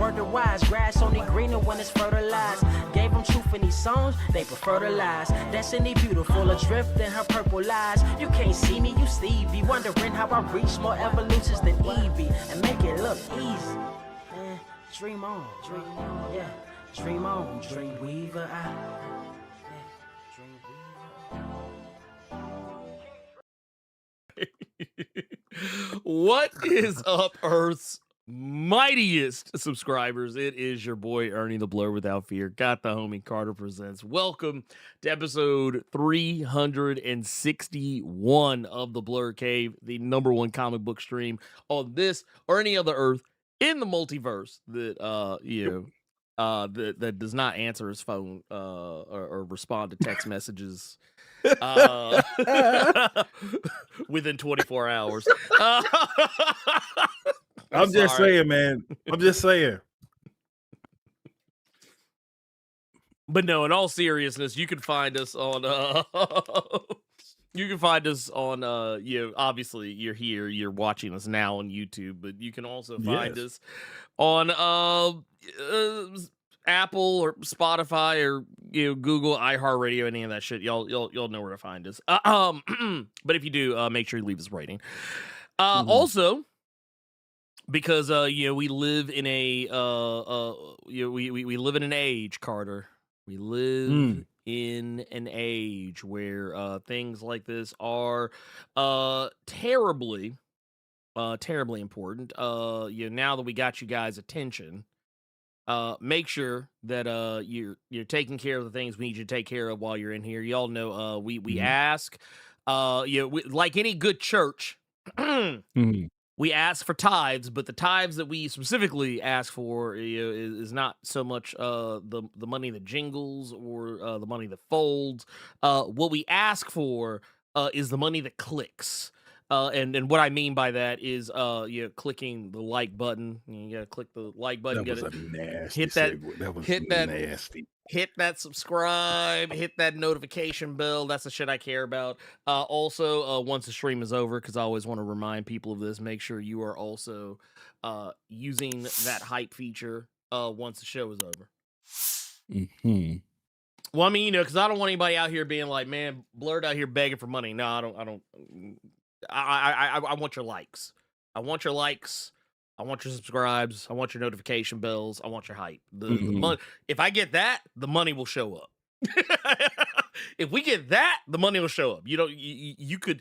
word to wise. Grass only greener when it's fertilized. Gave them truth in these songs, they prefer to lies. Destiny beautiful, adrift in her purple lies. You can't see me, you Stevie. Wondering how I reach more evolutions than Evie. And make it look easy. Dream on, yeah. Dream on, Dreamweaver. What is up, Earth's mightiest subscribers? It is your boy Ernie the Blerd Without Fear. Got the homie Carter presents. Welcome to episode 361 of the Blerd Cave, the #1 comic book stream on this or any other Earth in the multiverse that that does not answer his phone or respond to text messages within 24 hours. I'm just saying, man. I'm just saying. But no, in all seriousness, you can find us on obviously you're here, you're watching us now on YouTube, but you can also find us on Apple or Spotify or Google, iHeartRadio, any of that shit. Y'all know where to find us. But if you do, make sure you leave us a rating. Also, because we live in a we live in an age, Carter. We live in an age where things like this are terribly important. Now that we got you guys' attention, make sure that you're taking care of the things we need you to take care of while you're in here. Y'all know we ask, like any good church, we ask for tithes, but the tithes that we specifically ask for is not so much the money that jingles or the money that folds. What we ask for is the money that clicks. And what I mean by that is clicking the like button. You gotta click the like button. That was a nasty hit that. segue. That was hit that. nasty. Hit that subscribe. Hit that notification bell. That's the shit I care about. Also, once the stream is over, because I always want to remind people of this, make sure you are also using that hype feature once the show is over. Well, I mean, because I don't want anybody out here being like, man, Blerd out here begging for money. No, I don't. I want your likes. I want your likes. I want your subscribes. I want your notification bells. I want your hype. The money. If I get that, the money will show up. If we get that, the money will show up. You could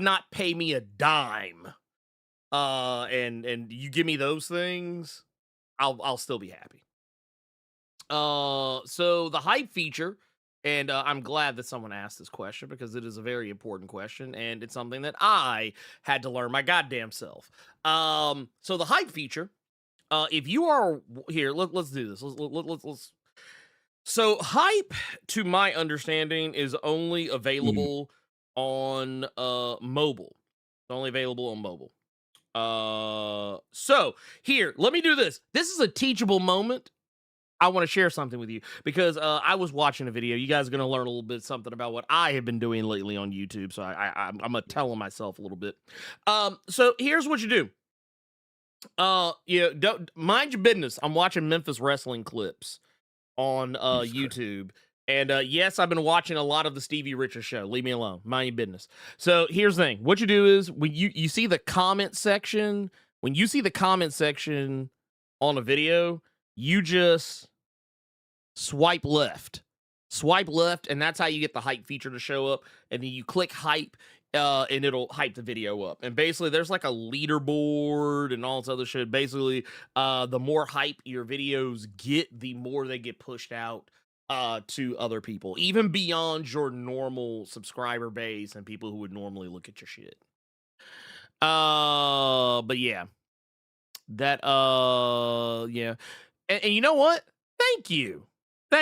not pay me a dime, and you give me those things, I'll still be happy. So the hype feature. And I'm glad that someone asked this question because it is a very important question, and it's something that I had to learn my goddamn self. So the hype feature, if you are here, let's do this. Let's. So hype, to my understanding, is only available on mobile. It's only available on mobile. So here, let me do this. This is a teachable moment. I want to share something with you because I was watching a video. You guys are going to learn a little bit something about what I have been doing lately on YouTube. So I'm going to tell myself a little bit. So here's what you do. Don't mind your business. I'm watching Memphis wrestling clips on YouTube. And yes, I've been watching a lot of the Stevie Richards show. Leave me alone. Mind your business. So here's the thing. What you do is when you see the comment section, on a video, you just swipe left, and that's how you get the hype feature to show up. And then you click hype, and it'll hype the video up. And basically, there's like a leaderboard and all this other shit. Basically, the more hype your videos get, the more they get pushed out to other people, even beyond your normal subscriber base and people who would normally look at your shit. But yeah, that and you know what? Thank you. So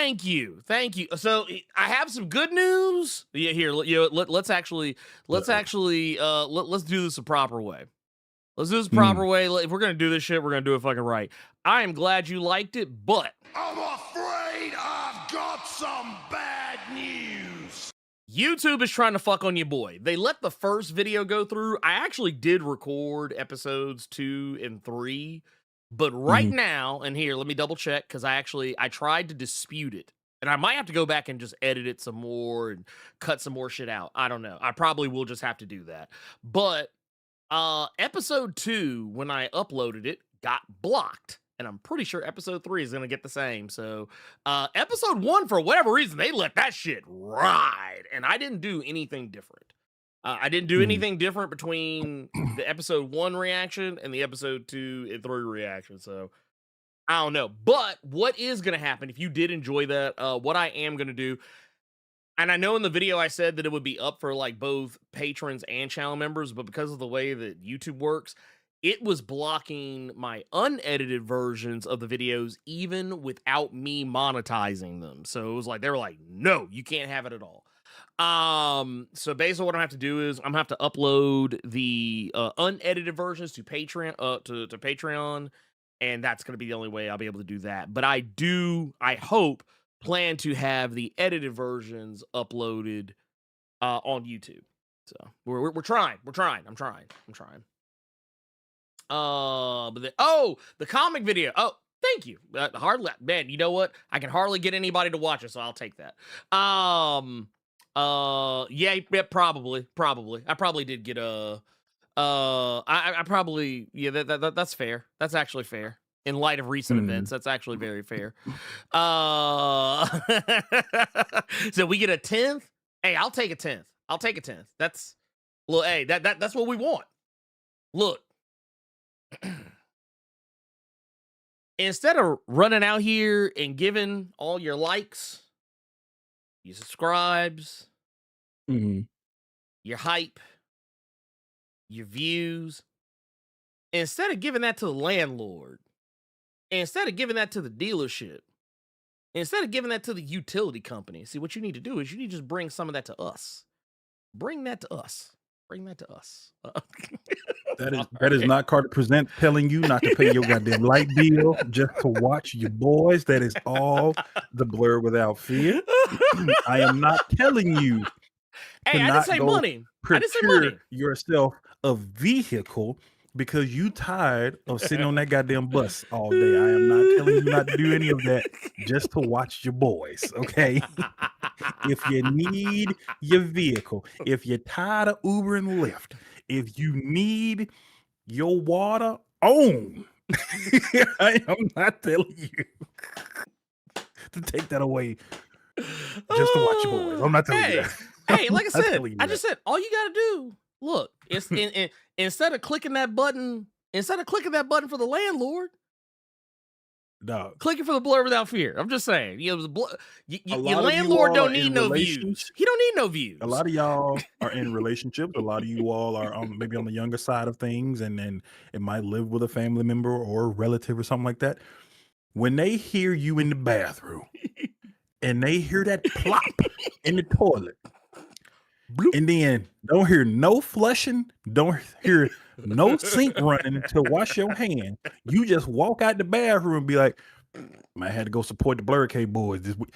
I have some good news. Yeah, here, let's do this a proper way. Let's do this proper way. If we're gonna do this shit, we're gonna do it fucking right. I am glad you liked it, but I'm afraid I've got some bad news. YouTube is trying to fuck on your boy. They let the first video go through. I actually did record episodes 2 and 3 But right now, and here, let me double check, because I tried to dispute it. And I might have to go back and just edit it some more and cut some more shit out. I don't know. I probably will just have to do that. But episode 2, when I uploaded it, got blocked. And I'm pretty sure episode 3 is going to get the same. So episode 1, for whatever reason, they let that shit ride. And I didn't do anything different. I didn't do anything different between the episode 1 reaction and the episode 2 and 3 reaction. So I don't know. But what is going to happen if you did enjoy that? What I am going to do, and I know in the video I said that it would be up for like both patrons and channel members, but because of the way that YouTube works, it was blocking my unedited versions of the videos even without me monetizing them. So it was like, they were like, no, you can't have it at all. So basically what I have to do is I'm gonna have to upload the unedited versions to Patreon, to Patreon, and that's gonna be the only way I'll be able to do that. But I hope, plan to have the edited versions uploaded on YouTube. So we're trying. I'm trying. But the comic video. Oh, thank you. Hardly, man. You know what? I can hardly get anybody to watch it, so I'll take that. Yeah, probably. I probably did get I probably, yeah, that's fair. That's actually fair. In light of recent events, that's actually very fair. So we get a 10th. Hey, I'll take a 10th. That's, well, hey, that's what we want. Look, instead of running out here and giving all your likes, your subscribes, your hype, your views, instead of giving that to the landlord, instead of giving that to the dealership, instead of giving that to the utility company, see, what you need to do is you need to just bring some of that to us. Bring that to us. That is not Carter Present telling you not to pay your goddamn light bill just to watch your boys. That is all the Blerd Without Fear. I am not telling you. Hey, I didn't say money. Procure yourself a vehicle because you tired of sitting on that goddamn bus all day. I am not telling you not to do any of that just to watch your boys, okay? If you need your vehicle, if you're tired of Uber and Lyft, if you need your water on, I am not telling you to take that away just to watch your boys. I'm not telling you that. Hey, like I said, I just said, all you gotta do, look, it's instead of clicking that button for the landlord, click it for the Blerd Without Fear. I'm just saying, your landlord don't need no views. He don't need no views. A lot of y'all are in relationships. A lot of you all are maybe on the younger side of things, and then it might live with a family member or a relative or something like that. When they hear you in the bathroom and they hear that plop in the toilet, and then don't hear no flushing, don't hear no sink running to wash your hand. You just walk out the bathroom and be like, I had to go support the Blerd boys this week.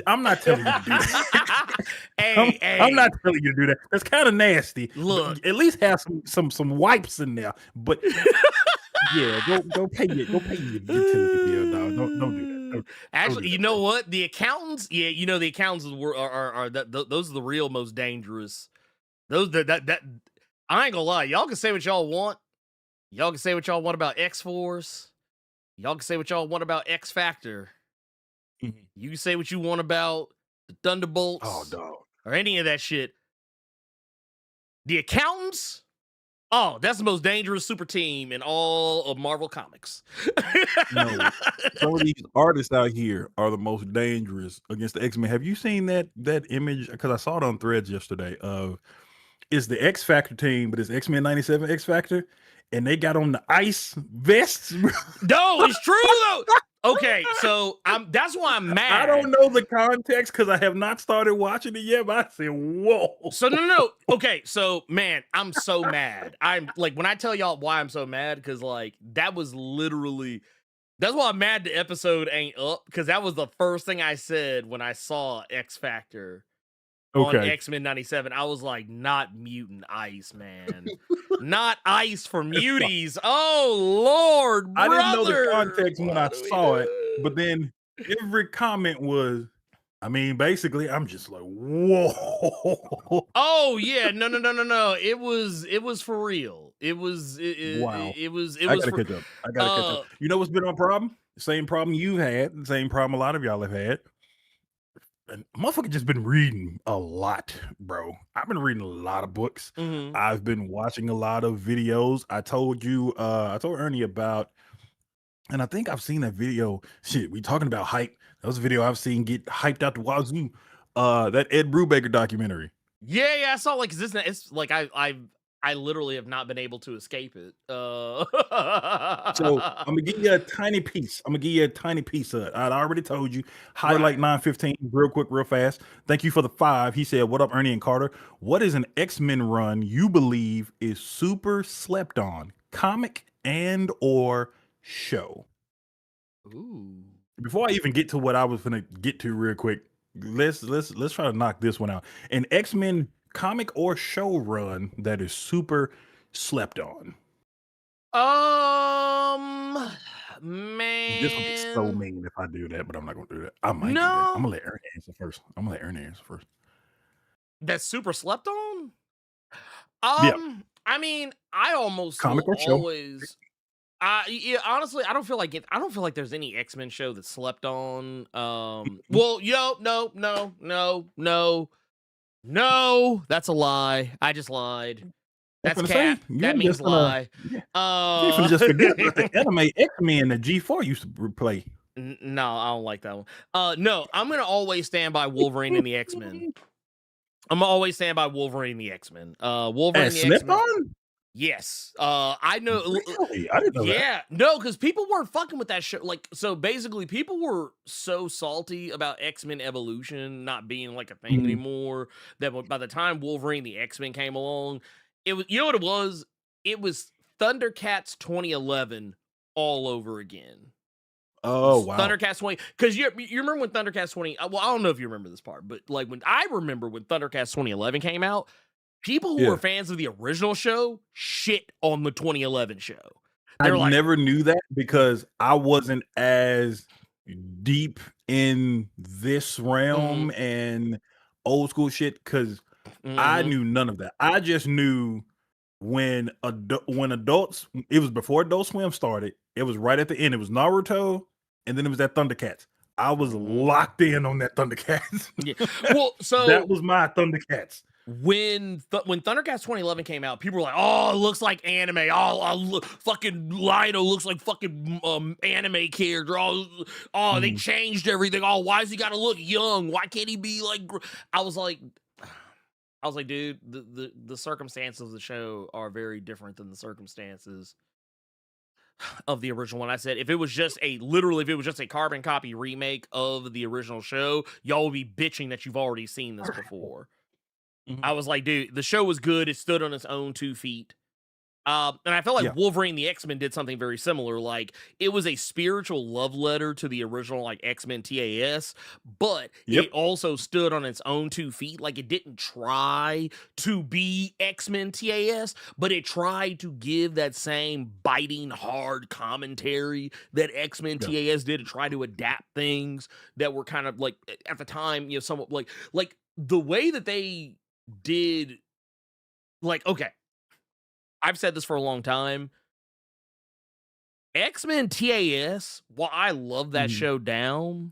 I'm not telling you to do that. I'm not telling you to do that. That's kind of nasty. Look, at least have some wipes in there. But yeah, go pay your utility bill, dog. Don't do that. Actually, you know what? The accountants, the accountants are those are the real most dangerous. Those that I ain't gonna lie. Y'all can say what y'all want. Y'all can say what y'all want about X-Force. Y'all can say what y'all want about X Factor. You can say what you want about the Thunderbolts, or any of that shit. The accountants. Oh, that's the most dangerous super team in all of Marvel Comics. No, some of these artists out here are the most dangerous against the X-Men. Have you seen that image? Because I saw it on Threads yesterday. It's the X Factor team, but it's X-Men 97 X Factor, and they got on the ice vests. No, it's true though. Okay, so that's why I'm mad. I don't know the context because I have not started watching it yet, but I said, whoa. So no. Okay, so man, I'm so mad. I'm like, when I tell y'all why I'm so mad, because like that was literally, that's why I'm mad the episode ain't up, because that was the first thing I said when I saw X Factor on Okay. X-Men 97. I was like, not Mutant Ice, man. Not Ice for Muties. Oh, Lord, I didn't know the brother. context when I What are we saw it, but doing? then every comment was, I mean, basically, I'm just like, whoa. Oh yeah, no. It was for real. It was Wow. it was I gotta for catch up. I gotta catch up. You know what's been my problem? Same problem you've had, the same problem a lot of y'all have had. And motherfucker just been reading a lot, bro. I've been reading a lot of books. mhm. I've been watching a lot of videos. I told Ernie about, and I think I've seen that video. Shit, we talking about hype. That was a video I've seen get hyped out the wazoo. That Ed Brubaker documentary. Yeah, I saw like this. It's like I literally have not been able to escape it. So I'm gonna give you a tiny piece. I'm gonna give you a tiny piece of it. I already told you. Highlight Right. 915 real quick, real fast. Thank you for the 5. He said, "What up, Ernie and Carter? What is an X-Men run you believe is super slept on, comic and or show?" Ooh. Before I even get to what I was gonna get to real quick, let's try to knock this one out. An X-Men comic or show run that is super slept on. This would be so Man. mean if I do that, but I'm not gonna do that. I might do that. No. I'm gonna let Ernie answer first. That's super slept on? Yeah, I mean, I almost comic will or show. always yeah, honestly, I don't feel like there's any X-Men show that slept on. Well, no, that's a lie. I just lied. I'm That's gonna say cap. you That ain't means just gonna lie. you ain't finna just forget about the anime X-Men that G4 used to play. No, I don't like that one. No, I'm gonna always stand by Wolverine and the X-Men. I'm gonna always stand by Wolverine and the X-Men. Wolverine and As the slept X-Men. on? Yes. I know. Really? I didn't know that. Yeah, no, because people weren't fucking with that show. Like, so basically, people were so salty about X-Men Evolution not being like a thing Mhm. anymore that by the time Wolverine the X-Men came along, it was, you know what it was? It was Thundercats 2011 all over again. Oh wow. Thundercats 20, because you remember when Thundercats 20, well, I don't know if you remember this part, but like when I remember when Thundercats 2011 came out, people who Yeah. were fans of the original show shit on the 2011 show. I They're like, never knew that because I wasn't as deep in this realm and old school shit because I knew none of that. I just knew when adults, it was before Adult Swim started. It was right at the end. It was Naruto, and then it was that Thundercats. I was locked in on that Thundercats. yeah. Well, so That was my Thundercats. when Thundercats 2011 came out, people were like, "Oh, it looks like anime. Oh, fucking Lido looks like fucking anime character. Oh, they changed everything. Oh, why does he got to look young? Why can't he be like?" I was like, dude, the circumstances of the show are very different than the circumstances of the original one. I said if it was just a carbon copy remake of the original show, y'all would be bitching that you've already seen this before. I was like, dude, the show was good. It stood on its own 2 feet. And I felt like Wolverine the X-Men did something very similar. Like, it was a spiritual love letter to the original, like, X-Men TAS, but it also stood on its own 2 feet. Like, it didn't try to be X-Men TAS, but it tried to give that same biting, hard commentary that X-Men TAS did, to try to adapt things that were kind of, like, at the time, somewhat, like, the way that they did, like, okay, I've said this for a long time. X-Men TAS, while I love that show down,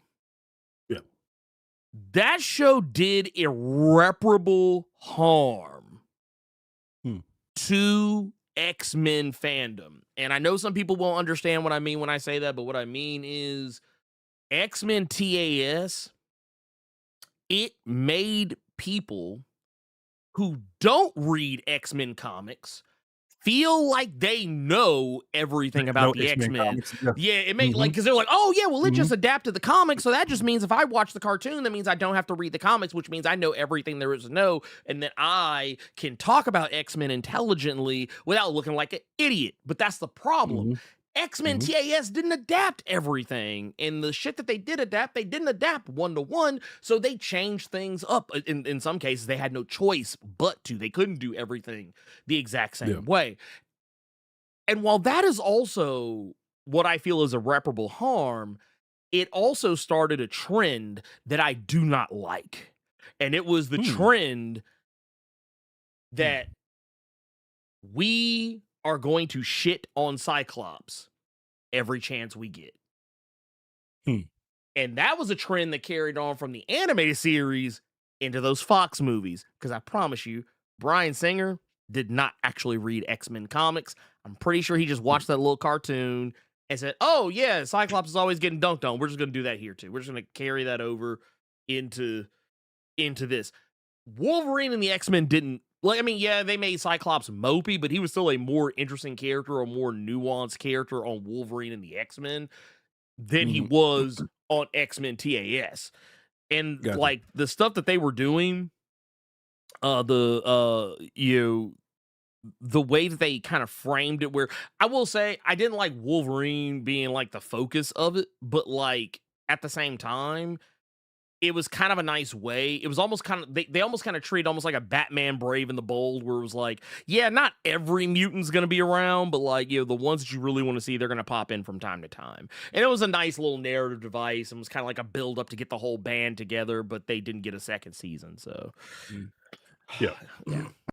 that show did irreparable harm to X-Men fandom. And I know some people won't understand what I mean when I say that, but what I mean is X-Men TAS, it made people who don't read X-Men comics feel like they know everything about the X-Men. Yeah, it made like, because they're like, oh yeah, well, it just adapted the comics, so that just means if I watch the cartoon, that means I don't have to read the comics, which means I know everything there is to know, and that I can talk about X-Men intelligently without looking like an idiot. But that's the problem. X-Men TAS didn't adapt everything, and the shit that they did adapt, they didn't adapt 1-to-1, so they changed things up. In some cases, they had no choice but to. They couldn't do everything the exact same way. And while that is also what I feel is irreparable harm, it also started a trend that I do not like. And it was the trend that we are going to shit on Cyclops every chance we get. And that was a trend that carried on from the animated series into those Fox movies. Because I promise you, Bryan Singer did not actually read X-Men comics. I'm pretty sure he just watched that little cartoon and said, oh, yeah, Cyclops is always getting dunked on. We're just going to do that here, too. We're just going to carry that over into this. Wolverine and the X-Men didn't, like, I mean, yeah, they made Cyclops mopey, but he was still a more interesting character, a more nuanced character on Wolverine and the X-Men than he was on X-Men TAS. And like the stuff that they were doing, the way that they kind of framed it, where I will say I didn't like Wolverine being like the focus of it, but like at the same time, it was kind of a nice way. It was almost kind of, they almost kind of treated almost like a Batman Brave and the Bold, where it was like, yeah, not every mutant's going to be around, but like, the ones that you really want to see, they're going to pop in from time to time. And it was a nice little narrative device, and was kind of like a build up to get the whole band together, but they didn't get a second season. So yeah.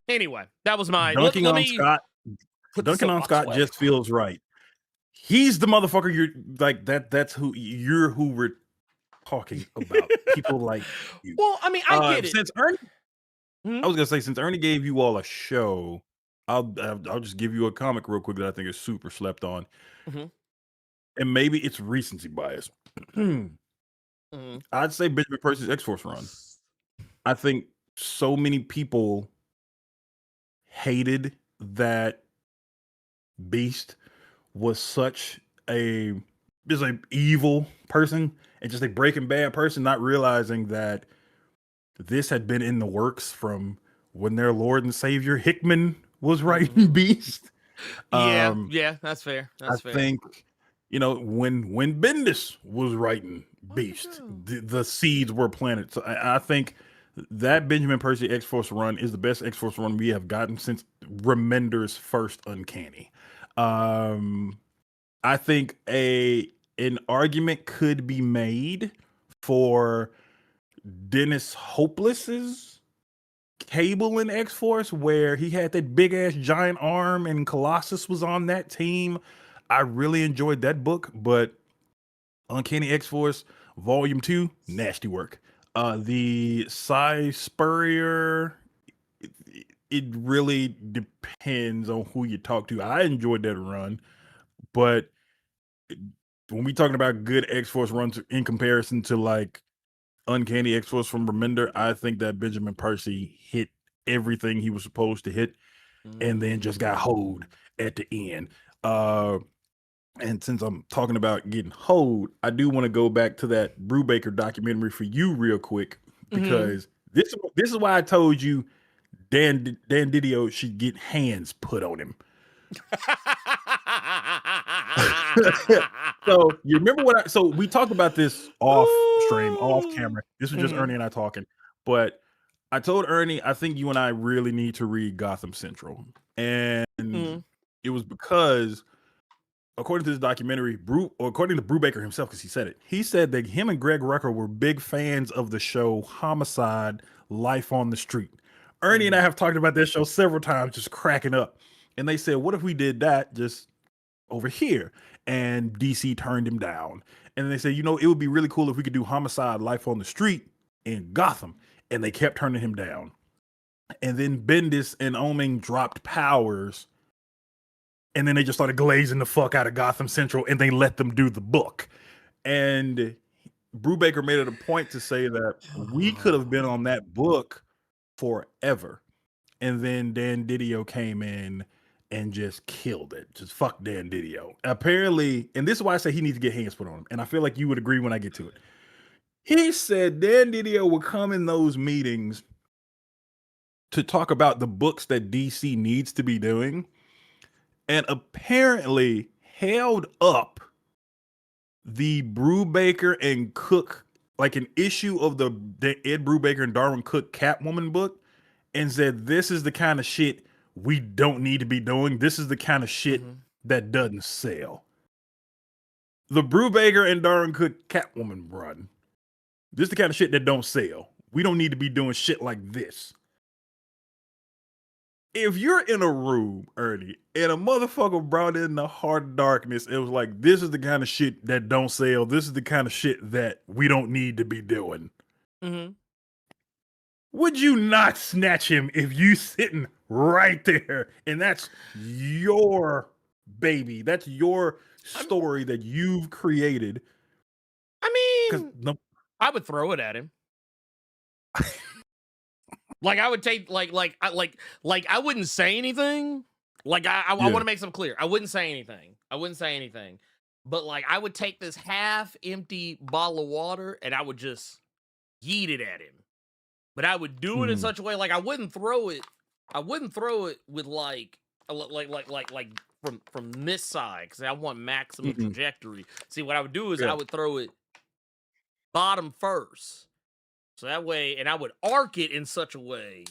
Anyway, that was my dunking on Scott. Dunking on Scott just feels right. He's the motherfucker. You're like that. That's who we're talking about. People like you. Well, I mean, I get it. Since Ernie, I was gonna say, since Ernie gave you all a show, I'll just give you a comic real quick that I think is super slept on, and maybe it's recency bias. I'd say Benjamin Percy's X-Force run. I think so many people hated that Beast was such a evil person and just a Breaking Bad person, not realizing that this had been in the works from when their Lord and Savior Hickman was writing Beast. Yeah, that's fair. That's fair. I think, when Bendis was writing Beast, the seeds were planted. So I think that Benjamin Percy X-Force run is the best X-Force run we have gotten since Remender's first Uncanny. I think an argument could be made for Dennis Hopeless's Cable in X-Force, where he had that big ass giant arm and Colossus was on that team. I really enjoyed that book, but Uncanny X-Force Volume 2, nasty work. The Cy Spurrier, it really depends on who you talk to. I enjoyed that run, but when we talking about good X-Force runs in comparison to like Uncanny X-Force from Remender, I think that Benjamin Percy hit everything he was supposed to hit, and then just got hoed at the end. And since I'm talking about getting hoed, I do want to go back to that Brubaker documentary for you real quick, because this is why I told you Dan Didio should get hands put on him. So you remember so we talked about this off stream, off camera. This was just Ernie and I talking, but I told Ernie, I think you and I really need to read Gotham Central. And it was because, according to this documentary, according to Brubaker himself, because he said it, he said that him and Greg Rucka were big fans of the show Homicide: Life on the Street. Ernie and I have talked about this show several times, just cracking up. And they said, what if we did that just over here? And DC turned him down. And they said, it would be really cool if we could do Homicide: Life on the Street in Gotham. And they kept turning him down. And then Bendis and Oming dropped Powers. And then they just started glazing the fuck out of Gotham Central, and they let them do the book. And Brubaker made it a point to say that we could have been on that book forever. And then Dan Didio came in and just killed it. Just fuck Dan Didio. Apparently, and this is why I say he needs to get hands put on him. And I feel like you would agree when I get to it. He said Dan Didio would come in those meetings to talk about the books that DC needs to be doing. And apparently held up the Brubaker and Cook, like an issue of the Ed Brubaker and Darwin Cook Catwoman book, and said, this is the kind of shit we don't need to be doing. This is the kind of shit that doesn't sell. The Brubaker and Darwin Cook Catwoman run. This is the kind of shit that don't sell. We don't need to be doing shit like this. If you're in a room, Ernie, and a motherfucker brought in the hard darkness, it was like, this is the kind of shit that don't sell. This is the kind of shit that we don't need to be doing. Would you not snatch him if you sitting right there and that's your baby? That's your story that you've created. I mean, I would throw it at him. Like I would take I wouldn't say anything. Like I want to make something clear. I wouldn't say anything. But like I would take this half empty bottle of water and I would just yeet it at him. But I would do it in such a way like I wouldn't throw it with like from this side because I want maximum trajectory. See, what I would do is I would throw it bottom first. So that way, and I would arc it in such a way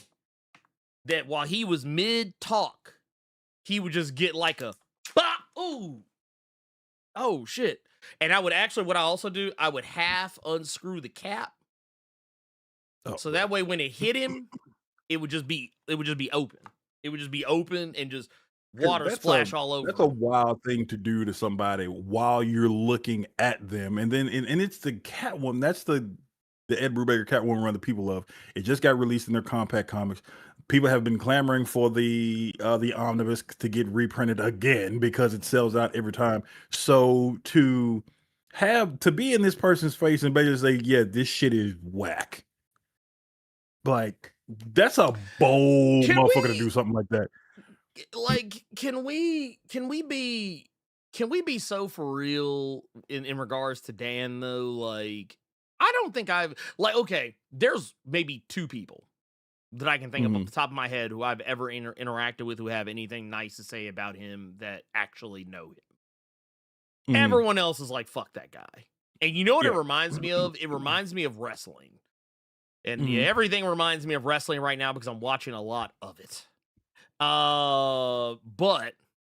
that while he was mid-talk, he would just get like a, bah, ooh, oh, shit. And I would actually, what I also do, I would half unscrew the cap. So that way, when it hit him, it would just be open. It would just be open and just water splash all over. That's a wild thing to do to somebody while you're looking at them. And then, and it's the cat one. That's the Ed Brubaker Catwoman run that people love. It just got released in their compact comics. People have been clamoring for the omnibus to get reprinted again because it sells out every time. So to be in this person's face and basically say, yeah, this shit is whack. Like, that's a bold motherfucker to do something like that. Like, can we be so for real in regards to Dan though? Like, I don't think okay, there's maybe two people that I can think of off the top of my head who I've ever interacted with who have anything nice to say about him that actually know him. Everyone else is like, fuck that guy. And you know what it reminds me of? It reminds me of wrestling. And everything reminds me of wrestling right now because I'm watching a lot of it. But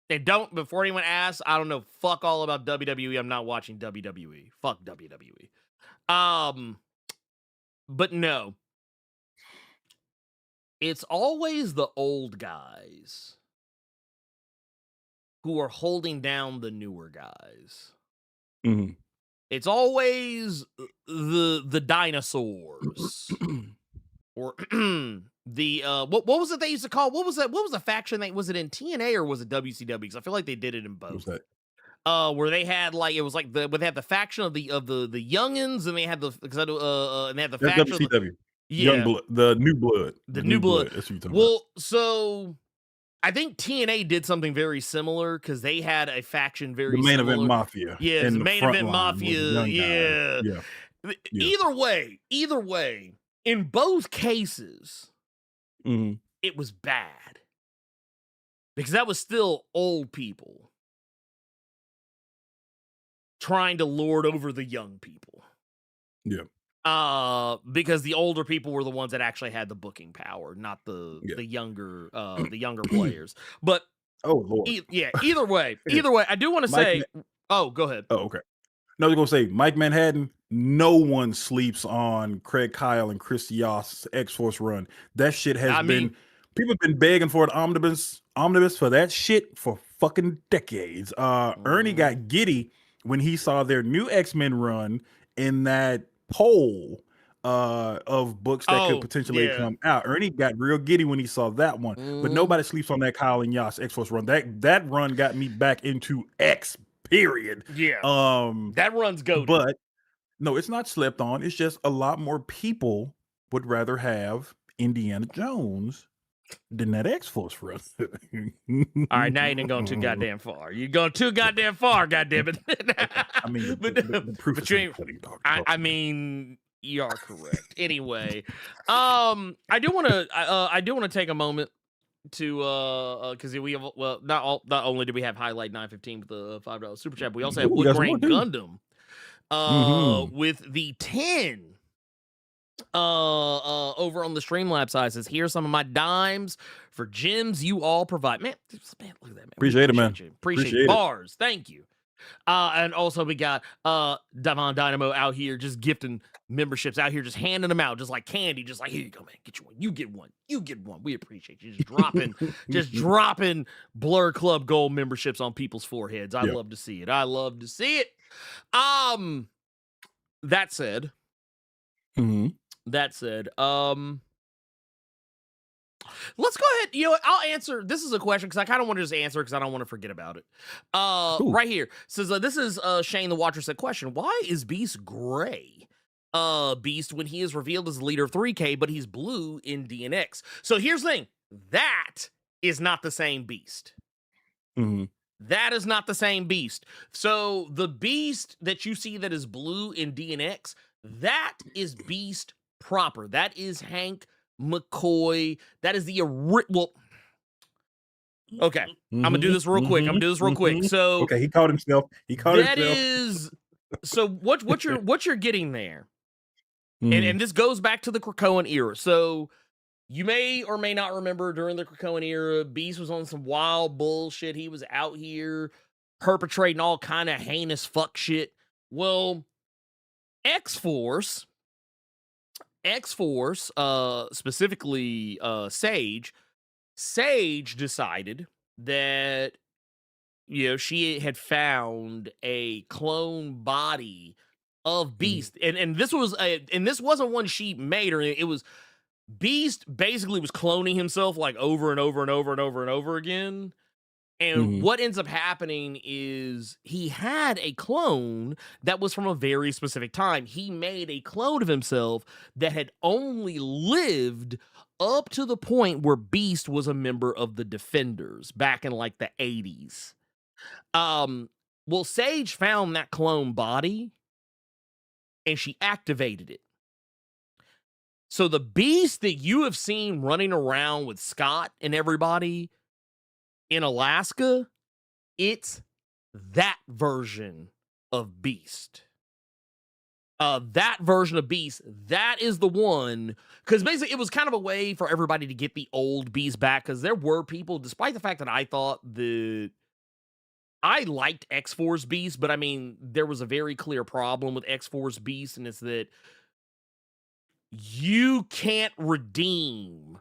they don't, before anyone asks, I don't know fuck all about WWE. I'm not watching WWE. Fuck WWE. But no, it's always the old guys who are holding down the newer guys. It's always the dinosaurs or the what was it they used to call? What was the faction was it in TNA or was it WCW? Because I feel like they did it in both. Where they had like it was like they had the faction of the youngins and they had the and they had the faction WCW. of Young blood, the new blood. The new blood. That's what you're talking about. So I think TNA did something very similar because they had a faction very the main similar. Event Mafia. Yeah, the main event mafia. Yeah. Either way, in both cases, it was bad. Because that was still old people trying to lord over the young people. Yeah. Because the older people were the ones that actually had the booking power, not the younger players. But Lord. Either way, I do want to say. Go ahead. Oh, okay. No, I was gonna say Mike Manhattan. No one sleeps on Craig Kyle and Chris Yoss's X-Force run. That shit has been. People have been begging for an omnibus for that shit for fucking decades. Ernie got giddy when he saw their new X-Men run in that poll of books that could potentially come out. Ernie got real giddy when he saw that one. But nobody sleeps on that Kyle and Yoss X-Force run. That run got me back into X, period. Yeah. That run's goated. But no, it's not slept on. It's just a lot more people would rather have Indiana Jones than that X-Force run. All right, now you didn't go too goddamn far. You're going too goddamn far, goddammit. I mean, the proof is in the pudding, dog. I mean, you are correct. Anyway, I do want to take a moment to because we have not only do we have highlight 915 with the $5 super chat, but we also have Ooh, we got some Woodgrain more, too. Gundam with the 10 over on the Streamlabs side. Says, here's some of my dimes for gems you all provide. Man, look at that, man. Appreciate it, man. You. Appreciate it. Bars. Thank you. And also we got Devon Dynamo out here just gifting memberships, out here just handing them out just like candy, just like, here you go, man, get you one, you get one, you get one. We appreciate you just dropping Blerd Club Gold memberships on people's foreheads. I love to see it. That said, let's go ahead. You know what? I'll answer. This is a question because I kind of want to just answer because I don't want to forget about it. Cool. Right here says this is Shane the Watcher said question. Why is Beast gray? Beast when he is revealed as the leader of 3K, but he's blue in DNX. So here's the thing. That is not the same Beast. That is not the same Beast. So the Beast that you see that is blue in DNX, that is Beast proper. That is Hank McCoy. That is the well. Okay, I'm gonna do this real quick. So okay, he caught himself. That is so what you're getting there, and this goes back to the Krakoan era. So you may or may not remember during the Krakoan era, Beast was on some wild bullshit. He was out here perpetrating all kind of heinous fuck shit. Well, X-Force, specifically Sage decided that, you know, she had found a clone body of Beast, and this wasn't one she made, or it was Beast basically was cloning himself like over and over and over and over and over again. And what ends up happening is he had a clone that was from a very specific time. He made a clone of himself that had only lived up to the point where Beast was a member of the Defenders back in like the 80s. Well, Sage found that clone body and she activated it. So the Beast that you have seen running around with Scott and everybody in Alaska, it's that version of Beast. That version of Beast, that is the one, because basically it was kind of a way for everybody to get the old Beast back, because there were people, despite the fact that I thought that I liked X-Force Beast, but I mean, there was a very clear problem with X-Force Beast, and it's that you can't redeem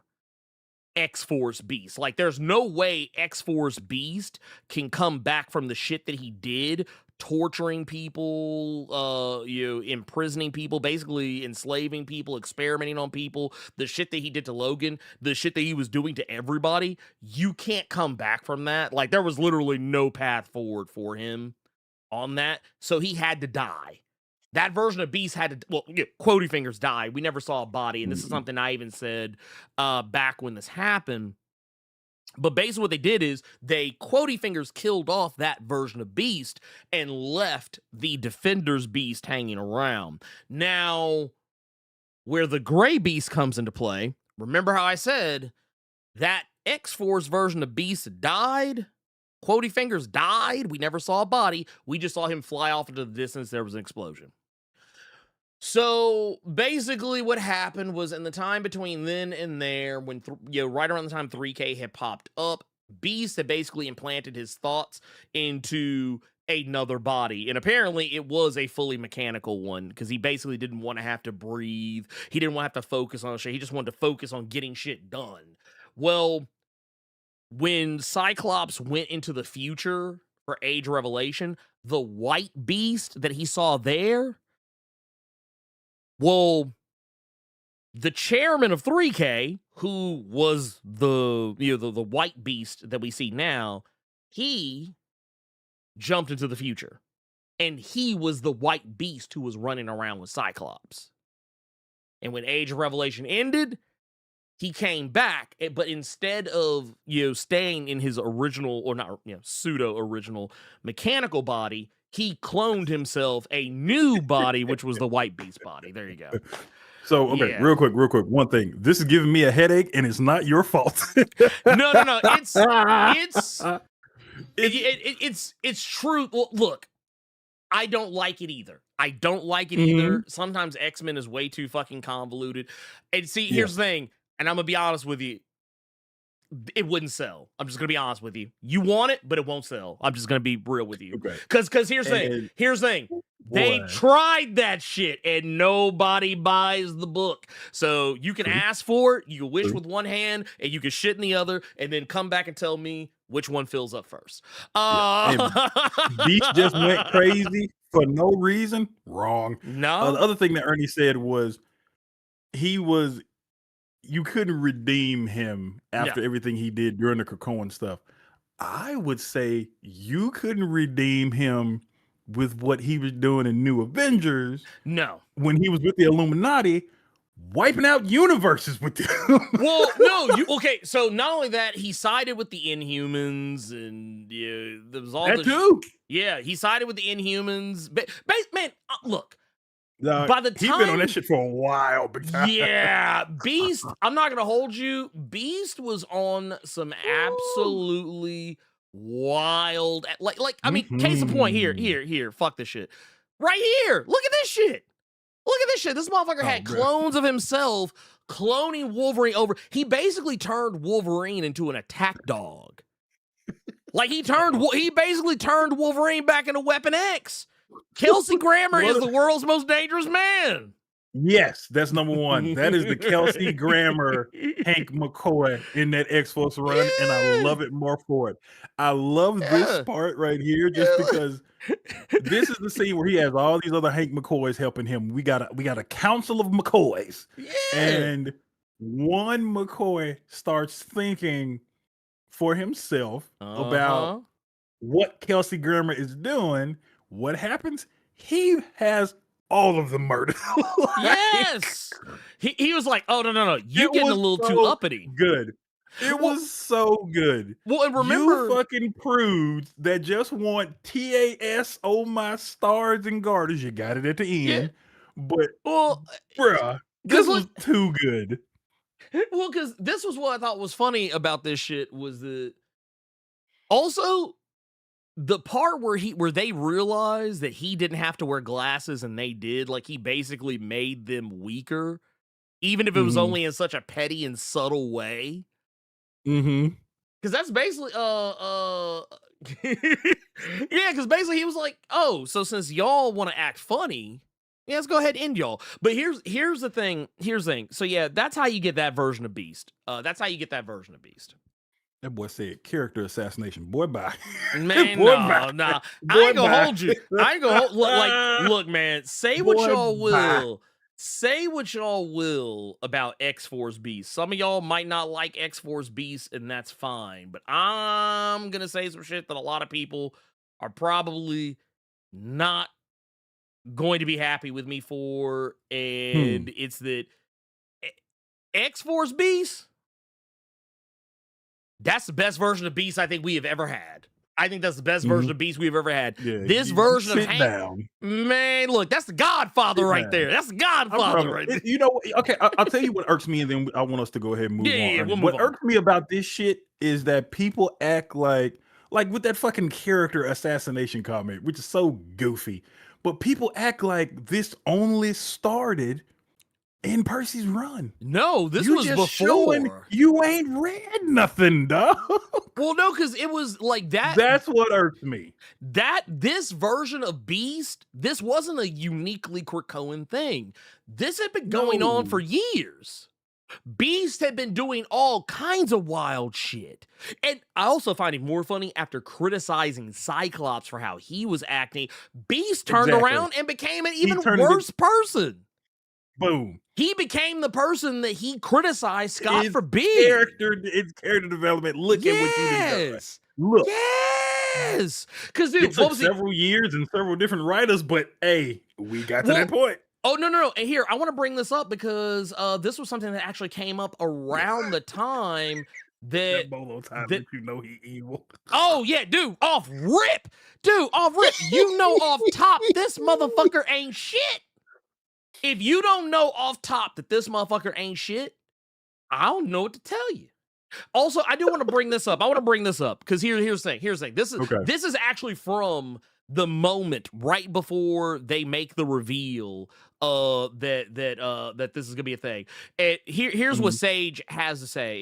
X-Force Beast. Like, there's no way X-Force Beast can come back from the shit that he did, torturing people, imprisoning people, basically enslaving people, experimenting on people, the shit that he did to Logan, the shit that he was doing to everybody. You can't come back from that. Like, there was literally no path forward for him on that, so he had to die. That version of Beast had to, well, Quotey Fingers died. We never saw a body, and this is something I even said back when this happened. But basically what they did is they, Quotey Fingers, killed off that version of Beast and left the Defenders Beast hanging around. Now, where the Gray Beast comes into play, remember how I said that X-Force version of Beast died? Quotey Fingers died. We never saw a body. We just saw him fly off into the distance. There was an explosion. So basically what happened was, in the time between then and there, when right around the time 3K had popped up, Beast had basically implanted his thoughts into another body, and apparently it was a fully mechanical one, because he basically didn't want to have to breathe. He didn't want to have to focus on shit. He just wanted to focus on getting shit done. Well, when Cyclops went into the future for Age of Revelation, the white Beast that he saw there, well, the chairman of 3K, who was the white Beast that we see now, he jumped into the future, and he was the white Beast who was running around with Cyclops. And when Age of Revelation ended, he came back, but instead of staying in his original, or not, pseudo original mechanical body, he cloned himself a new body, which was the white Beast body. There you go. So, okay, Yeah. real quick. One thing. This is giving me a headache, and it's not your fault. No. It's true. Well, look, I don't like it either. Sometimes X-Men is way too fucking convoluted. And see, here's the thing, and I'm gonna be honest with you. It wouldn't sell. I'm just gonna be honest with you. You want it, but it won't sell. I'm just gonna be real with you. Okay. Because here's the thing. They Boy. tried that shit and nobody buys the book. So you can ask for it, you can wish with one hand, and you can shit in the other, and then come back and tell me which one fills up first. Beast just went crazy for no reason. Wrong. No. The other thing that Ernie said was you couldn't redeem him after everything he did during the Krakoan stuff. I would say you couldn't redeem him with what he was doing in New Avengers. No. When he was with the Illuminati, wiping out universes with them. Well, no, okay. So not only that, he sided with the Inhumans, and there was all that too. Yeah, he sided with the Inhumans. Man, look. By the time he's been on that shit for a while, yeah, Beast. I'm not gonna hold you. Beast was on some absolutely wild, like. I mean, case in point. Here. Fuck this shit. Right here. Look at this shit. This motherfucker had clones of himself cloning Wolverine over. He basically turned Wolverine into an attack dog. Like he basically turned Wolverine back into Weapon X. Kelsey Grammer is the world's most dangerous man. Yes, that's number one. That is the Kelsey Grammer Hank McCoy in that X-Force run, and I love it more for it. I love this part right here just because this is the scene where he has all these other Hank McCoys helping him. We got a council of McCoys, and one McCoy starts thinking for himself about what Kelsey Grammer is doing. What happens? He has all of the murder. Yes. He was like, oh, no. You getting a little too uppity. Good. It was so good. Well, and remember, you fucking prudes that just want TAS on my stars and garters. You got it at the end. But, bruh, this was too good. Well, because this was what I thought was funny about this shit was that also the part where they realized that he didn't have to wear glasses and they did, like he basically made them weaker, even if it was only in such a petty and subtle way. Because that's basically yeah, because basically he was like, oh, so since y'all want to act funny, yeah, let's go ahead and end y'all. But here's the thing. So yeah, that's how you get that version of Beast. That boy said character assassination. Boy, bye. Man, no. I ain't gonna hold you. Look, man, say what y'all will. Say what y'all will about X-Force Beast. Some of y'all might not like X-Force Beast, and that's fine. But I'm gonna say some shit that a lot of people are probably not going to be happy with me for. And it's that X-Force Beast, that's the best version of Beast I think we have ever had. I think that's the best version of Beast we've ever had. Yeah, this version of Hank, down. Man, look, that's the Godfather right there. That's the Godfather right there. You know, okay, I'll tell you what irks me, and then I want us to go ahead and move on. What irks me about this shit is that people act like with that fucking character assassination comment, which is so goofy. But people act like this only started in Percy's run. No, this was before. You ain't read nothing, dog. Well, no, because it was like that. That's what irks me. This version of Beast, this wasn't a uniquely Krakoan thing. This had been going on for years. Beast had been doing all kinds of wild shit. And I also find it more funny after criticizing Cyclops for how he was acting. Beast turned around and became an even worse person. Boom. He became the person that he criticized Scott for being. It's character development. Look at what you did. Look. Yes. Because, dude, it took several years and several different writers, but hey, we got to that point. Oh, no. And here, I want to bring this up because this was something that actually came up around the time that Bolo time that you know he evil. Oh, yeah, dude, off rip. You know off top, this motherfucker ain't shit. If you don't know off top that this motherfucker ain't shit, I don't know what to tell you. Also, I do want to bring this up. I want to bring this up because here's the thing. Here's the thing. This is actually from the moment right before they make the reveal that this is gonna be a thing. And here's what Sage has to say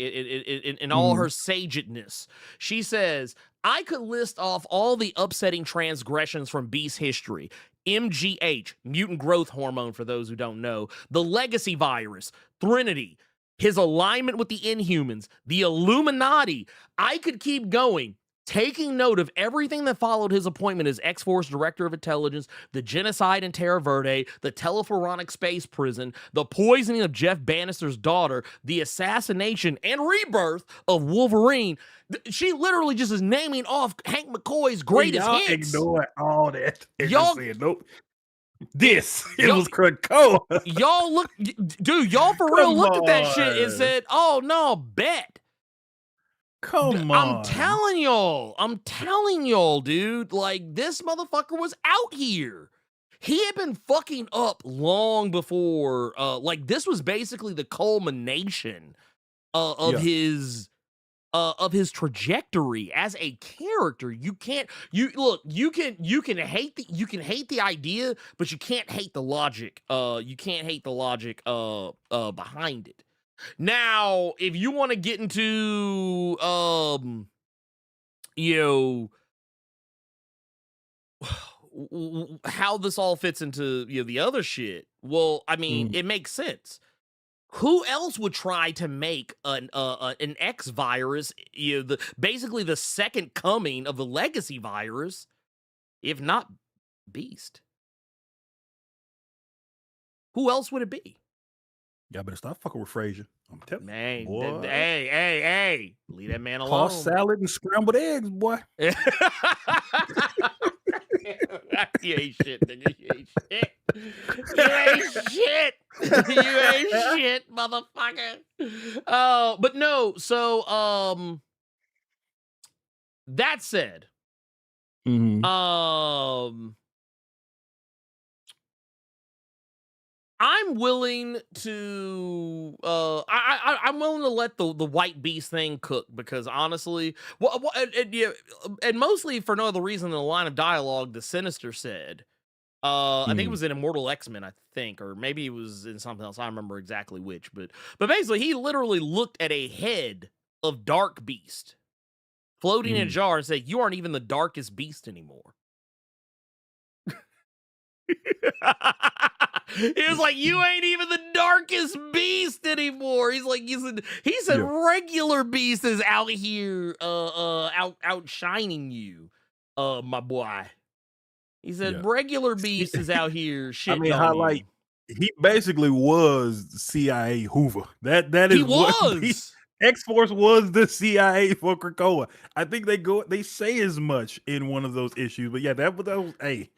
in all her sagedness. She says, I could list off all the upsetting transgressions from Beast history. MGH, mutant growth hormone, for those who don't know, the legacy virus, Thrinity, his alignment with the Inhumans, the Illuminati. I could keep going, taking note of everything that followed his appointment as X-Force Director of Intelligence, the genocide in Terra Verde, the telephoronic space prison, the poisoning of Jeff Bannister's daughter, the assassination and rebirth of Wolverine. She literally just is naming off Hank McCoy's greatest hits. Ignore all that. Y'all said, nope. It was Krakoa. Y'all look, dude, y'all for real looked at that shit and said, oh no, bet. Come I'm on. telling y'all, dude, like this motherfucker was out here. He had been fucking up long before, like this was basically the culmination of his trajectory as a character. You can hate the idea, but you can't hate the logic. You can't hate the logic behind it. Now, if you want to get into how this all fits into the other shit, well, I mean, it makes sense. Who else would try to make an X virus, basically the second coming of the legacy virus, if not Beast? Who else would it be? Y'all better stop fucking with Frazier. I'm telling you. Man, boy. hey, leave that man alone. Toss salad and scrambled eggs, boy. You ain't shit, nigga. You ain't shit. You ain't shit. You ain't shit, motherfucker. But no, so that said, I'm willing to I'm willing to let the white beast thing cook, because honestly, and mostly for no other reason than the line of dialogue the Sinister said. I think it was in Immortal X-Men, I think, or maybe it was in something else. I don't remember exactly which, but basically he literally looked at a head of Dark Beast floating in a jar and said, "You aren't even the darkest beast anymore." He was like, "You ain't even the darkest beast anymore." He's like, he said regular beast is out here outshining you, my boy. He said regular beast is out here shitting. I mean, he basically was CIA Hoover. That is what X-Force was, the CIA for Krakoa. I think they say as much in one of those issues, but that was hey.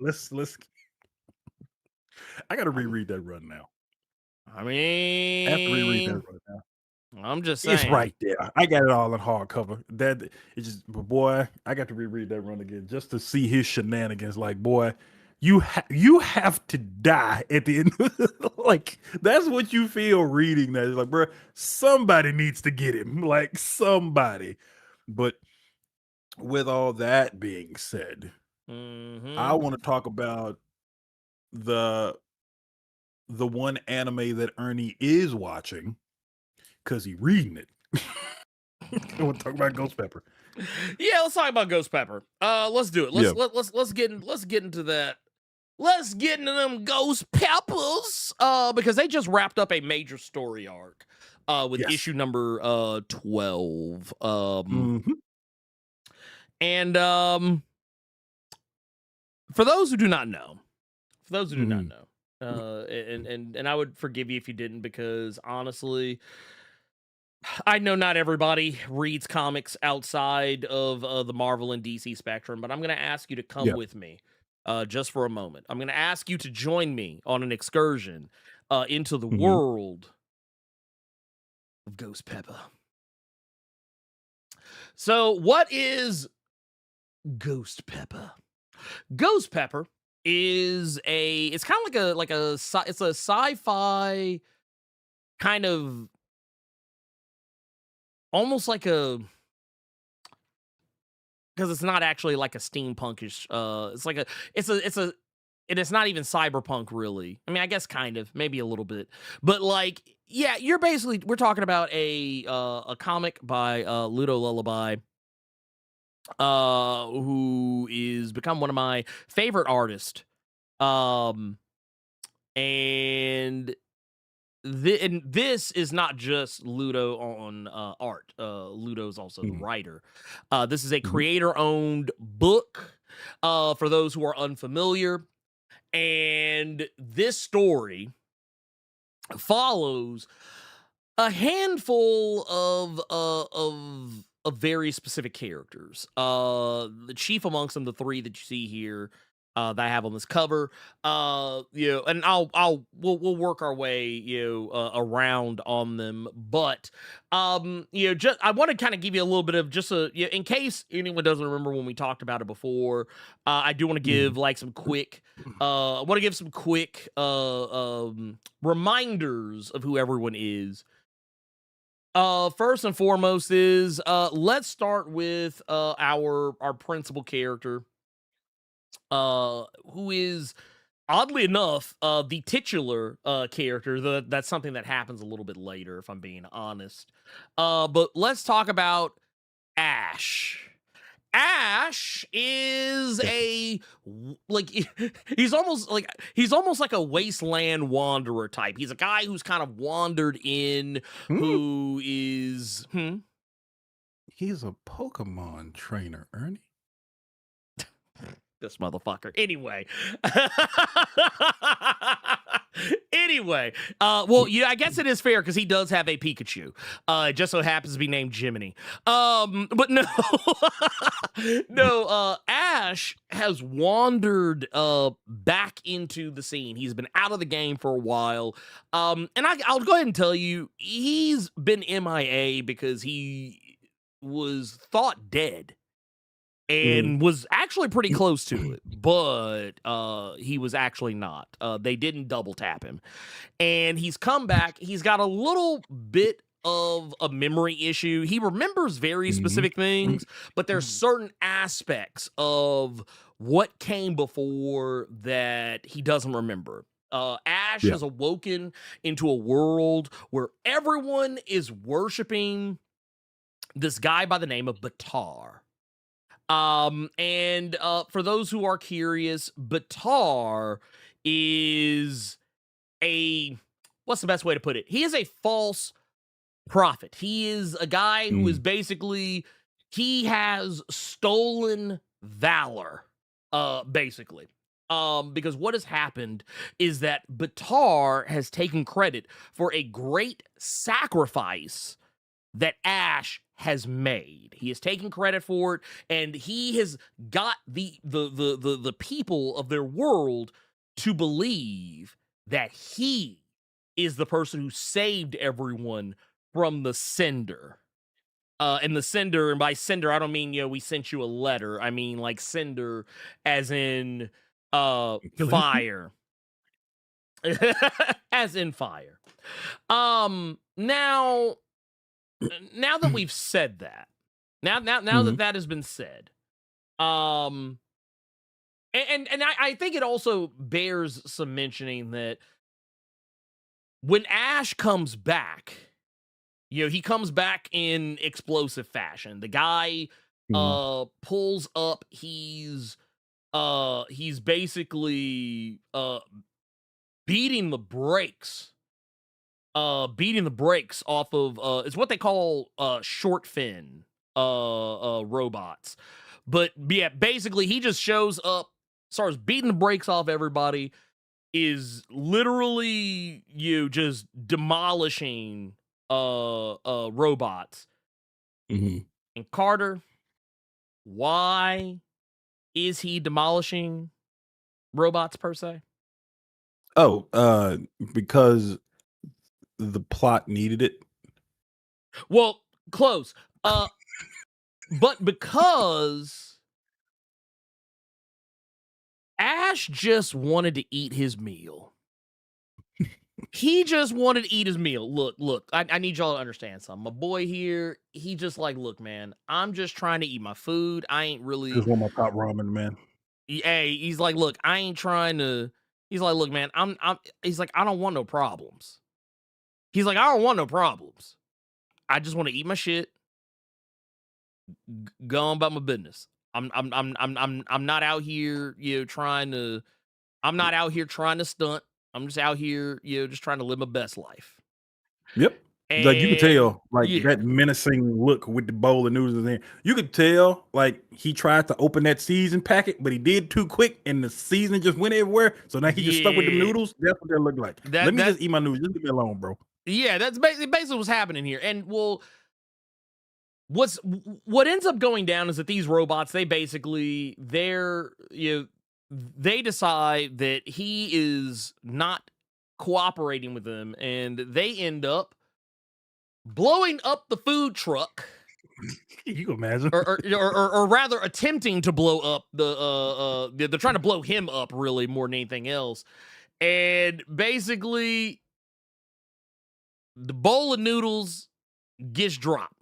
Let's I gotta reread that run now. I mean, I have to reread that run now. I'm just saying, it's right there. I got it all in hardcover. That it's just, but boy, I got to reread that run again just to see his shenanigans. Like, boy, you have to die at the end. Like, that's what you feel reading that. It's like, bro, somebody needs to get him. Like, somebody. But with all that being said, I want to talk about the one anime that Ernie is watching, because he's reading it. I want to talk about Ghost Pepper. Yeah, let's talk about Ghost Pepper. Let's do it. Let's get into that. Let's get into them Ghost Peppers. Because they just wrapped up a major story arc with issue number 12. And for those who do not know, and I would forgive you if you didn't, because honestly, I know not everybody reads comics outside of the Marvel and DC spectrum, but I'm going to ask you to come with me just for a moment. I'm going to ask you to join me on an excursion into the world of Ghost Pepper. So what is Ghost Pepper? Ghost Pepper is it's kind of it's a sci-fi kind of almost like a, because it's not actually like a steampunkish, it's like a it's a and it's not even cyberpunk really. I mean, I guess kind of, maybe a little bit. But like, yeah, we're talking about a comic by Ludo Lullaby, who is become one of my favorite artists. Um and this is not just Ludo on art. Ludo's also the writer. This is a creator-owned book, for those who are unfamiliar. And this story follows a handful of very specific characters. The chief amongst them, the three that you see here, that I have on this cover. And we'll work our way, around on them. But just I want to kind of give you a little bit of just in case anyone doesn't remember when we talked about it before. I do want to give like some quick. I want to give some quick reminders of who everyone is. First and foremost is let's start with our principal character, who is oddly enough the titular character. That's something that happens a little bit later, if I'm being honest. But let's talk about Ash. Ash is he's almost like a wasteland wanderer type. He's a guy who's kind of wandered in, who is He's a Pokemon trainer, Ernie. this motherfucker. Anyway. Well, yeah, I guess it is fair because he does have a Pikachu. It just so happens to be named Jiminy. But no, no. Ash has wandered back into the scene. He's been out of the game for a while. And I'll go ahead and tell you, he's been MIA because he was thought dead. And was actually pretty close to it, but he was actually not. They didn't double tap him. And he's come back. He's got a little bit of a memory issue. He remembers very specific things, but there's certain aspects of what came before that he doesn't remember. Ash has awoken into a world where everyone is worshiping this guy by the name of Batar. And for those who are curious, Batar is what's the best way to put it? He is a false prophet. He is a guy who is basically, he has stolen valor, basically. Because what has happened is that Batar has taken credit for a great sacrifice that Ash has made. He has taken credit for it, and he has got the people of their world to believe that he is the person who saved everyone from the Cinder. And the Cinder, and by Cinder, I don't mean, we sent you a letter. I mean like Cinder as in fire. As in fire. Now that we've said that, now that has been said, and I think it also bears some mentioning that when Ash comes back, he comes back in explosive fashion. The guy pulls up. He's basically beating the brakes off of it's what they call short fin robots. But yeah, basically he just shows up, starts beating the brakes off everybody, is literally just demolishing robots. And Carter, why is he demolishing robots per se? Because the plot needed it. Well, close. But because Ash Ash just wanted to eat his meal. He just wanted to eat his meal. Look, I need y'all to understand something. My boy here, he just like, look, man, I'm just trying to eat my food. I ain't really. Just want my top ramen, man. Hey, he's like, look, I ain't trying to. He's like, look, man, he's like, I don't want no problems. He's like, I don't want no problems. I just want to eat my shit. Go on about my business. I'm not out here, trying to. I'm not out here trying to stunt. I'm just out here, just trying to live my best life. Yep. Like you could And tell, like yeah, that menacing look with the bowl of noodles in there. You could tell, like he tried to open that season packet, but he did too quick, and the seasoning just went everywhere. So now he just stuck with the yeah, noodles. That's what that looked like. that Let me that just eat my noodles. Just leave me alone, bro. yeah, that's basically what's happening here. And well, what ends up going down is that these robots, they basically they decide that he is not cooperating with them, and they end up blowing up the food truck, You can imagine. or rather attempting to blow up they're trying to blow him up really more than anything else. And basically the bowl of noodles gets dropped.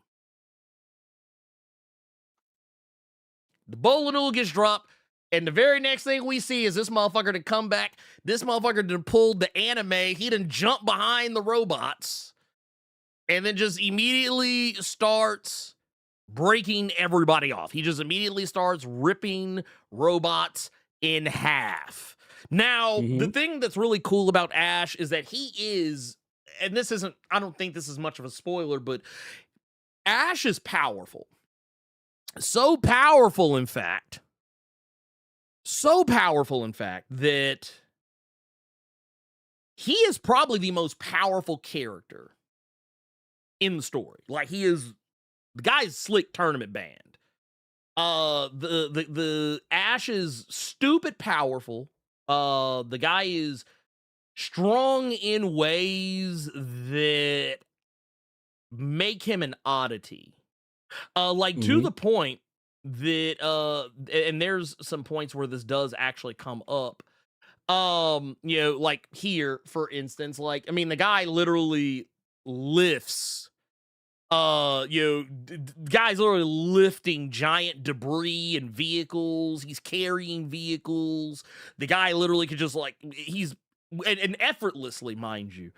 The bowl of noodles gets dropped, and the very next thing we see is this motherfucker to come back. This motherfucker to pull the anime. He done jump behind the robots and then just immediately starts breaking everybody off. He just immediately starts ripping robots in half. Now, the thing that's really cool about Ash is that he is, and this isn't, I don't think this is much of a spoiler, but Ash is powerful. So powerful, in fact, that he is probably the most powerful character in the story. Like, the guy's slick tournament banned. The Ash is stupid powerful. The guy is strong in ways that make him an oddity. To the point that and there's some points where this does actually come up. Like here, for instance, like, I mean, the guy literally lifts guys literally lifting giant debris and vehicles. He's carrying vehicles. The guy literally could just like, and effortlessly, mind you.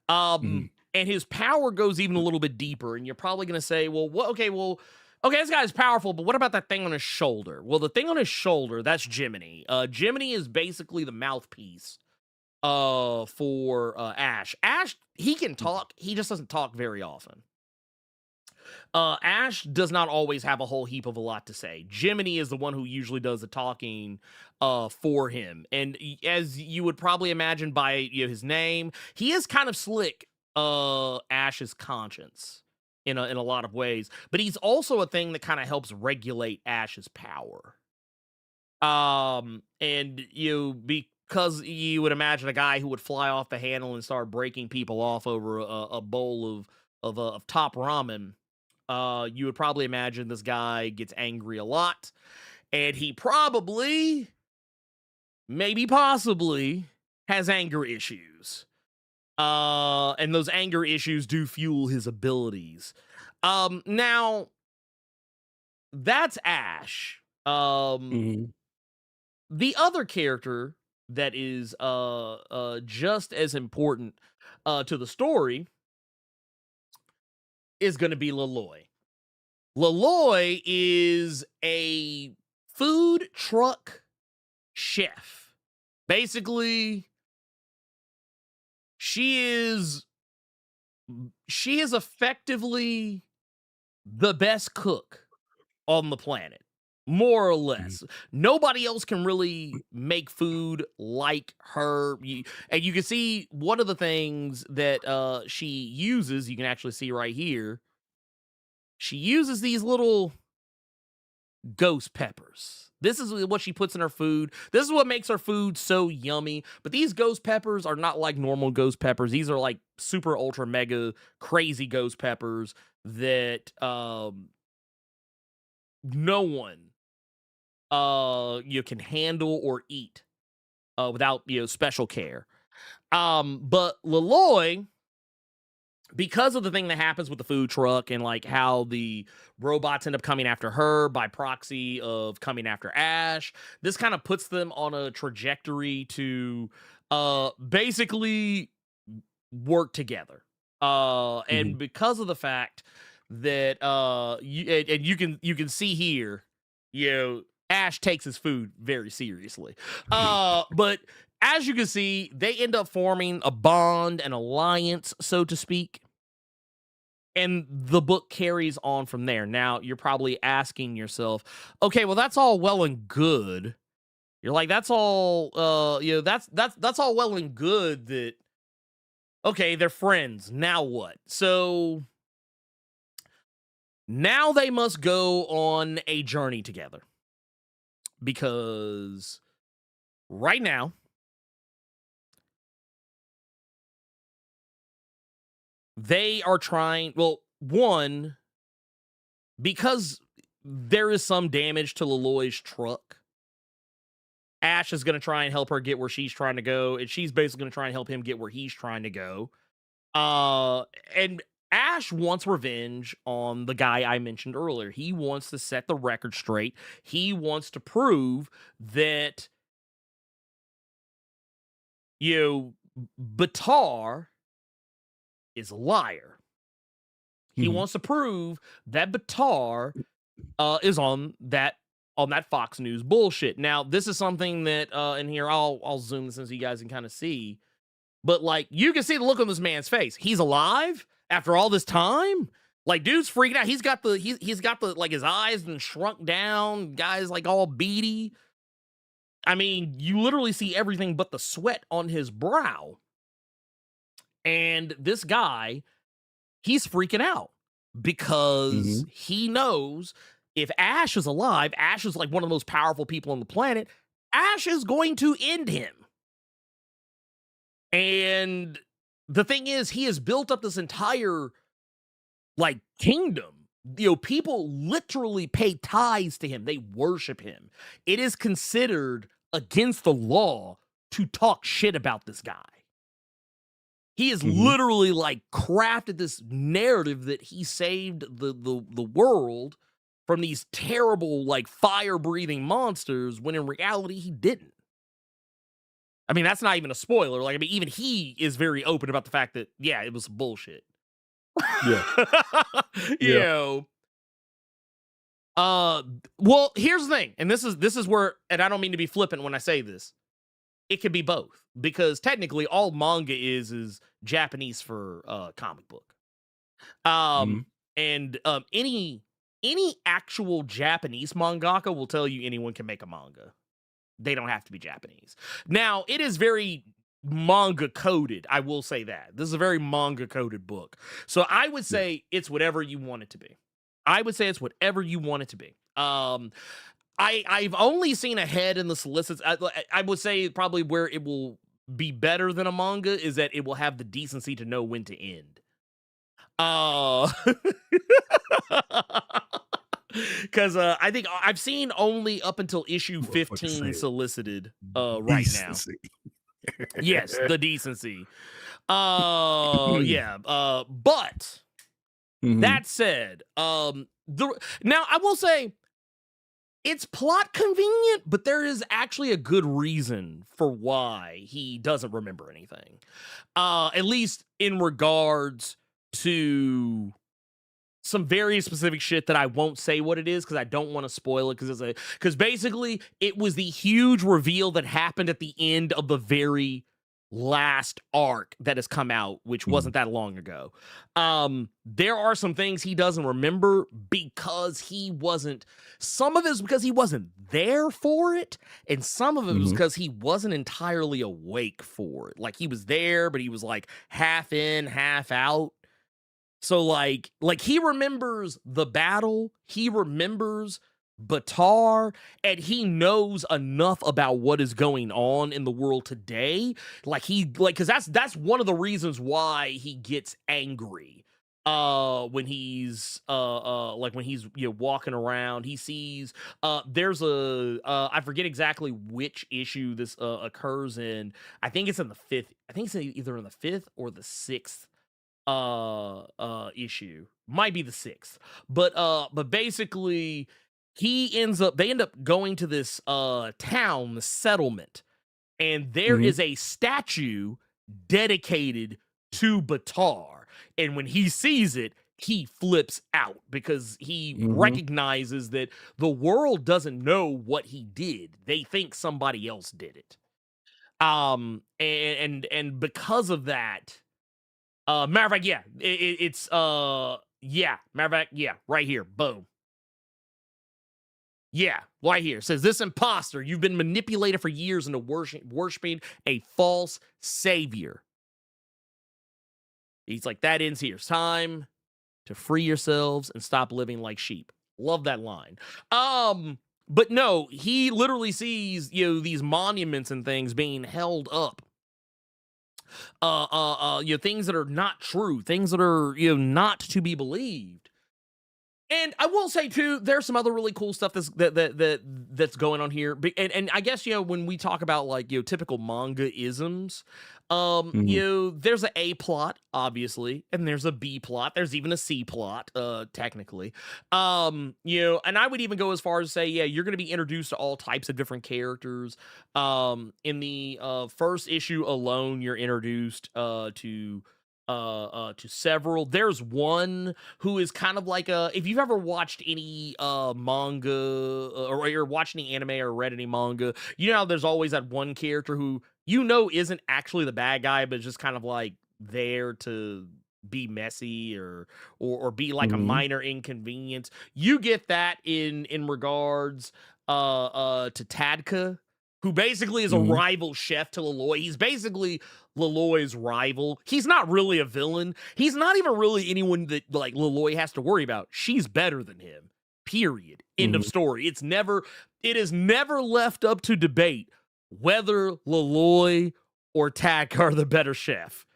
And his power goes even a little bit deeper. And you're probably going to say, well, okay, this guy's powerful, but what about that thing on his shoulder? Well, the thing on his shoulder, that's Jiminy. Jiminy is basically the mouthpiece for Ash. Ash, he can talk. He just doesn't talk very often. Ash does not always have a whole heap of a lot to say. Jiminy is the one who usually does the talking for him. And as you would probably imagine by his name, he is kind of slick. Ash's conscience in a lot of ways, but he's also a thing that kind of helps regulate Ash's power. And because you would imagine a guy who would fly off the handle and start breaking people off over a bowl of top ramen, you would probably imagine this guy gets angry a lot, and he probably, maybe possibly, has anger issues. And those anger issues do fuel his abilities. Now, that's Ash. The other character that is just as important to the story is going to be Leloy. Leloy is a food truck chef. Basically, she is effectively the best cook on the planet, more or less. Nobody else can really make food like her. And you can see one of the things that she uses, you can actually see right here. She uses these little ghost peppers. This is what she puts in her food. This is what makes her food so yummy. But these ghost peppers are not like normal ghost peppers. These are like super ultra mega crazy ghost peppers that no one you can handle or eat. without special care. But Leloy, because of the thing that happens with the food truck and like how the robots end up coming after her by proxy of coming after Ash, this kind of puts them on a trajectory to basically work together. And because of the fact that you can see here, Ash takes his food very seriously. But as you can see, they end up forming a bond, an alliance, so to speak. And the book carries on from there. Now, you're probably asking yourself, okay, well, that's all well and good. You're like, that's all, that's all well and good that, okay, they're friends. Now what? So now they must go on a journey together. Because right now, they are trying, well, one, because there is some damage to Leloy's truck, Ash is going to try and help her get where she's trying to go, and she's basically going to try and help him get where he's trying to go. And Ash wants revenge on the guy I mentioned earlier. He wants to set the record straight. He wants to prove that, Batar is a liar. He wants to prove that Batar is on that Fox News bullshit. Now, this is something that in here I'll zoom this in so you guys can kind of see. But like you can see the look on this man's face. He's alive after all this time. Like dude's freaking out. He's got the like his eyes been shrunk down. Guy's like all beady. I mean, you literally see everything but the sweat on his brow. And this guy, he's freaking out because he knows if Ash is alive, Ash is like one of the most powerful people on the planet. Ash is going to end him. And the thing is, he has built up this entire like kingdom. People literally pay tithes to him. They worship him. It is considered against the law to talk shit about this guy. He has literally like crafted this narrative that he saved the world from these terrible like fire-breathing monsters when in reality he didn't. I mean, that's not even a spoiler. Like, I mean, even he is very open about the fact that, yeah, it was bullshit. Yeah. Well, here's the thing, and this is where, and I don't mean to be flippant when I say this. It could be both, because technically all manga is Japanese for comic book. And any actual Japanese mangaka will tell you anyone can make a manga. They don't have to be Japanese. Now, it is very manga coded. I will say that. This is a very manga coded book. So I would say it's whatever you want it to be. I've only seen a head in the solicits. I would say probably where it will be better than a manga is that it will have the decency to know when to end. Because I think I've seen only up until issue 15 solicited right Decency. now. Yes, the decency. Yeah. But that said, now I will say it's plot convenient, but there is actually a good reason for why he doesn't remember anything. At least in regards to some very specific shit that I won't say what it is because I don't want to spoil it because basically it was the huge reveal that happened at the end of the very last arc that has come out, which wasn't that long ago. There are some things he doesn't remember because some of it is because he wasn't there for it, and some of it was because he wasn't entirely awake for it. Like he was there, but he was like half in, half out. So like he remembers the battle, he remembers Batar, and he knows enough about what is going on in the world today. Because that's one of the reasons why he gets angry. when he's like when he's walking around, he sees there's a I forget exactly which issue this occurs in. I think it's in the fifth. I think it's either in the fifth or the sixth issue. Might be the sixth. But basically they end up going to this town, the settlement, and there is a statue dedicated to Batar. And when he sees it, he flips out because he recognizes that the world doesn't know what he did. They think somebody else did it. And because of that, matter of fact, matter of fact, right here, boom. Yeah, right here. It says, this imposter, you've been manipulated for years into worshiping a false savior. He's like, that ends here. It's time to free yourselves and stop living like sheep. Love that line. But no, he literally sees, these monuments and things being held up. Things that are not true, things that are, not to be believed. And I will say too, there's some other really cool stuff that's going on here. And I guess, when we talk about like, typical manga isms, there's an A plot, obviously, and there's a B plot. There's even a C plot, technically. And I would even go as far as to say, you're going to be introduced to all types of different characters. In the first issue alone, you're introduced to several. There's one who is kind of like if you've ever watched any manga or you're watching any anime or read any manga, how there's always that one character who isn't actually the bad guy, but just kind of like there to be messy or be like a minor inconvenience. You get that in regards to Tadka, who basically is a rival chef to Leloy. He's basically Leloy's rival. He's not really a villain. He's not even really anyone that like Leloy has to worry about. She's better than him. Period. End of story. It is never left up to debate whether Leloy or Tak are the better chef.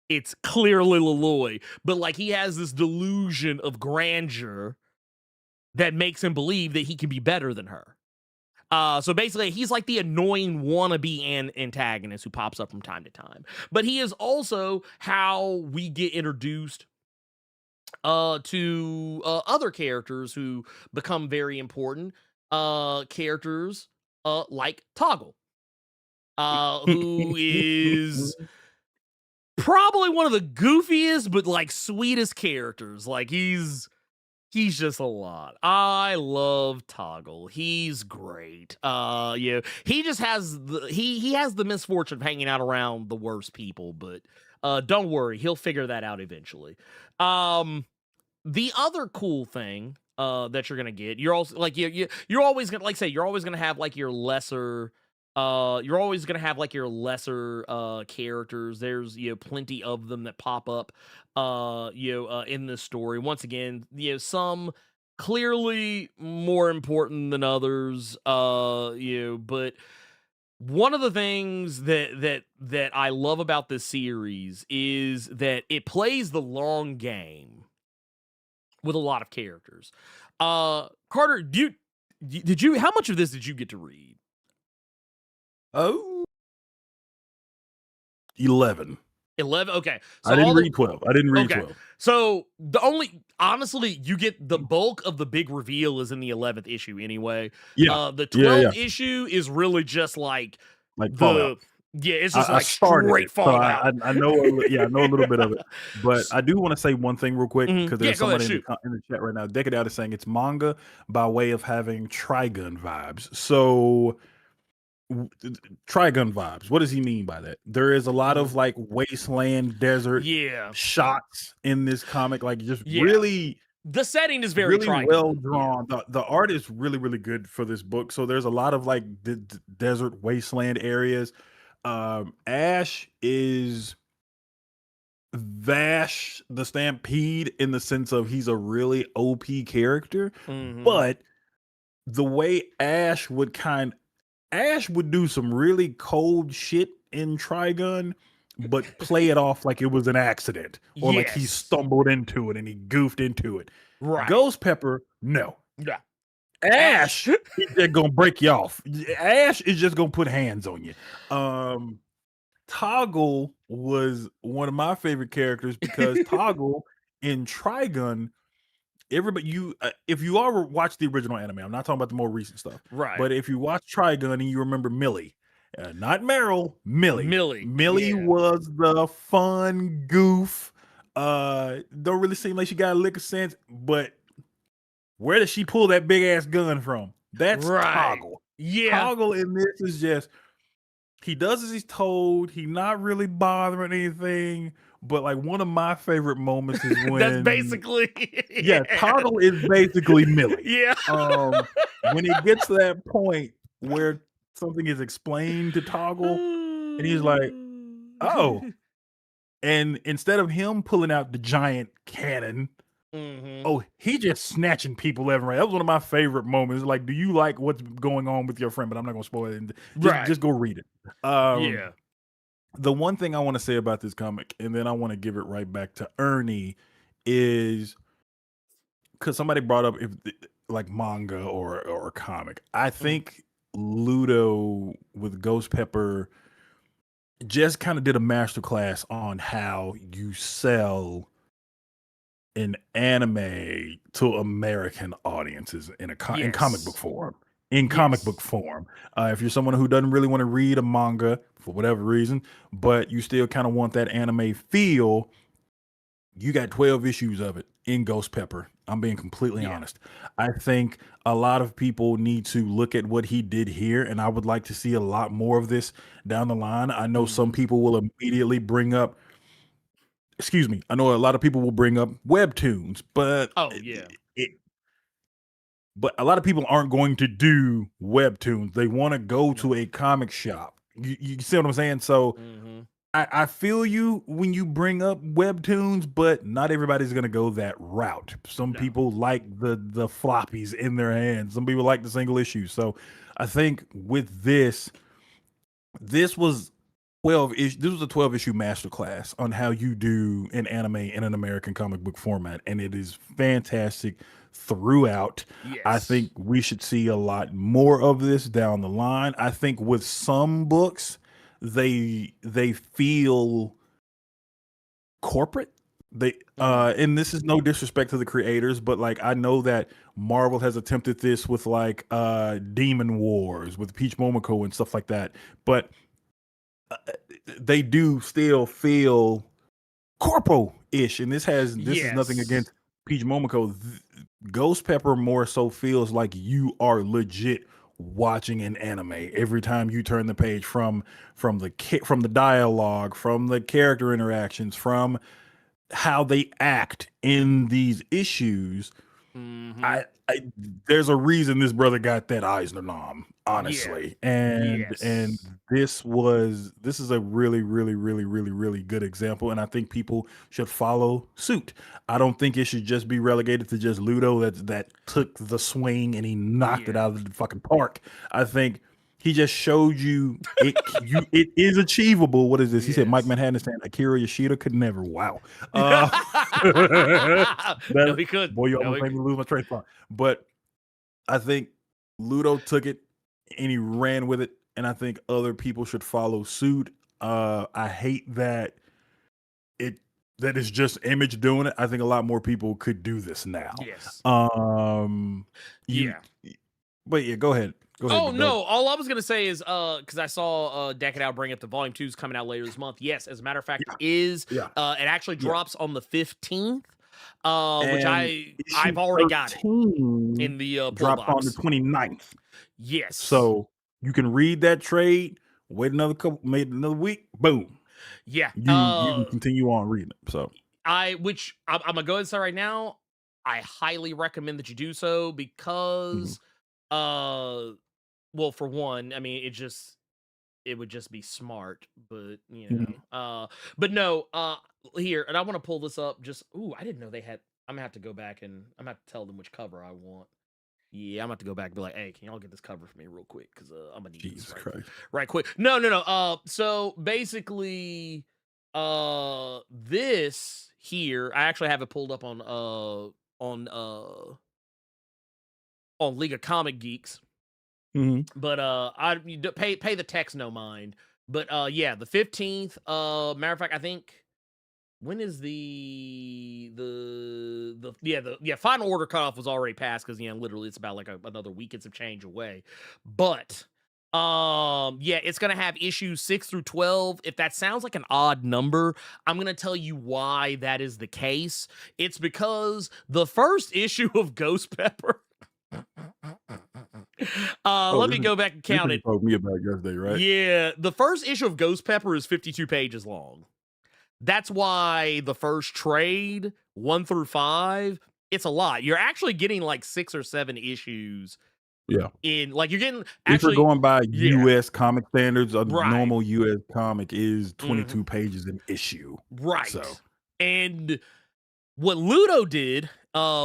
It's clearly Leloy, but like he has this delusion of grandeur that makes him believe that he can be better than her. So basically, he's like the annoying wannabe antagonist who pops up from time to time. But he is also how we get introduced to other characters who become very important. Characters like Toggle, who is probably one of the goofiest but like sweetest characters. Like he's just a lot. I love Toggle. He's great. He just has he has the misfortune of hanging out around the worst people, but don't worry, he'll figure that out eventually. The other cool thing that you're gonna get, you're also like you're always gonna you're always gonna have like your lesser. You're always gonna have like your lesser characters. There's plenty of them that pop up in this story. Once again, some clearly more important than others. But one of the things that I love about this series is that it plays the long game with a lot of characters. Carter, did you how much of this did you get to read? Oh, 11. 11. Okay. So I didn't read 12. I didn't read 12. So honestly, you get the bulk of the big reveal is in the 11th issue anyway. Yeah. The 12th issue is really just like Fallout. It's just I straight Fallout. So I know I know a little bit of it. But I do want to say one thing real quick because there's somebody in the chat right now. Decade Out is saying it's manga by way of having Trigun vibes. So Trigun vibes. What does he mean by that? There is a lot of like wasteland desert shots in this comic. Like just really the setting is very really well drawn. The art is really, really good for this book. So there's a lot of like the desert wasteland areas. Ash is Vash the Stampede in the sense of he's a really OP character, but the way Ash would do some really cold shit in Trigun but play it off like it was an accident or like he Yes. stumbled into it and he goofed into it. Right. Ghost Pepper, no. Yeah. Ash is just gonna break you off. Ash is just gonna put hands on you. Toggle was one of my favorite characters because Toggle in Trigun, everybody if you ever watch the original anime, I'm not talking about the more recent stuff, Right. but if you watch Trigun and you remember Millie, not Meryl, Millie. Millie Yeah. was the fun goof. Don't really seem like she got a lick of sense, but where does she pull that big ass gun from? That's Toggle. Yeah. Toggle in this is just he does as he's told. He not really bothering anything. But like one of my favorite moments is when That's basically yeah, Toggle is basically Millie. Yeah. When it gets to that point where something is explained to Toggle, and he's like, "Oh," and instead of him pulling out the giant cannon, oh, he just snatching people left and right. That was one of my favorite moments. Like, do you like what's going on with your friend? But I'm not gonna spoil it. Just go read it. Yeah. The one thing I want to say about this comic, and then I want to give it right back to Ernie, is because somebody brought up if like manga or a comic. I think Ludo with Ghost Pepper just kind of did a masterclass on how you sell an anime to American audiences in in comic book form. In comic book form. If you're someone who doesn't really want to read a manga for whatever reason, but you still kind of want that anime feel, you got 12 issues of it in Ghost Pepper. I'm being completely honest. I think a lot of people need to look at what he did here, and I would like to see a lot more of this down the line. I know some people will immediately bring up, excuse me, I know a lot of people will bring up webtoons, but but a lot of people aren't going to do webtoons. They want to go to a comic shop. You see what I'm saying? So I feel you when you bring up webtoons, but not everybody's going to go that route. Some people like the floppies in their hands. Some people like the single issues. So I think with this was 12 issue. This was a 12 issue masterclass on how you do an anime in an American comic book format, and it is fantastic throughout. I think we should see a lot more of this down the line. I think with some books, they feel corporate. And this is no disrespect to the creators, but like I know that Marvel has attempted this with like Demon Wars with Peach Momoko and stuff like that, but they do still feel corpo-ish, and this is nothing against Peach Momoko. Ghost Pepper more so feels like you are legit watching an anime every time you turn the page, from the dialogue, from the character interactions, from how they act in these issues. There's a reason this brother got that Eisner nom, honestly. And this is a really, really, really, really, really good example, and I think people should follow suit. I don't think it should just be relegated to just Ludo that took the swing and he knocked it out of the fucking park. I think he just showed you it is achievable. What is this? He said Mike Manhattan saying Akira Yoshida could never. Wow. No, he could. Boy, you almost made me lose my train of thought. But I think Ludo took it and he ran with it, and I think other people should follow suit. I hate that it's just Image doing it. I think a lot more people could do this now. But yeah, go ahead. Oh no! All I was gonna say is, because I saw Decadal bring up the Volume 2's coming out later this month. Yes, as a matter of fact, it actually drops on the 15th, which I've already got it in the pull drops box. on the 29th. Yes. So you can read that trade. Wait another another week. Boom. Yeah. You can continue on reading it. So I'm gonna go ahead and say right now, I highly recommend that you do so because, well, for one, I mean, it would just be smart, but but no, here, and I want to pull this up. I didn't know they had. I'm gonna have to go back and I'm gonna have to tell them which cover I want. Yeah, I'm gonna have to go back and be like, hey, can y'all get this cover for me real quick? Because I'm gonna need Jesus this Christ. right quick. No. So basically, this here, I actually have it pulled up on League of Comic Geeks, but you pay the text no mind. But yeah, the 15th. Matter of fact, I think when is the final order cutoff was already passed because literally it's about like another week and some change away. But yeah, it's gonna have issues 6 through 12. If that sounds like an odd number, I'm gonna tell you why that is the case. It's because the first issue of Ghost Pepper. Let me go back and count it. You told me about yesterday, right? Yeah, the first issue of Ghost Pepper is 52 pages long. That's why the first trade, 1 through 5, it's a lot. You're actually getting like 6 or 7 issues. Yeah. You're getting If we're going by yeah. U.S. comic standards, a Right. normal U.S. comic is 22 pages an issue. Right. So. And what Ludo did,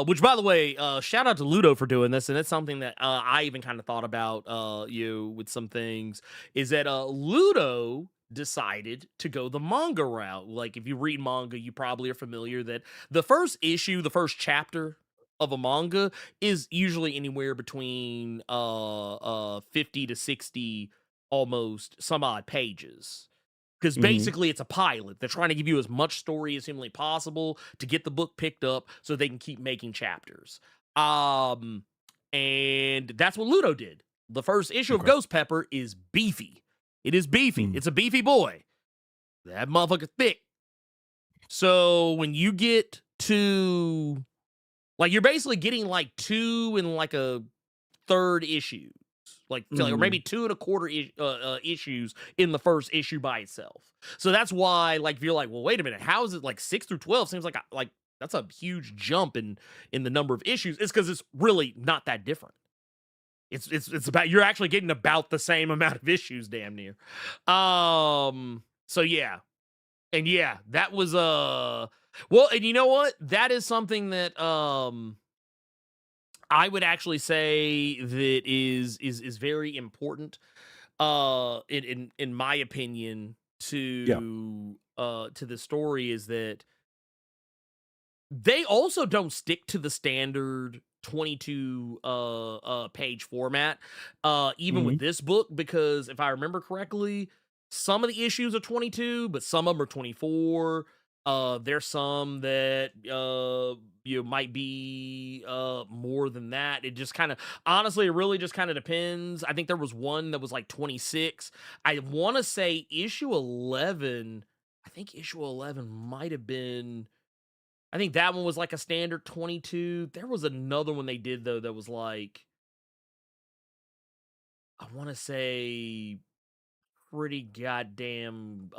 which by the way, shout out to Ludo for doing this, and it's something that I even kind of thought about with some things, is that Ludo decided to go the manga route. Like, if you read manga, you probably are familiar that the first issue, the first chapter of a manga is usually anywhere between 50 to 60 almost some odd pages. Because basically it's a pilot. They're trying to give you as much story as humanly possible to get the book picked up so they can keep making chapters. And that's what Ludo did. The first issue of Ghost Pepper is beefy. It is beefy. It's a beefy boy. That motherfucker thick. So when you get to, like, you're basically getting like 2 and like a third issue. Like, or maybe 2 1/4 issues in the first issue by itself. So that's why, like, if you're like, well, wait a minute, how is it like 6 through 12? Seems like that's a huge jump in the number of issues. It's because it's really not that different. It's about, you're actually getting about the same amount of issues, damn near. So yeah, and yeah, that was well, and you know what? That is something that I would actually say that is very important, in my opinion, to the story, is that they also don't stick to the standard 22 page format, even with this book, because if I remember correctly, some of the issues are 22, but some of them are 24. There's some that might be more than that. It just kind of, honestly, it really just kind of depends. I think there was one that was like 26. I want to say issue 11. I think issue 11 might have been, I think that one was like a standard 22. There was another one they did though that was like, I want to say pretty goddamn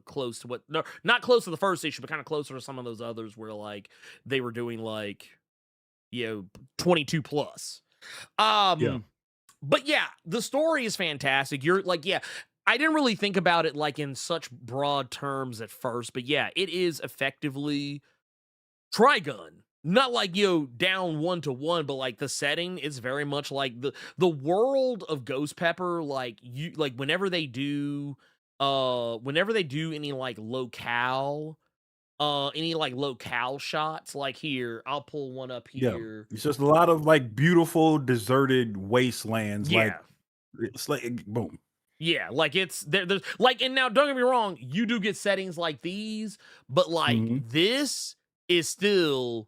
close to what, no, not close to the first issue, but kind of closer to some of those others where like they were doing like 22 plus. But yeah, the story is fantastic. You're like, yeah, I didn't really think about it like in such broad terms at first, but yeah, it is effectively Trigun. Not like, down 1-to-1, but like the setting is very much like the world of Ghost Pepper. Like, you, like, whenever they do any like locale shots, like here, I'll pull one up here. It's just a lot of like beautiful deserted wastelands. Yeah. Like, it's like boom. Yeah, like it's there's like, and now don't get me wrong, you do get settings like these, but like this is still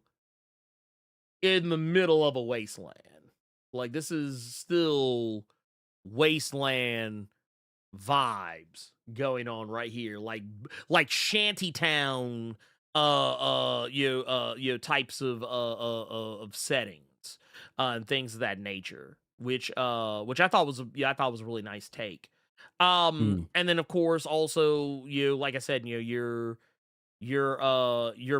in the middle of a wasteland. Like, this is still wasteland vibes going on right here, like shantytown types of settings and things of that nature, which I thought was a really nice take. And then of course also, like I said, your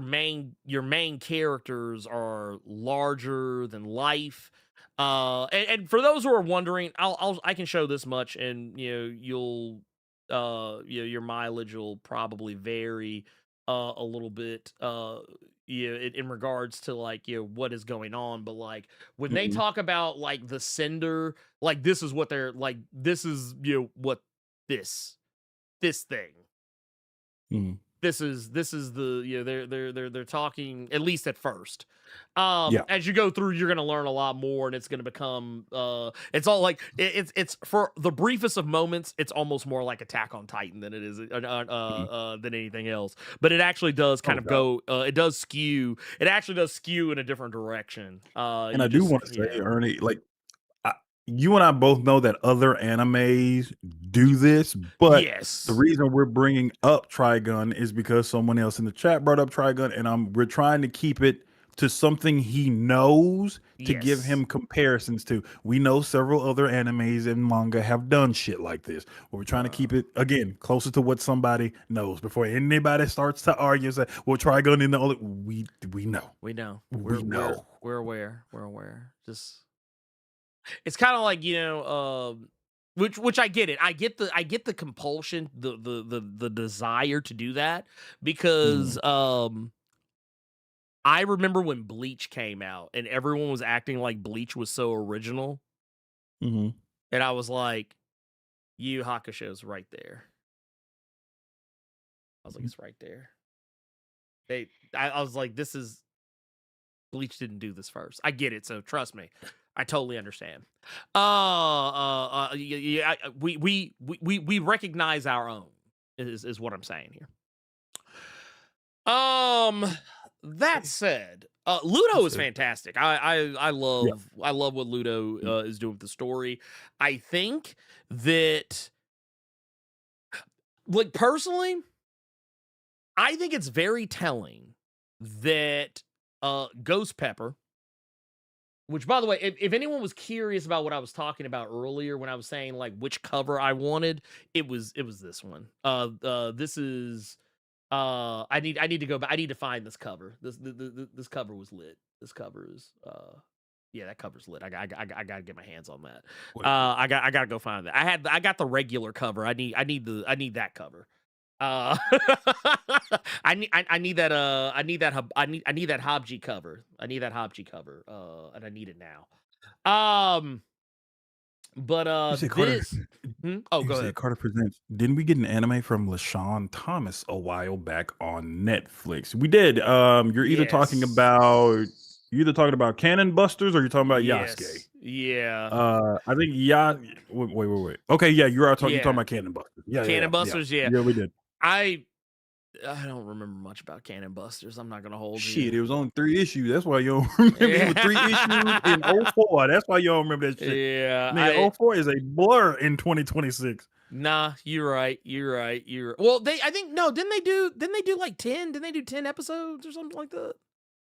main characters are larger than life. And for those who are wondering, I can show this much, and you'll your mileage will probably vary a little bit in regards to like what is going on, but like when they talk about like the sender, like this is what they're like, this is what this thing Mhm. This is the they're talking, at least at first. Yeah. As you go through, you're gonna learn a lot more, and it's gonna become it's all like it's for the briefest of moments, it's almost more like Attack on Titan than it is Mhm. than anything else. But it actually does kind Oh of god. go it actually does skew in a different direction. And You I do just want to say, Ernie, like I, you and I both know that other animes do this, but the yes. reason we're bringing up Trigun is because someone else in the chat brought up Trigun, and we're trying to keep it to something he knows to give Yes. him comparisons to. We know several other animes and manga have done shit like this, but we're trying to keep it again closer to what somebody knows before anybody starts to argue and say, "Well, Trigun in the only." We know, We know. we know. We're aware. We're aware. Just it's kind of like, which I get it. I get the compulsion, the desire to do that because Mm, I remember when Bleach came out and everyone was acting like Bleach was so original, mhm. and I was like, Yu Yu Hakusho's right there. I was like, it's right there. I was like, this is Bleach didn't do this first. I get it, so trust me. I totally understand. We recognize our own is what I'm saying here. That said, Ludo is Said, fantastic. I yeah. love what Ludo Mm, is doing with the story. I think that, like, personally, I think it's very telling that Ghost Pepper, which, by the way, if anyone was curious about what I was talking about earlier when I was saying like which cover I wanted, it was this one. This is I need to go back. I need to find this cover. This cover was lit. This cover is yeah, that cover's lit. I gotta get my hands on that. what is it? I gotta go find that. I got the regular cover. I need that cover. Uh, I need that I need that Hobji cover. I need that Hobji cover. And I need it now. But You said Carter. this. Oh, You go said ahead. Carter presents. Didn't we get an anime from LaShawn Thomas a while back on Netflix? We did. Yes. You're either talking about Cannon Busters or you're talking about Yasuke. Yes. Yeah. I think wait. Okay, yeah, you're talking Yeah. about Cannon Busters. Cannon Busters. Yeah. Yeah, we did. I don't remember much about Cannon Busters. I'm not gonna hold Shit, you. it was only 3 issues. That's why you don't remember. It was 3 issues in '04. That's why you don't remember that shit. Yeah. Nigga, '04 is a blur in 2026. Nah, you're right. Well, I think no, didn't they do like 10? Didn't they do 10 episodes or something like that?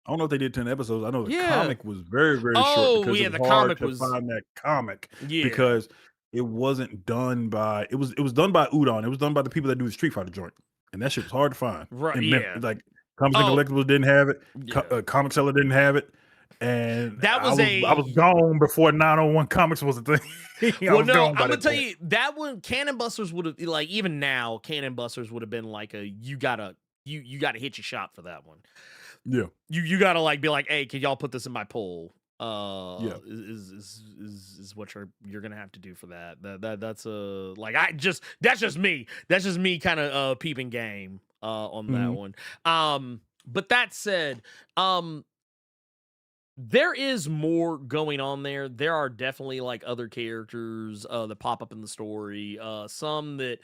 I don't know if they did 10 episodes. I know the Yeah. comic was very, very short Oh, because yeah, it the was hard comic to was find that comic yeah. because it wasn't done by it was done by Udon. It was done by the people that do the Street Fighter joint. And that shit was hard to find. Right, And yeah. like Comics and Oh, Collectibles didn't have it. yeah. Comic Seller didn't have it. And That was I was gone before 901 Comics was a thing. Well, no, I'm gonna tell you that one. Cannon Busters would have, like, even now, Cannon Busters would have been like you gotta hit your shot for that one. Yeah. You gotta like be like, hey, can y'all put this in my poll? Yeah. Is what you're gonna have to do for that. That's like that's just me kind of peeping game on that one. But that said, there is more going on there. There are definitely like other characters that pop up in the story. Some that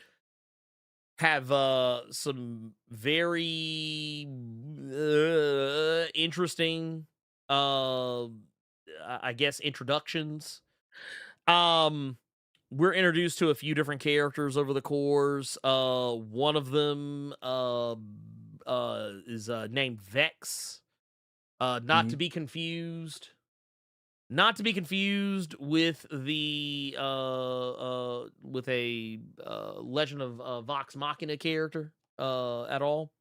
have some very interesting I guess introductions. We're introduced to a few different characters over the course. One of them is named Vex. Not to be confused. Not to be confused with the with a Legend of Vox Machina character at all.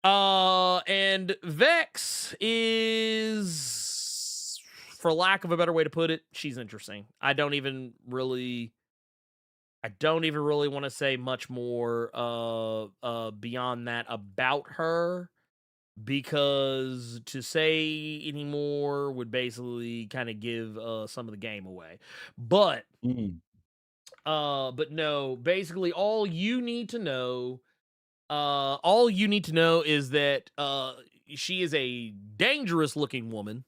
And Vex is, for lack of a better way to put it, she's interesting. I don't even really want to say much more beyond that about her, because to say any more would basically kind of give some of the game away. But no, basically all you need to know all you need to know is that she is a dangerous looking woman.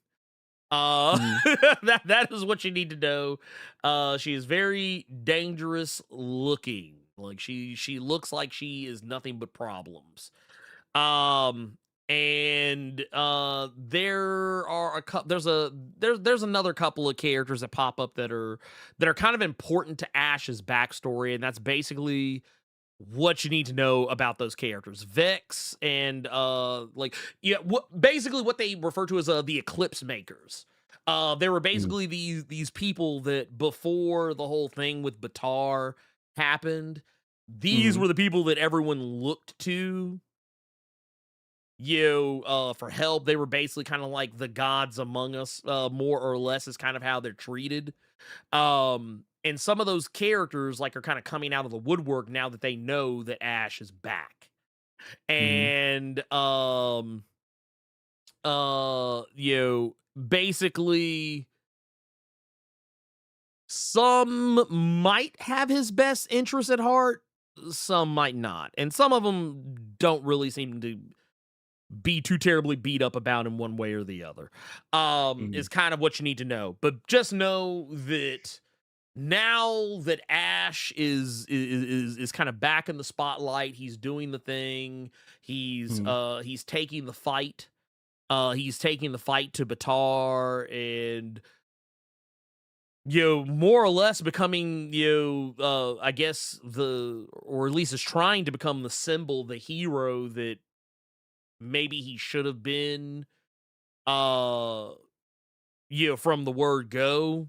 That is what you need to know. She is very dangerous looking. Like she looks like she is nothing but problems. And there are there's another couple of characters that pop up that are kind of important to Ash's backstory, and that's basically what you need to know about those characters. Vex and basically what they refer to as the Eclipse Makers. They were basically these people that before the whole thing with Batar happened, these were the people that everyone looked to for help. They were basically kind of like the gods among us, more or less, is kind of how they're treated. And some of those characters like are kind of coming out of the woodwork now that they know that Ash is back. And basically some might have his best interest at heart, some might not, and some of them don't really seem to be too terribly beat up about in one way or the other. Is kind of what you need to know. But just know that now that Ash is kind of back in the spotlight, he's doing the thing. He's taking the fight. He's taking the fight to Batar, and more or less becoming I guess or at least is trying to become the symbol, the hero that maybe he should have been from the word go,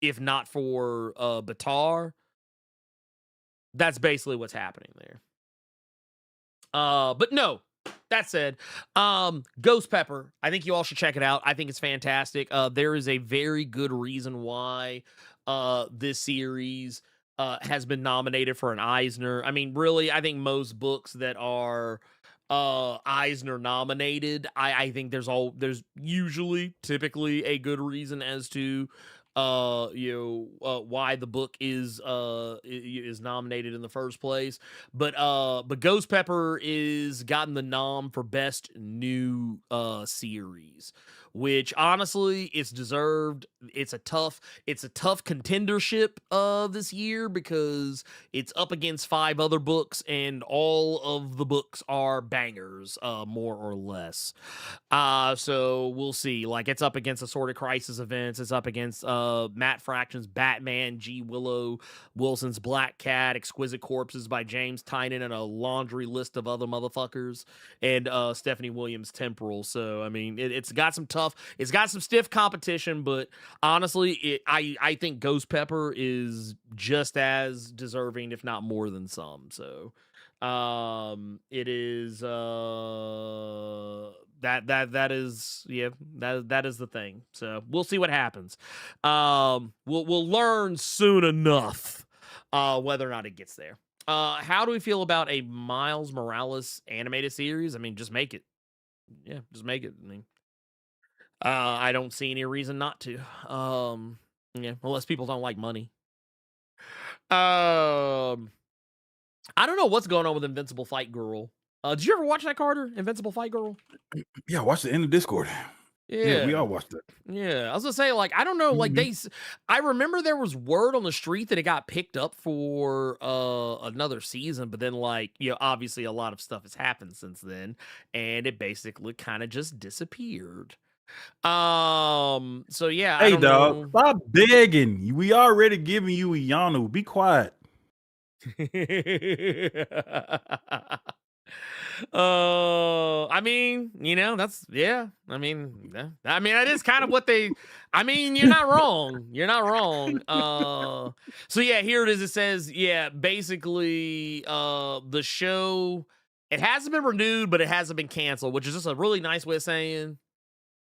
if not for Batar. That's basically what's happening there. But no, that said, Ghost Pepper, I think you all should check it out. I think it's fantastic. There is a very good reason why this series has been nominated for an Eisner. I mean, really, I think most books that are Eisner nominated, I think there's usually typically a good reason as to why the book is nominated in the first place. But Ghost Pepper is gotten the nom for best new series, which honestly it's deserved. It's a tough contendership this year because it's up against 5 other books, and all of the books are bangers, more or less. So we'll see. Like, it's up against Assorted Crisis Events. It's up against Matt Fraction's Batman, G. Willow Wilson's Black Cat, Exquisite Corpses by James Tynion, and a laundry list of other motherfuckers, and Stephanie Williams' Temporal. So I mean, it's got some stiff competition, but honestly, I think Ghost Pepper is just as deserving, if not more than some. So it is that is the thing. So we'll see what happens. We'll learn soon enough whether or not it gets there. How do we feel about a Miles Morales animated series? I mean, just make it. Yeah, just make it. I mean, I don't see any reason not to. Unless people don't like money. I don't know what's going on with Invincible Fight Girl. Did you ever watch that, Carter? Invincible Fight Girl? Yeah, watch it in the Discord. Yeah, we all watched it. Yeah, I was gonna say, like, I don't know, like I remember there was word on the street that it got picked up for another season, but then obviously a lot of stuff has happened since then, and it basically kind of just disappeared. So yeah. Hey, dog, stop begging. We already giving you a Yanu. Be quiet. I mean, that's that is kind of what they. I mean, you're not wrong. You're not wrong. So yeah, here it is. It says, basically, the show, it hasn't been renewed, but it hasn't been canceled, which is just a really nice way of saying,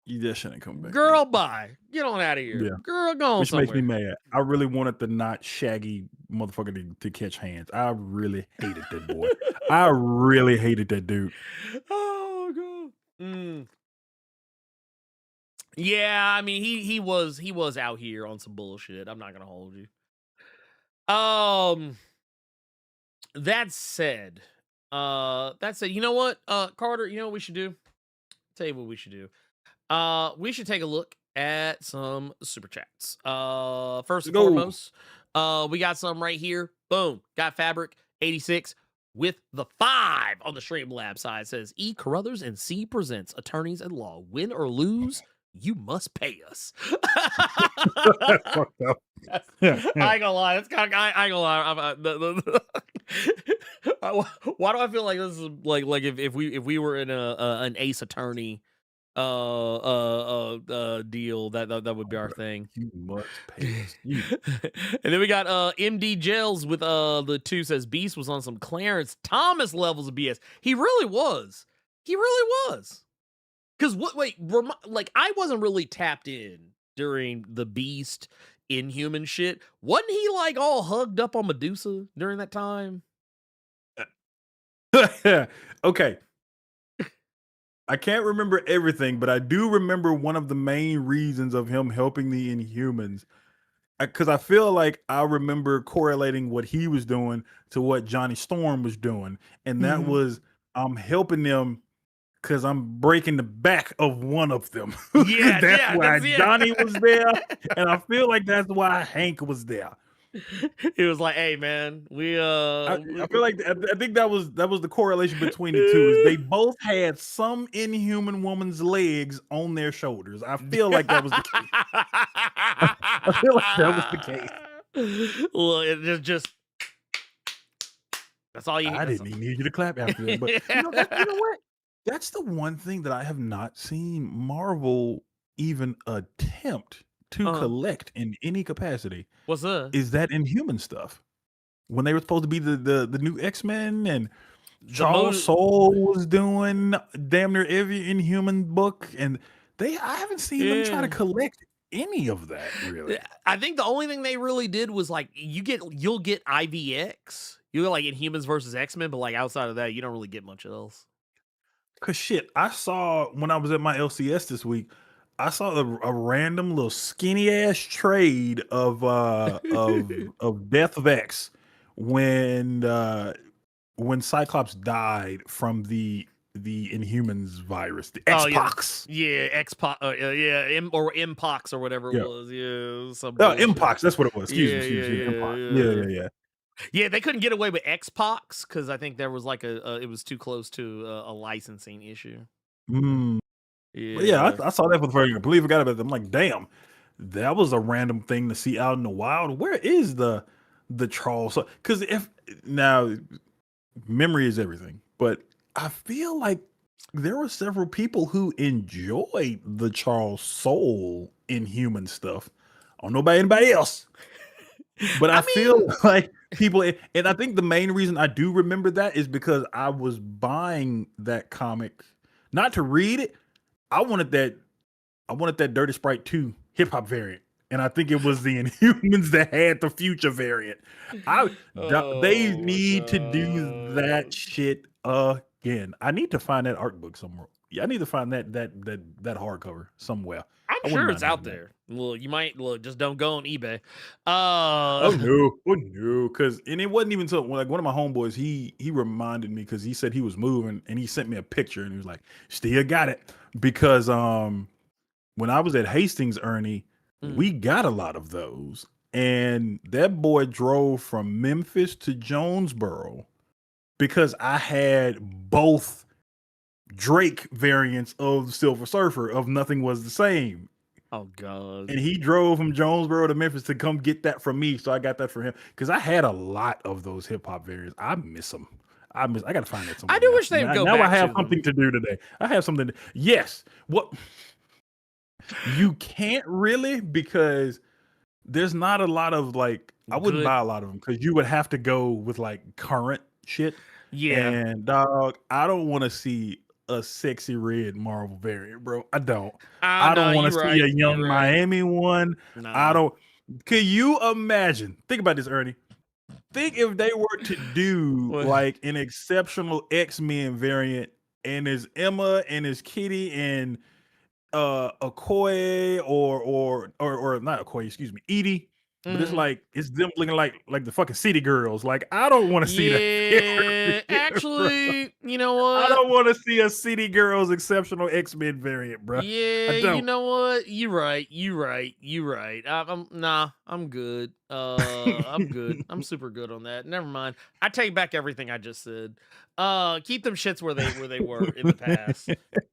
you just shouldn't come back. Girl, bye. Get on out of here. Yeah. Girl, go on. Which somewhere. makes me mad. I really wanted the not shaggy motherfucker to catch hands. I really hated that boy. I really hated that dude. Oh god. Yeah, I mean he was out here on some bullshit. I'm not gonna hold you. That said, That's it. You know what, Carter? You know what we should do? Tell you what we should do. We should take a look at some super chats. First and Go. foremost, we got some right here. Boom. Got Fabric 86 with the 5 on the Streamlab side. Says E. Carruthers and C presents attorneys at law. Win or lose, you must pay us. That's fucked up. I ain't gonna lie. That's kind of. I ain't gonna lie. Why do I feel like this is like if we were in an Ace Attorney deal, that would be our thing. You must pay us. And then we got MD Gels with the 2 says Beast was on some Clarence Thomas levels of BS. He really was. Because like I wasn't really tapped in during the Beast Inhuman shit. Wasn't he like all hugged up on Medusa during that time? Okay. I can't remember everything, but I do remember one of the main reasons of him helping the Inhumans. Because I feel like I remember correlating what he was doing to what Johnny Storm was doing. And that was, I'm helping them because I'm breaking the back of one of them. Yeah, that's why Johnny was there. And I feel like that's why Hank was there. He was like, "Hey, man, I feel like I think that was the correlation between the two. Is they both had some Inhuman woman's legs on their shoulders. I feel like that was the case. I feel like that was the case. Well, it just that's all you. I didn't even need you to clap after that, but you know what? That's the one thing that I have not seen Marvel even attempt to collect in any capacity. What's that? Is that Inhuman stuff? When they were supposed to be the new X-Men and Charles Soule was doing damn near every Inhuman book, and I haven't seen them try to collect any of that really. I think the only thing they really did was like you'll get IVX, you get like Inhumans versus X-Men, but like outside of that, you don't really get much else. Cause shit, I saw when I was at my LCS this week, I saw a random little skinny ass trade of Death of X when Cyclops died from the Inhumans virus, the X-Pox. X-Pox, or M-Pox or whatever it was. M-Pox, that's what it was. Excuse me. M-Pox. Yeah, they couldn't get away with X-Pox because I think there was like it was too close to a licensing issue. Yeah, I saw that for the first time. I completely forgot about it. I'm like, damn, that was a random thing to see out in the wild. Where is the Charles? Because now memory is everything, but I feel like there were several people who enjoyed the Charles Soule Inhuman stuff. I don't know about anybody else, but I feel like people, and I think the main reason I do remember that is because I was buying that comic not to read it. I wanted that Dirty Sprite 2 hip hop variant, and I think it was the Inhumans that had the future variant. They need to do that shit again. I need to find that art book somewhere. Yeah, I need to find that hardcover somewhere. I'm sure it's out there. Well, you might just don't go on eBay. Oh no, because it wasn't even until like one of my homeboys he reminded me because he said he was moving and he sent me a picture and he was like, "Still got it," because when I was at Hastings, Ernie, we got a lot of those, and that boy drove from Memphis to Jonesboro because I had both Drake variants of Silver Surfer of Nothing Was the Same. Oh god. And he drove from Jonesboro to Memphis to come get that from me, so I got that for him because I had a lot of those hip hop variants. I miss them. I gotta find that somewhere. I do wish they'd go now. back I have to something to do today. I have something. Yes. What? You can't really, because there's not a lot of like. I wouldn't buy a lot of them because you would have to go with like current shit. Yeah. And dog, I don't want to see a sexy red Marvel variant, bro. I don't. I don't want to see a young Miami one. No. I don't. Can you imagine? Think about this, Ernie. Think if they were to do like an exceptional X-Men variant, and it's Emma and it's Kitty and Okoye or not Okoye, excuse me, Edie. But it's like it's them looking like the fucking city girls. Like I don't want to see that. actually, you know I what? don't want to see a City Girls Exceptional X-Men variant, bro. Yeah, I don't. you know what? You right. I'm good. I'm good. I'm super good on that. Never mind. I take back everything I just said. Keep them shits where they were in the past.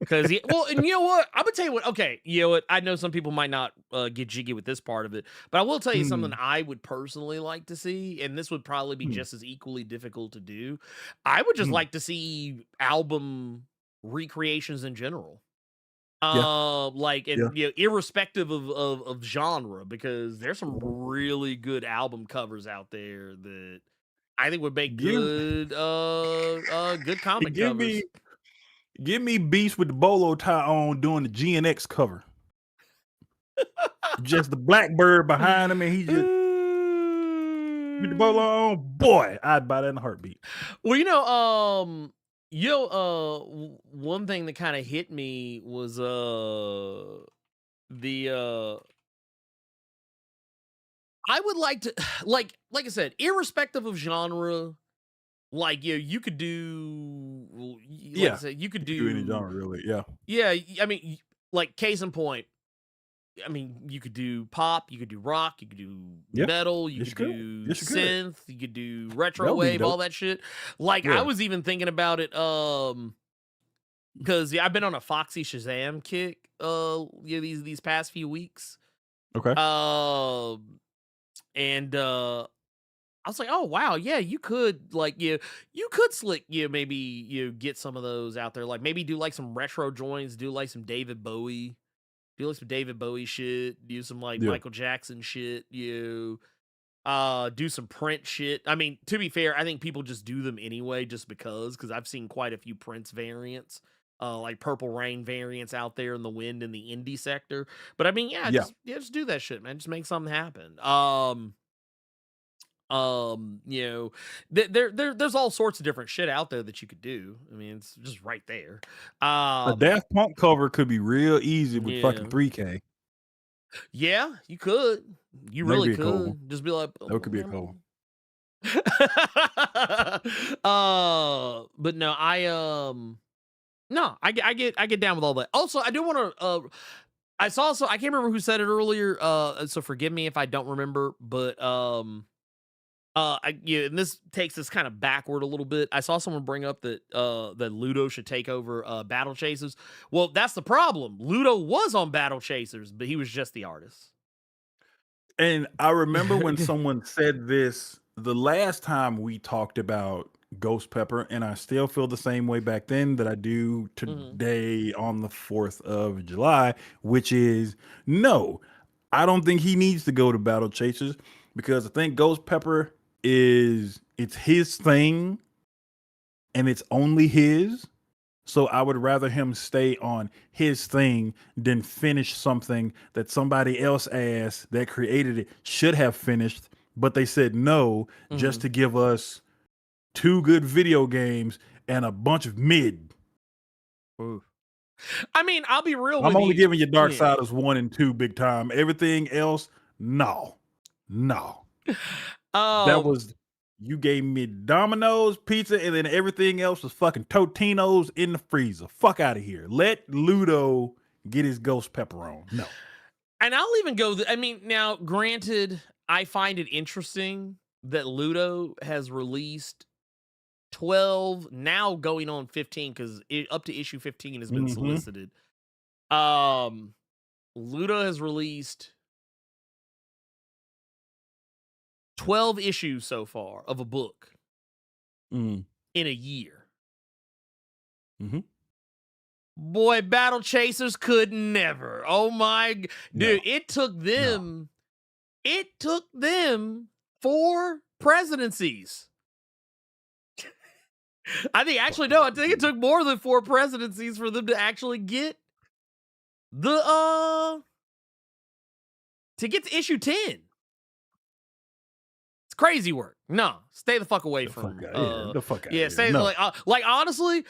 Cause and you know what? I'm gonna tell you what. Okay, you know what? I know some people might not get jiggy with this part of it, but I will tell you something I would personally like to see, and this would probably be just as equally difficult to do. I would just like to see album recreations in general. Like, and you know, irrespective of genre, because there's some really good album covers out there that I think would make good comic give covers. me Beast with the bolo tie on doing the GNX cover. Just the blackbird behind him, and he just with the bolo on. Boy, I'd buy that in a heartbeat. Well, one thing that kind of hit me was I would like to like I said, irrespective of genre, like you could do like I said, you could do any do genre, really. Yeah. Yeah, I mean, like case in point, I mean, you could do pop, you could do rock, you could do metal, you could do synth, you could do retro wave, all that shit. Like I was even thinking about it because I've been on a Foxy Shazam kick these past few weeks. Okay. And I was like, oh wow, yeah, you could like you could slick maybe get some of those out there, like maybe do like some retro joints, do like some David Bowie shit, do some like Michael Jackson shit, do some Prince shit. I mean, to be fair, I think people just do them anyway just because I've seen quite a few Prince variants, like Purple Rain variants out there in the wind in the indie sector. But I mean, just do that shit, man. Just make something happen. There's all sorts of different shit out there that you could do. I mean, it's just right there. A Daft Punk cover could be real easy with fucking 3K. Yeah, you could. You Maybe really could. Just be like, that could be a cover. But no, I get down with all that. Also, I do want to I can't remember who said it earlier, so forgive me if I don't remember, but and this takes this kind of backward a little bit. I saw someone bring up that that Ludo should take over Battle Chasers. Well, that's the problem. Ludo was on Battle Chasers, but he was just the artist. And I remember when someone said this the last time we talked about Ghost Pepper, and I still feel the same way back then that I do today on the 4th of July, which is no, I don't think he needs to go to Battle Chasers, because I think Ghost Pepper it's his thing and it's only his. So I would rather him stay on his thing than finish something that somebody else asked that created it should have finished, but they said no just to give us 2 good video games and a bunch of mid. Ooh. I mean, I'll be real with I'm only giving you Darksiders 1 and 2 big time. Everything else, no. That was, you gave me Domino's pizza, and then everything else was fucking Totino's in the freezer. Fuck out of here. Let Ludo get his Ghost Pepper on. No. And I'll even go, I mean, now, granted, I find it interesting that Ludo has released 12, now going on 15, because up to issue 15 has been solicited. Ludo has released 12 issues so far of a book in a year. Boy, Battle Chasers could never. Oh my, dude, it took them 4 presidencies. I think it took more than 4 presidencies for them to actually get to get to issue 10. It's crazy work. No, stay the fuck away from the fuck out. Yeah, stay like honestly,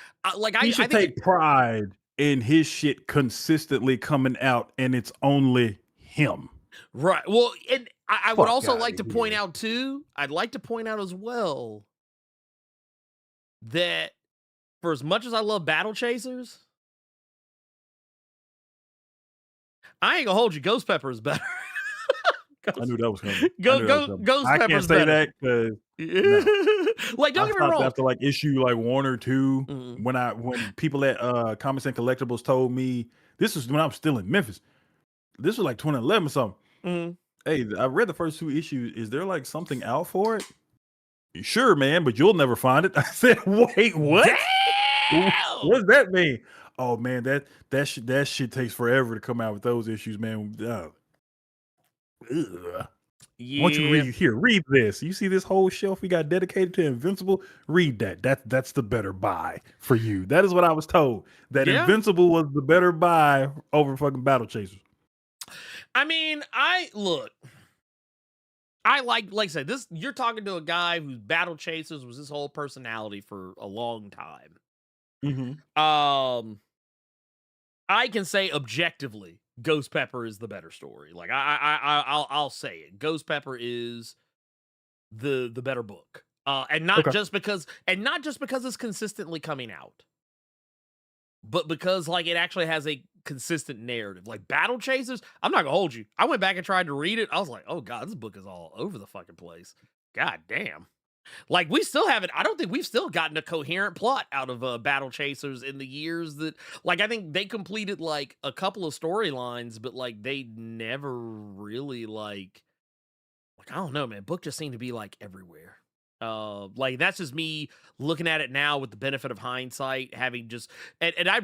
he should take pride in his shit consistently coming out, and it's only him. Right. Well, and I would also like to point out too. I'd like to point out as well that for as much as I love Battle Chasers, I ain't gonna hold you. Ghost Pepper is better. I knew that was coming. I knew that was coming. Ghost I can't Pepper's say better. that because no. Like, don't I get me stopped wrong. after like issue like 1 or 2 Mhm. when people at Comics and Collectibles told me this was when I was still in Memphis. This was like 2011 or something. Mhm. Hey, I read the first 2 issues. Is there like something out for it? Sure, man, but you'll never find it. I said, wait, what? Damn! What does that mean? Oh man, that shit takes forever to come out with those issues, man. Ugh. Yeah. Why don't you read this? You see this whole shelf we got dedicated to Invincible? Read that. That's the better buy for you. That is what I was told. That Yeah. Invincible was the better buy over fucking Battle Chasers. I mean, I like I said, this, you're talking to a guy whose Battle Chasers was his whole personality for a long time. Mm-hmm. I can say objectively, Ghost Pepper is the better story. Like I'll say it. Ghost Pepper is the better book. And not just because it's consistently coming out, but because like it actually has a consistent narrative. Like Battle Chasers, I'm not gonna hold you. I went back and tried to read it. I was like, oh god, this book is all over the fucking place. God damn. Like we still haven't. I don't think we've still gotten a coherent plot out of Battle Chasers in the years that. Like I think they completed like a couple of storylines, but like they never really like I don't know, man. Book just seemed to be like everywhere. Like that's just me looking at it now with the benefit of hindsight, having just and I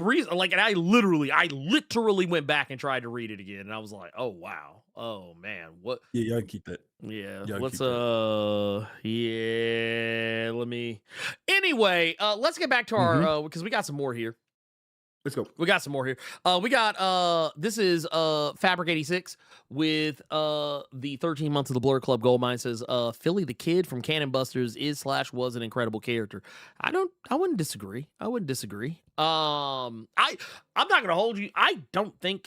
literally went back and tried to read it again, and I was like, oh wow, oh man, what? Yeah, y'all can keep that. Yeah, Y'all let's keep that. yeah, let me. Anyway, let's get back to our because we got some more here. Let's go. We got some more here. We got this is Fabric 86 with the 13 months of the Blerd Club Gold Mine says Philly the Kid from Cannon Busters was an incredible character. I wouldn't disagree. I'm not gonna hold you. I don't even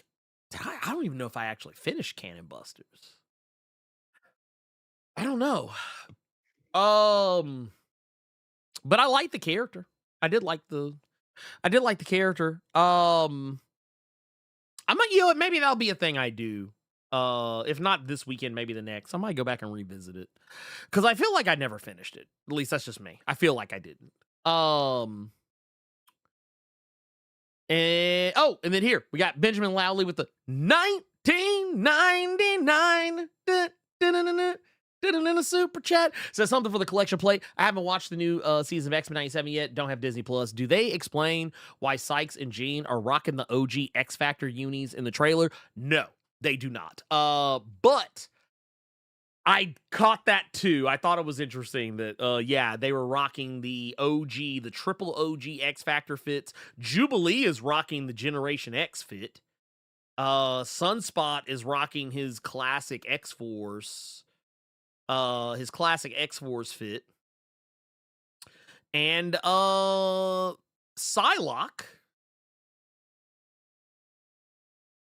know if I actually finished Cannon Busters. I don't know. But I like the character. I did like the character. I might, maybe that'll be a thing I do. If not this weekend, maybe the next. I might go back and revisit it. Cause I feel like I never finished it. At least that's just me. I feel like I didn't. And then here we got Benjamin Lowley with the 1999 super chat. Says something for the collection plate. I haven't watched the new season of X-Men 97 yet. Don't have Disney Plus. Do they explain why Sykes and Jean are rocking the OG X Factor unis in the trailer? No, they do not. But I caught that too. I thought it was interesting that yeah, they were rocking the triple OG X Factor fits. Jubilee is rocking the Generation X fit. Sunspot is rocking his classic X-Force. His classic X-Force fit. And Psylocke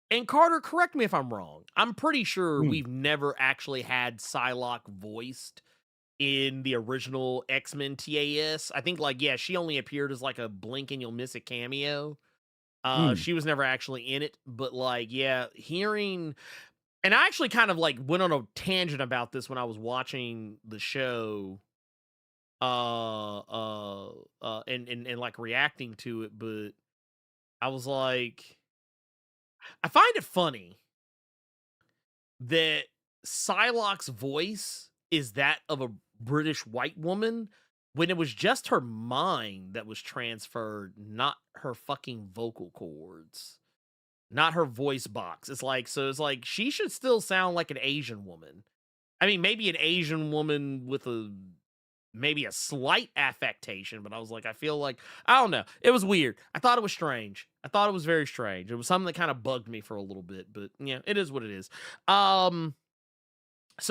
and Carter, correct me if I'm wrong. I'm pretty sure we've never actually had Psylocke voiced in the original X-Men TAS. I think like, yeah, she only appeared as like a blink and you'll miss it cameo. She was never actually in it, but like, yeah, hearing. And I actually kind of like went on a tangent about this when I was watching the show, and like reacting to it, but I was like, I find it funny that Psylocke's voice is that of a British white woman when it was just her mind that was transferred, not her fucking vocal cords. Not her voice box. It's like she should still sound like an Asian woman. I mean, maybe an Asian woman with maybe a slight affectation, but I was like, I feel like, I don't know. It was weird. I thought it was strange. I thought it was very strange. It was something that kind of bugged me for a little bit, but yeah, it is what it is. So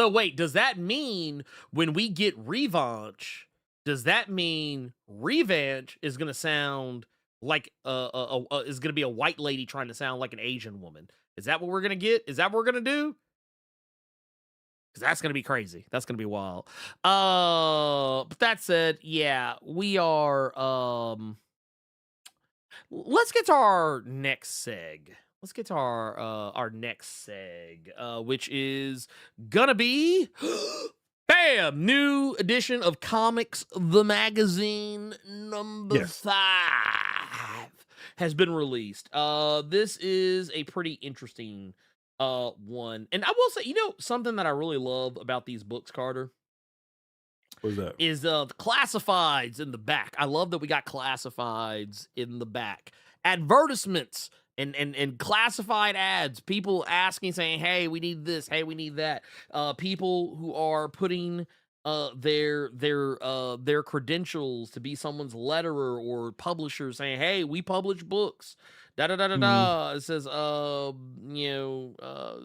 wait, does that mean when we get Revanche, does that mean Revanche is going to sound like is going to be a white lady trying to sound like an Asian woman? Is that what we're going to get? Is that what we're going to do? because that's gonna be crazy. That's gonna be wild. But that said, yeah, we are. Let's get to our next seg. Let's get to our next seg, which is gonna be bam, new edition of Comics the Magazine number Yes. 5 has been released. This is a pretty interesting one. And I will say, something that I really love about these books, Carter, What's that? is the classifieds in the back. I love that we got classifieds in the back. Advertisements and classified ads. People asking, saying, "Hey, we need this. Hey, we need that." People who are putting their credentials to be someone's letterer or publisher, saying, "Hey, we publish books." Da da da da da. It says, it's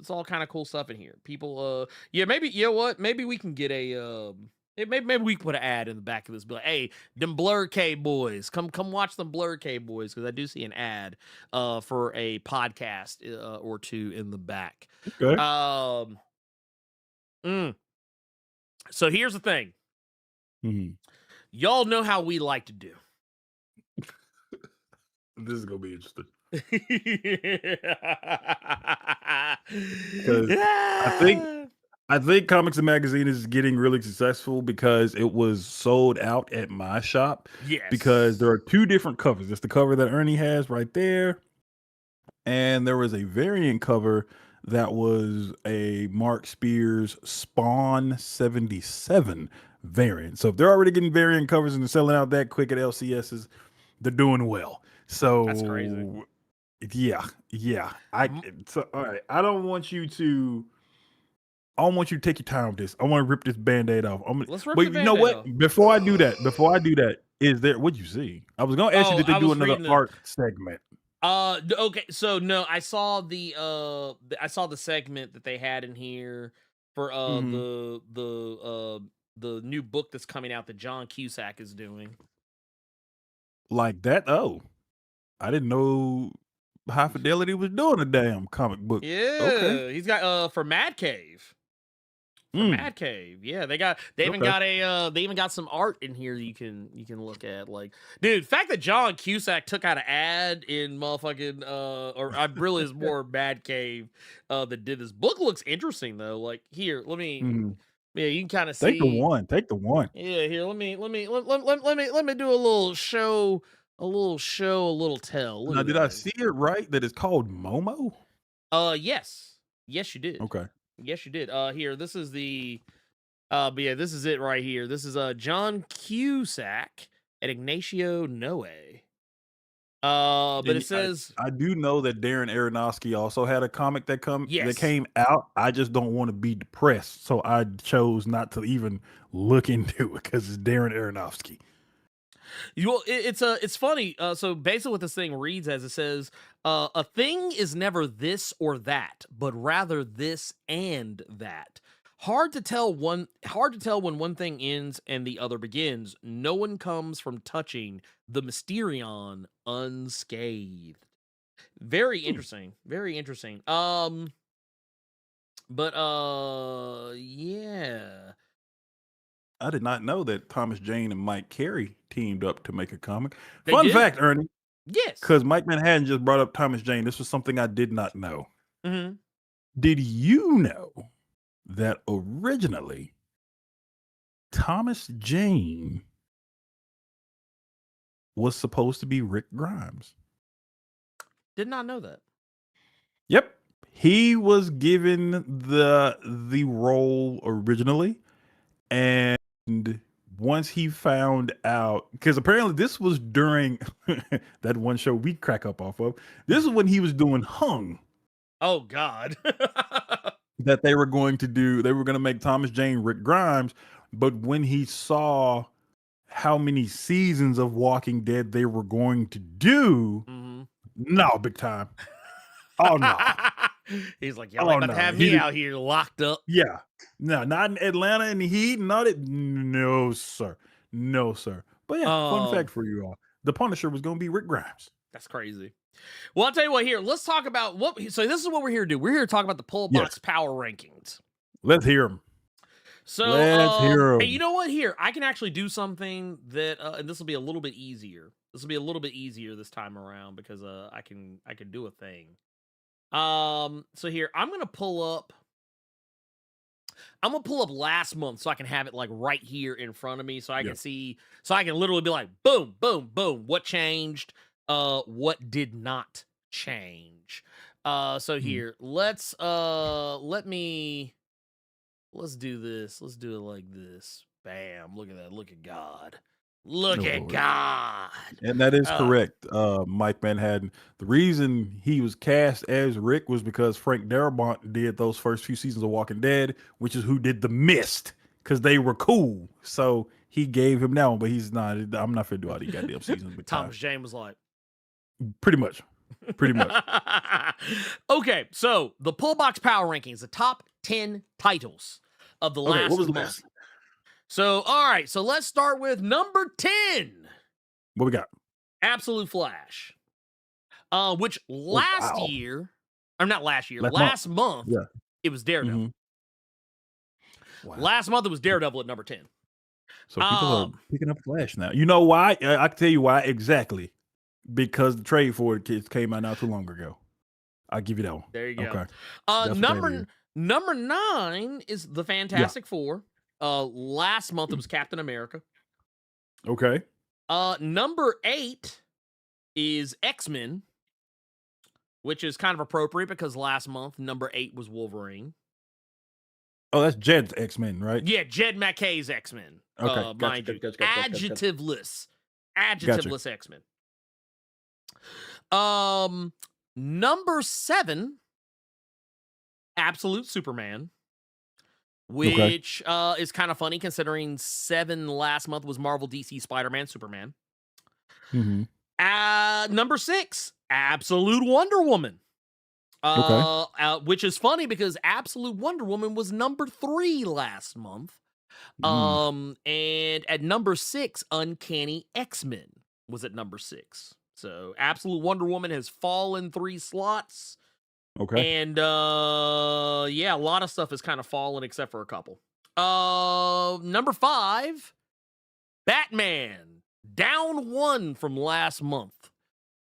all kind of cool stuff in here. People, maybe what? Maybe we can get a maybe we can put an ad in the back of this. Be like, hey, them Blerd K boys, come watch them Blerd K boys, because I do see an ad for a podcast or two in the back. Okay. So here's the thing. Y'all know how we like to do. This is gonna be interesting. I think Comics and Magazine is getting really successful because it was sold out at my shop. Yes. Because there are two different covers. It's the cover that Ernie has right there, and there was a variant cover that was a Mark Spears Spawn 77 variant. So if they're already getting variant covers and they're selling out that quick at LCSs, they're doing well. So that's crazy. Yeah. So all right. I don't want you to take your time with this. I want to rip this Band-Aid off. Let's rip but the you know what? off. Before I do that, is there, what'd you see? I was gonna ask you, did they do another art segment? Okay, so no, I saw the segment that they had in here for the new book that's coming out that John Cusack is doing. Like that? Oh, I didn't know High Fidelity was doing a damn comic book. Yeah, okay. He's got for Mad Cave. Mad Cave, yeah, they even got some art in here you can look at. Like, dude, fact that John Cusack took out an ad in motherfucking or I really is more Mad Cave that did this book looks interesting though. Like, here, let me yeah, you can kind of see. Take the one. Yeah, here, let me do a little show, a little tell. Now, did I see it right that it's called Momo? Yes, you did. Okay. Yes, you did. Here, this is the, but yeah, this is it right here. This is John Cusack and Ignacio Noe. But it says I do know that Darren Aronofsky also had a comic that Yes. came out. I just don't want to be depressed, so I chose not to even look into it because it's Darren Aronofsky. It's funny. So basically, what this thing reads as, it says, a thing is never this or that, but rather this and that. Hard to tell when one thing ends and the other begins. No one comes from touching the Mysterion unscathed. Very interesting. Very interesting. But yeah. I did not know that Thomas Jane and Mike Carey teamed up to make a comic. They Fun did? fact, Ernie, Yes. because Mike Manhattan just brought up Thomas Jane. This was something I did not know. Mm-hmm. Did you know that originally Thomas Jane was supposed to be Rick Grimes? Did not know that. Yep. He was given the role originally, and once he found out, because apparently this was during that one show we crack up off of, this is when he was doing Hung. Oh God. That they were going to make Thomas Jane Rick Grimes, but when he saw how many seasons of Walking Dead they were going to do, no, big time. Oh no. He's like, y'all ain't about to have me out here locked up. Yeah. No, not in Atlanta in the heat. Not it. No, sir. No, sir. But yeah, fun fact for you all. The Punisher was going to be Rick Grimes. That's crazy. Well, I'll tell you what, here, let's talk about so this is what we're here to do. We're here to talk about the Pull Box Power Rankings. Let's hear them. So, Let's hear hey, 'em. you know what? Here, I can actually do something that, and this will be a little bit easier. This will be a little bit easier this time around because I can do a thing. So here I'm gonna pull up. I'm gonna pull up last month so I can have it like right here in front of me, so I Yeah. can see, so I can literally be like, boom, boom, boom. What changed? What did not change? So here, let's do this. Let's do it like this. Bam! Look at that. Look at God. Look Oh, at Lord. God. And that is correct, Mike Manhattan. The reason he was cast as Rick was because Frank Darabont did those first few seasons of Walking Dead, which is who did The Mist, because they were cool. So he gave him that one, but he's not. I'm not finna do all these goddamn seasons with Thomas Jane was like, Pretty much. Pretty much. okay, so the Pullbox Power Rankings, the top 10 titles of the last what was the month. last? So, all right, so let's start with number 10, What we got? Absolute Flash. Which last wow. year, or not last year, Last last month, Yeah. it was Daredevil. Mhm. Wow. Last month, it was Daredevil at number 10. So people are picking up Flash now. You know why? I can tell you why exactly. Because the trade for it came out not too long ago. I'll give you that one. There you go. Okay. That's what that is. Number 9 is the Fantastic Four. Last month it was Captain America. Okay. Number 8 is X-Men, which is kind of appropriate because last month number 8 was Wolverine. Oh, that's Jed's X-Men, right? Yeah, Jed McKay's X-Men. Okay. Mind you. Adjectiveless X-Men. Number 7, Absolute Superman, which is kind of funny considering 7 last month was Marvel, DC, Spider-Man, Superman. Number 6, Absolute Wonder Woman. Which is funny because Absolute Wonder Woman was number 3 last month. And at number 6, Uncanny X-Men was at number 6. So Absolute Wonder Woman has fallen 3 slots. Okay. And yeah, a lot of stuff has kind of fallen except for a couple. Number 5, Batman, down 1 from last month.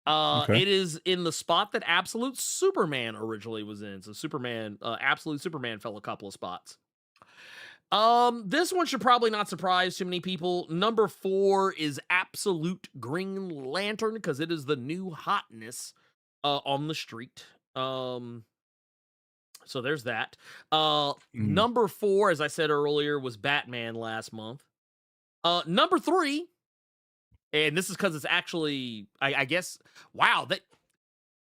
It is in the spot that Absolute Superman originally was in. So Superman, Absolute Superman fell a couple of spots. This one should probably not surprise too many people. Number 4 is Absolute Green Lantern because it is the new hotness on the street. So there's that. Number 4, as I said earlier, was Batman last month. Number 3, and this is because it's actually, I guess, wow, that.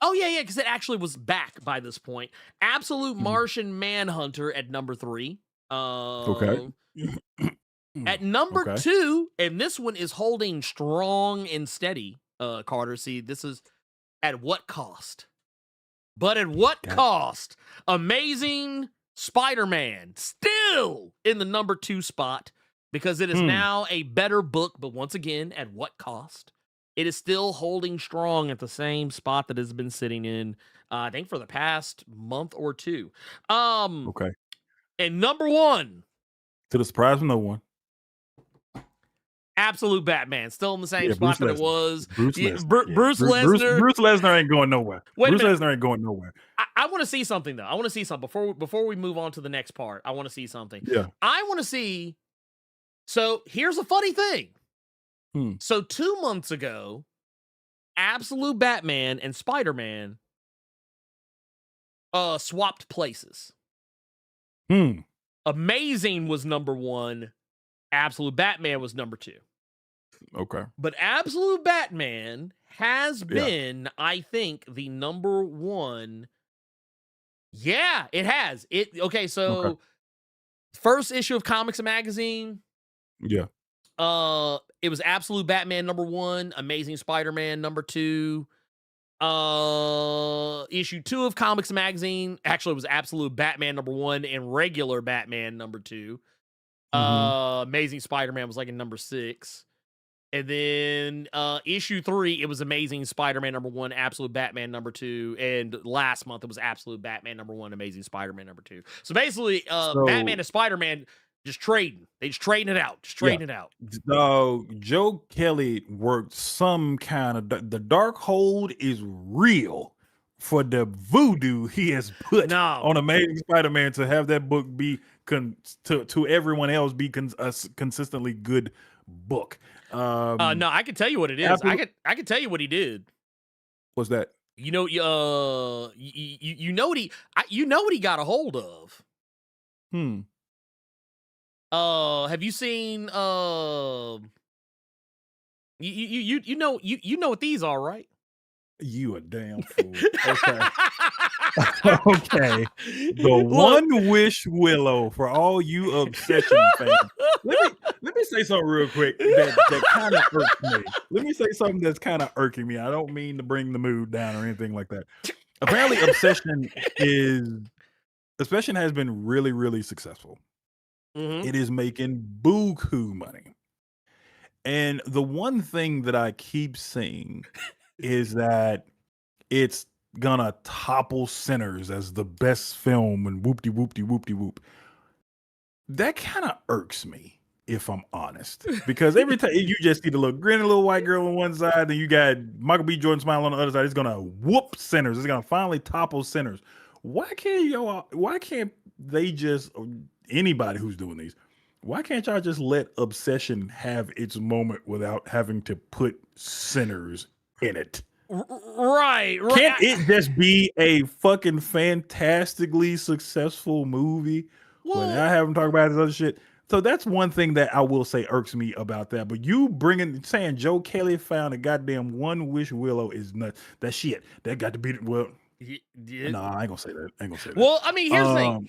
Oh yeah, because it actually was back by this point. Absolute Martian Manhunter at number 3. At number 2, and this one is holding strong and steady, Carter. See, this is at what cost? But at what cost? Amazing Spider-Man still in the number 2 spot because it is now a better book, but once again, at what cost? It is still holding strong at the same spot that it's been sitting in, I think, for the past month or 2. And number 1, to the surprise of no one, Absolute Batman, still in the same spot that it was. Bruce Lesnar. Bruce Lesnar. Bruce Lesnar ain't going nowhere. Bruce Lesnar ain't going nowhere. I want to see something though. I want to see something before we move on to the next part. I want to see something. Yeah. I want to see. So here's a funny thing. So 2 months ago, Absolute Batman and Spider-Man swapped places. Amazing was number 1. Absolute Batman was number 2. Okay. But Absolute Batman has been, I think, the number 1. Yeah, it has. So first issue of COMCS magazine. Yeah. It was Absolute Batman number 1, Amazing Spider-Man number 2. Issue 2 of COMCS magazine actually was Absolute Batman number 1 and regular Batman number 2. Amazing Spider-Man was like in number 6. And then issue 3, it was Amazing Spider-Man number 1, Absolute Batman number 2, and last month it was Absolute Batman number 1, Amazing Spider-Man number 2. So basically, Batman and Spider-Man Just trading. They just trading it out. Just Yeah. trading it out. So Joe Kelly worked some kind of the dark hold is real for the voodoo he has put No. on Amazing Spider-Man to have that book be to everyone else be a consistently good book. No, I can tell you what it is. I can tell you what he did. What's that? You know, you know what he got a hold of. Have you seen you know what these are, right? You a damn fool. Okay. Okay. The One Wish Willow for all you Obsession fans. Let me say something real quick that kind of irks me. Let me say something that's kind of irking me. I don't mean to bring the mood down or anything like that. Apparently, Obsession has been really, really successful. It is making buku money. And the one thing that I keep seeing is that it's gonna topple Sinners as the best film and whoop. That kind of irks me, if I'm honest. Because every time you just see the little grinning little white girl on one side, then you got Michael B. Jordan smiling on the other side, it's gonna whoop Sinners. It's gonna finally topple Sinners. Why can't they just, anybody who's doing these, why can't y'all just let Obsession have its moment without having to put Sinners in it? Right. Can't it just be a fucking fantastically successful movie without having to talk about this other shit? So that's one thing that I will say irks me about that. But you saying Joe Kelly found a goddamn One Wish Willow is nuts. That shit. That got to be, well, nah, I ain't gonna say that. Well, I mean, here's the thing.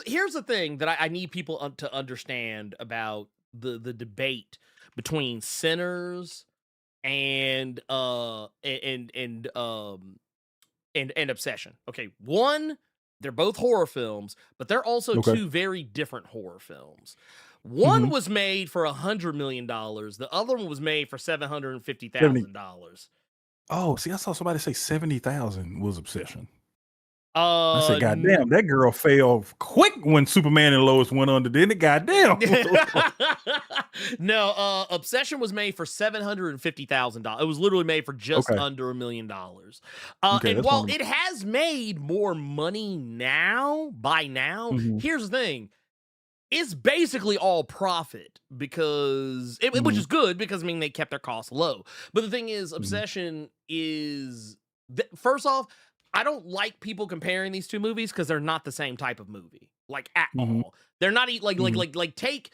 Here's the thing that I need people to understand about the debate between Sinners and Obsession. Okay, one, they're both horror films, but they're also two very different horror films. One was made for $100 million. The other one was made for $750,000. Oh, see, I saw somebody say 70,000 was Obsession. I said, goddamn, that girl fell quick when Superman and Lois went under, didn't it? Goddamn. No, Obsession was made for $750,000. It was literally made for just under $1 million. And while it has made more money by now, here's the thing. It's basically all profit because which is good because I mean they kept their costs low. But the thing is, Obsession is first off, I don't like people comparing these two movies because they're not the same type of movie, like at all. They're not like take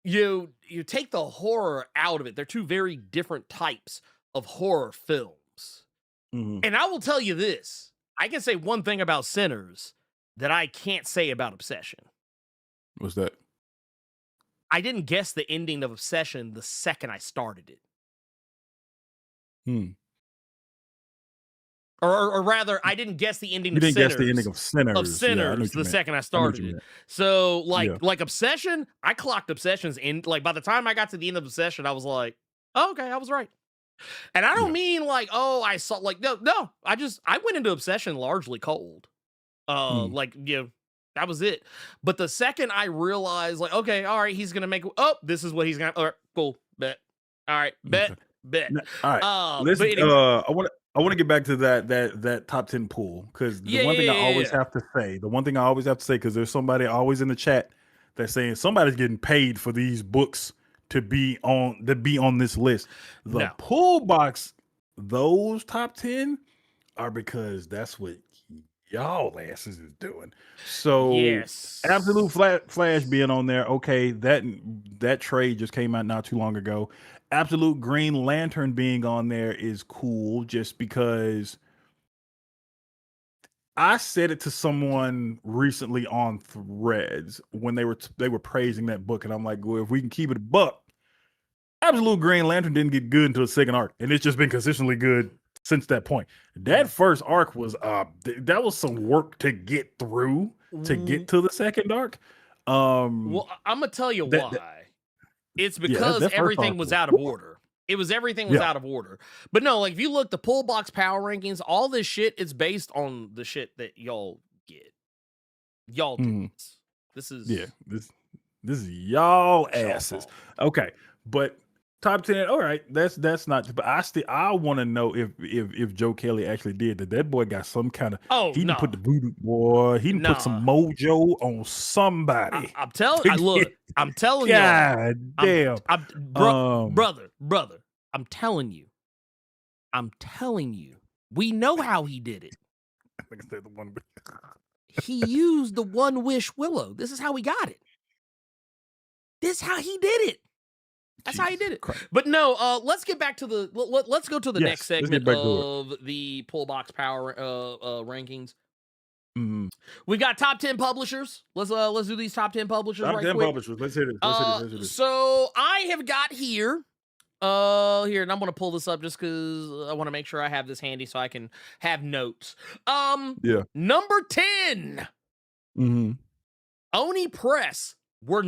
you take the horror out of it. They're two very different types of horror films. And I will tell you this: I can say one thing about Sinners that I can't say about Obsession. What's that? I didn't guess the ending of Obsession the second I started it. Or rather, I didn't guess the ending of Sinners. You didn't guess the ending of Sinners. The second I started it. So, like Obsession, I clocked Obsession's end. Like, by the time I got to the end of Obsession, I was like, oh, okay, I was right. And I don't mean like, oh, I saw, like, no. I went into Obsession largely cold. Like, that was it. But the second I realized, like, okay, all right, he's going to make, this is what he's going to, all right, cool, bet. All right, bet. All right, listen, anyway. I want to get back to that top 10 pool because the one thing I always have to say, because there's somebody always in the chat that's saying somebody's getting paid for these books to be on this list. The pool box, those top 10 are because that's what y'all asses is doing. So Absolute Flash being on there, okay, that trade just came out not too long ago. Absolute Green Lantern being on there is cool just because I said it to someone recently on Threads when they were praising that book, and I'm like, well, if we can keep it a buck, Absolute Green Lantern didn't get good until the second arc, and it's just been consistently good since that point. That first arc was that was some work to get through to get to the second arc. Well, I'm gonna tell you why. It's because everything was out of order. Everything was out of order. But no, like if you look the pull box power rankings, all this shit is based on the shit that y'all get. Y'all do this. This is This is y'all It's y'all asses. fault. Okay, but top 10. All right, that's not. But I want to know if Joe Kelly actually did that. That boy got some kind of. Oh He didn't put no, the voodoo boy. He didn't put some nah. mojo on somebody. I'm telling. to I look. get- I'm telling y'all. God damn. Brother. I'm telling you. We know how he did it. I think I said the one. He used the One Wish Willow. This is how he got it. This is how he did it. That's how he did it. Christ. But no, let's get back to the. Let's go to the next Yes, let's get segment back to of the pull box power rankings. Mm. We got top 10 publishers. Let's do these top 10 publishers Top right 10 quick. publishers. Let's hit it. Let's hit it. So I have got here. Here, and I'm gonna pull this up just because I want to make sure I have this handy so I can have notes. Yeah. Number 10. Mm-hmm. Oni Press was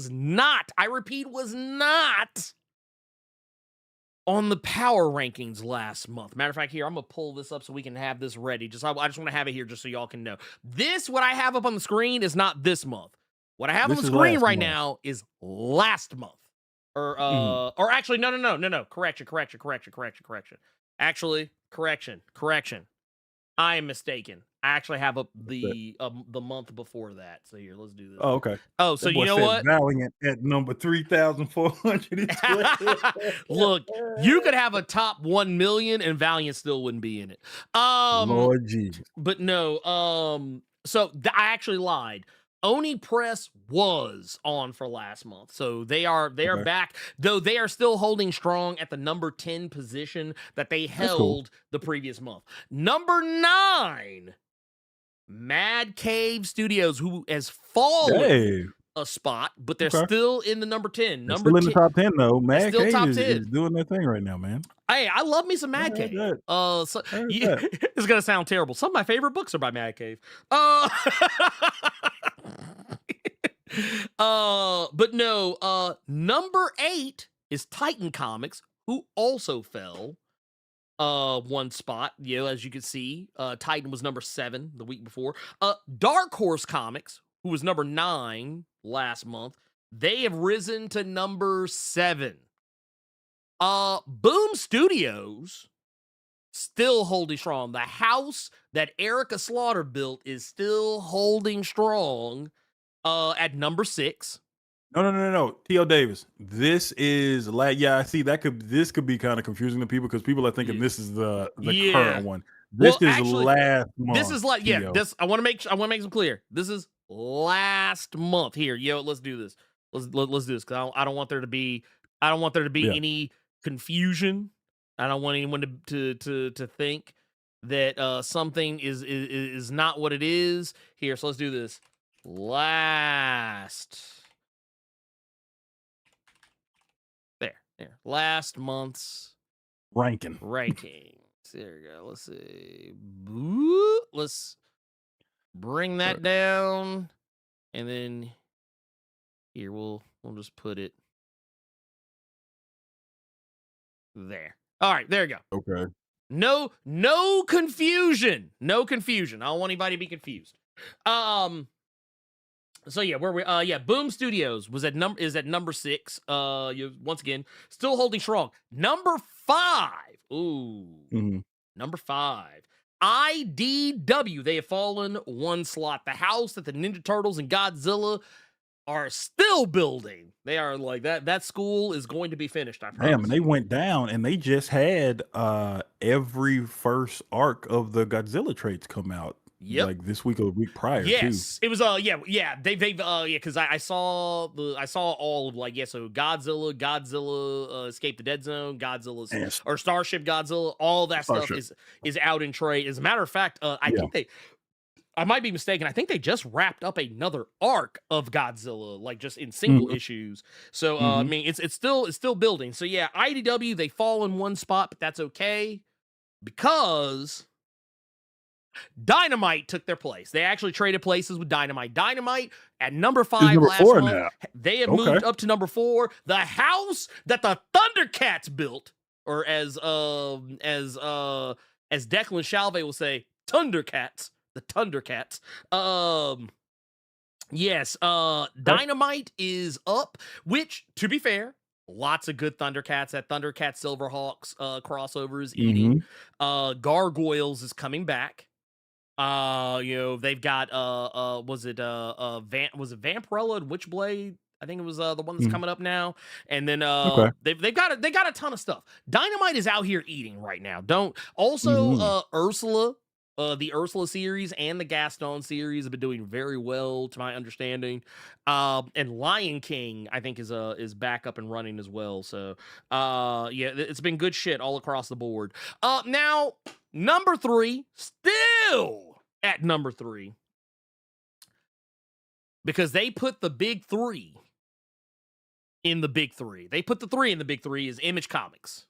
not, I repeat, was not on the power rankings last month. Matter of fact, here, I'm going to pull this up so we can have this ready. I just want to have it here just so y'all can know. What I have up on the screen is not this month. What I have on the screen right now is last month. Or actually, no. Correction. Actually, correction. I am mistaken. I actually have up the month before that. So here, let's do this. Oh, okay. Oh, so you know what? Valiant at number 3,412. Look, you could have a top 1 million and Valiant still wouldn't be in it. Lord Jesus. But no, so I actually lied. Oni Press was on for last month. So they are back, though they are still holding strong at the number 10 position that they held the previous month. Number 9, Mad Cave Studios, who has fallen a spot, but they're still in the number 10. They're still in the top 10 though. Mad still Cave top is 10. doing their thing right now, man. Hey, I love me some Mad Cave. It's gonna sound terrible. Some of my favorite books are by Mad Cave. But no, number 8 is Titan Comics, who also fell one spot. You know, as you can see, Titan was number 7 the week before. Dark Horse Comics, who was number 9 last month, they have risen to number 7. Boom Studios still holding strong. The house that Erica Slaughter built is still holding strong at number 6. No. T.O. Davis. This is I see this could be kind of confusing to people because people are thinking this is the current one. This is actually, last month. This is like this I want to make some clear. This is last month. Here, let's do this. Let's do this because I don't want there to be any confusion. I don't want anyone to think that something is not what it is. Here, so let's do this. Last month's ranking. There we go. Let's see. Let's bring that down, and then here we'll just put it there. All right, there you go. Okay. No confusion. No confusion. I don't want anybody to be confused. So yeah, where we Boom Studios is at number 6. Once again, still holding strong. Number 5. Number 5. IDW. They have fallen one slot. The house that the Ninja Turtles and Godzilla are still building. They are like that school is going to be finished, I promise. Damn, and they went down and they just had every first arc of the Godzilla trades come out. Yep. Like this week or the week prior. Yes, too. it was. They've because I saw all of so Godzilla Escape the Dead Zone, Godzilla's or Starship Godzilla, all that stuff is out in trade. As a matter of fact, I might be mistaken. I think they just wrapped up another arc of Godzilla, like just in single issues. So I mean, it's still building. So yeah, IDW, they fall in one spot, but that's okay because Dynamite took their place. They actually traded places with Dynamite. Dynamite at number 5 last month. Now. They have moved up to number 4. The house that the Thundercats built, or as Declan Shalvey will say, Thundercats. The Thundercats. Yes, Dynamite is up, which, to be fair, lots of good Thundercats. That Thundercat Silverhawks crossover is eating. Mhm. Gargoyles is coming back. They've got was it Vampirella and Witchblade? I think it was the one that's Mhm. coming up now. And then Okay. they've got a ton of stuff. Dynamite is out here eating right now. Don't also Mhm. Ursula, the Ursula series and the Gaston series have been doing very well to my understanding. And Lion King, I think, is back up and running as well. So it's been good shit all across the board. Now number 3, still at number 3, because they put the big 3 in the big 3. They put the 3 in the big 3 is Image Comics.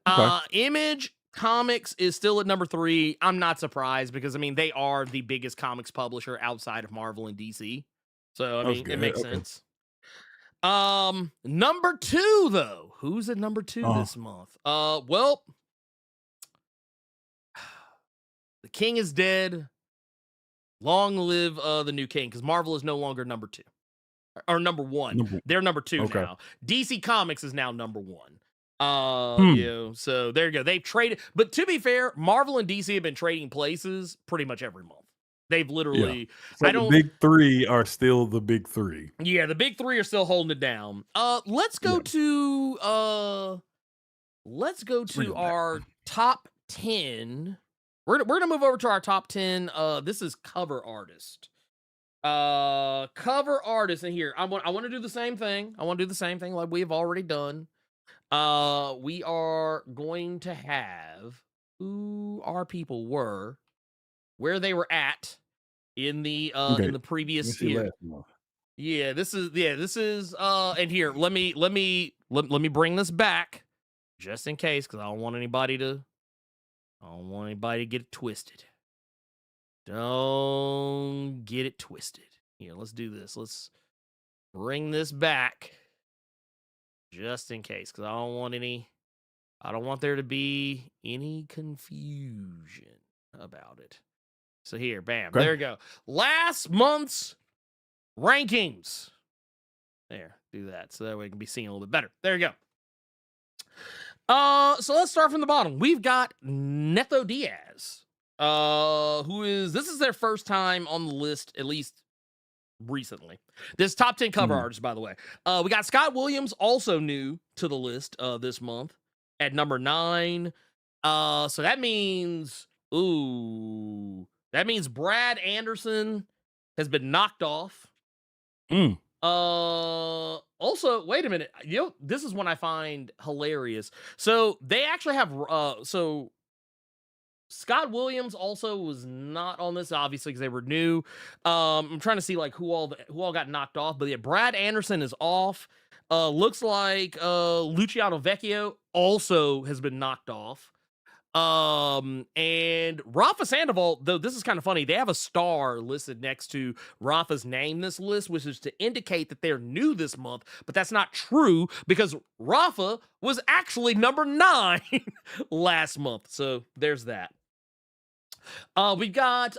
Okay. Image Comics is still at number 3. I'm not surprised because, I mean, they are the biggest comics publisher outside of Marvel and DC. So, I That was mean, it good. makes Okay. sense. Number 2, though. Who's at number 2 Uh-huh. this month? Well, the king is dead. Long live the new king, because Marvel is no longer number 2 or number 1. Number They're number 2 Okay. now. DC Comics is now number 1. Hmm. So there you go. They've traded, but to be fair, Marvel and DC have been trading places pretty much every month. They've Yeah. literally, So I the don't, big 3 are still the big 3. yeah, the big 3 are still holding it down. Let's Yeah. go to Bring it back. our top 10. We're gonna move over to our top 10. This is cover artist. Cover artist in here. I want to do the same thing. I want to do the same thing like we've already done. We are going to have who our people were, where they were at in the Okay. previous Let me see year. last month. This is and here, let me bring this back just in case, because I don't want anybody to get it twisted. Don't get it twisted. Here, let's do this. Let's bring this back just in case, because I don't want there to be any confusion about it. So here, bam, Okay. there you go. Last month's rankings. There, do that so that way it can be seen a little bit better. There you go. So let's start from the bottom. We've got Neto Diaz, this is their first time on the list, at least recently. This top 10 cover artist, by the way. We got Scott Williams, also new to the list this month at number 9. So that means Brad Anderson has been knocked off. Mm. Also, wait a minute. This is one I find hilarious. So they actually have so Scott Williams also was not on this, obviously, because they were new. I'm trying to see like who all got knocked off, but yeah, Brad Anderson is off. Looks like Luciano Vecchio also has been knocked off. And Rafa Sandoval, though this is kind of funny, they have a star listed next to Rafa's name this list, which is to indicate that they're new this month, but that's not true because Rafa was actually number 9 last month. So there's that. We got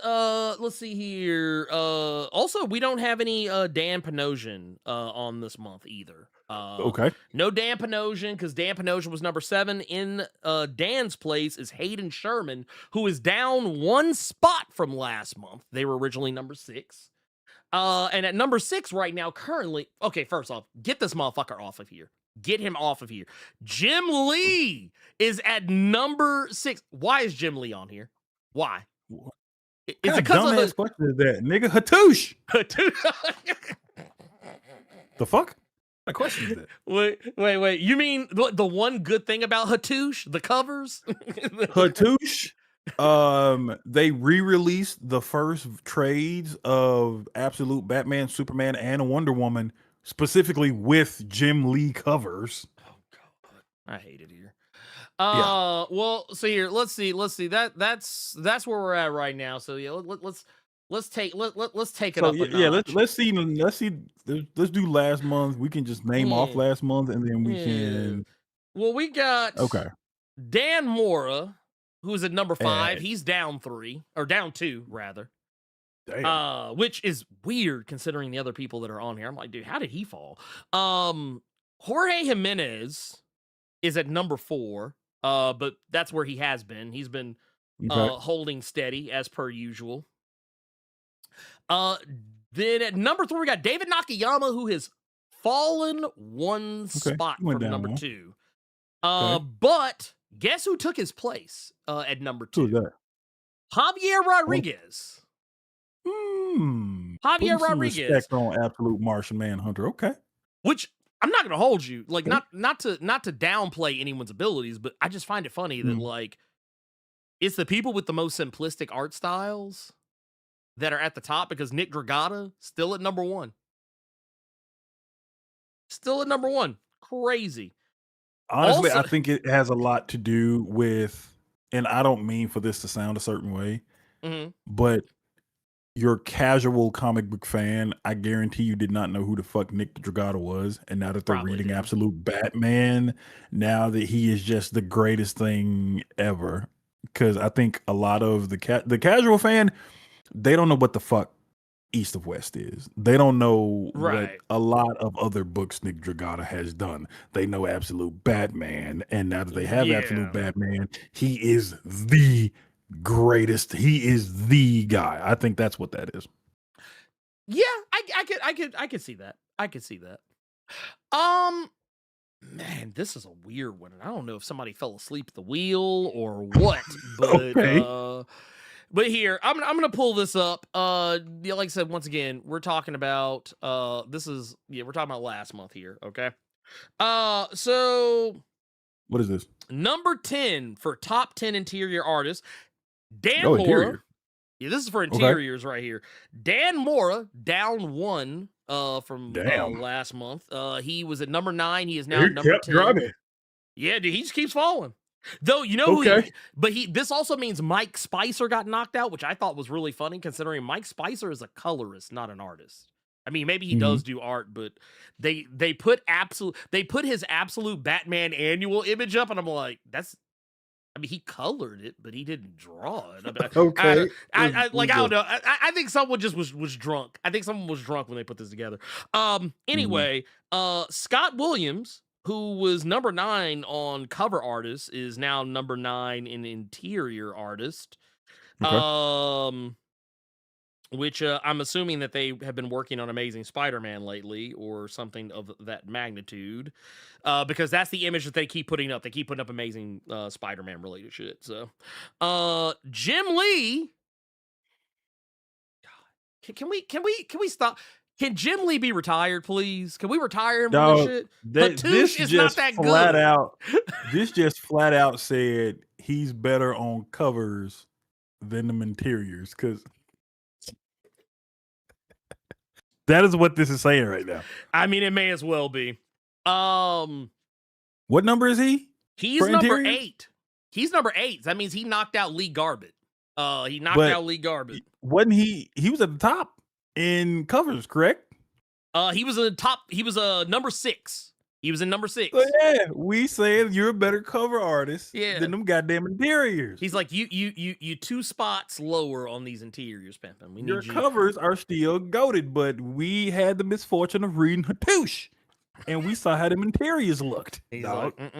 let's see here. Also we don't have any Dan Panosian on this month either. Okay. No Dan Panosian, because Dan Panosian was number 7. In Dan's place is Hayden Sherman, who is down 1 spot from last month. They were originally number 6. And at number 6 right now, currently, okay, first off, get this motherfucker off of here. Get him off of here. Jim Lee is at number 6. Why is Jim Lee on here? Why? It's What because kind of dumbass question is that, nigga? Hatoosh. The fuck? What question is that? Wait. You mean the one good thing about Hatoosh? The covers? Hatoosh. They re-released the first trades of Absolute Batman, Superman, and Wonder Woman, specifically with Jim Lee covers. Oh god, I hate it here. Yeah. Well, so here, let's see. That's where we're at right now. So yeah, let's take it So up a yeah, notch. let's see. Let's do last month. We can just name off last month, and then we can. Well, we got Okay. Dan Mora, who's at number 5. At- He's down 3 or down 2 rather. Damn. which is weird considering the other people that are on here. I'm like, dude, how did he fall? Jorge Jimenez is at number 4, but that's where he has been. He's been Okay. holding steady as per usual. Then at number 3, we got David Nakayama, who has fallen one spot he went from down number one. 2. Okay. But guess who took his place at number 2? Who's that? Javier Rodriguez. Putting Javier some Rodriguez, respect on Absolute Martian Manhunter. Okay. which I'm not gonna hold you, like Okay. not to downplay anyone's abilities, but I just find it funny that like it's the people with the most simplistic art styles that are at the top, because Nick Dragata still at number 1. Still at number 1. Crazy. Honestly, Also- I think it has a lot to do with, and I don't mean for this to sound a certain way, Mhm. but your casual comic book fan, I guarantee you did not know who the fuck Nick Dragata was. And now that they're Probably reading didn't. Absolute Batman, now that he is just the greatest thing ever. Because I think a lot of the casual fan, they don't know what the fuck East of West is. They don't know what Right. a lot of other books Nick Dragata has done. They know Absolute Batman, and now that they have Yeah. Absolute Batman, he is the greatest. He is the guy. I think that's what that is. Yeah, I could see that. I could see that. Man, this is a weird one. I don't know if somebody fell asleep at the wheel or what, but Okay. but here I'm gonna pull this up. Yeah, like I said, once again, we're talking about we're talking about last month here. Okay, so What is this? number 10 for top 10 interior artists, Dan Oh, Mora. interior. Yeah, this is for interiors right here. Dan Mora down 1 from Damn. last month. He was at number 9. He is now at number 10. Yeah, dude, he just keeps falling. Though, you know Okay. this also means Mike Spicer got knocked out, which I thought was really funny considering Mike Spicer is a colorist, not an artist. I mean, maybe he does do art, but they put his Absolute Batman annual image up, and I'm like, I mean, he colored it, but he didn't draw it. I mean, Okay. I don't know. I think someone just was drunk. I think someone was drunk when they put this together. Anyway, Scott Williams, who was number 9 on cover artist, is now number 9 in interior artist. Okay. Which I'm assuming that they have been working on Amazing Spider-Man lately or something of that magnitude, because that's the image that they keep putting up. They keep putting up Amazing Spider-Man related shit. So, Jim Lee, God, can we stop? Can Jim Lee be retired, please? Can we retire him from this shit? Hattush is not that flat good. out. This just flat out said he's better on covers than them interiors, because that is what this is saying right now. I mean, it may as well be. What number is he? He's For number interior? 8. He's number 8. That means he knocked out Lee Garbett. He knocked But out Lee Garbett. Wasn't he? He was at the top in covers, correct? He was in the top. He was number 6. He was in number 6. So yeah, we said you're a better cover artist Yeah. than them goddamn interiors. He's like, you 2 spots lower on these interiors, Pimpin'. We need Your you. covers are still goated, but we had the misfortune of reading Hattush, and we saw how them interiors looked. He's dog. like,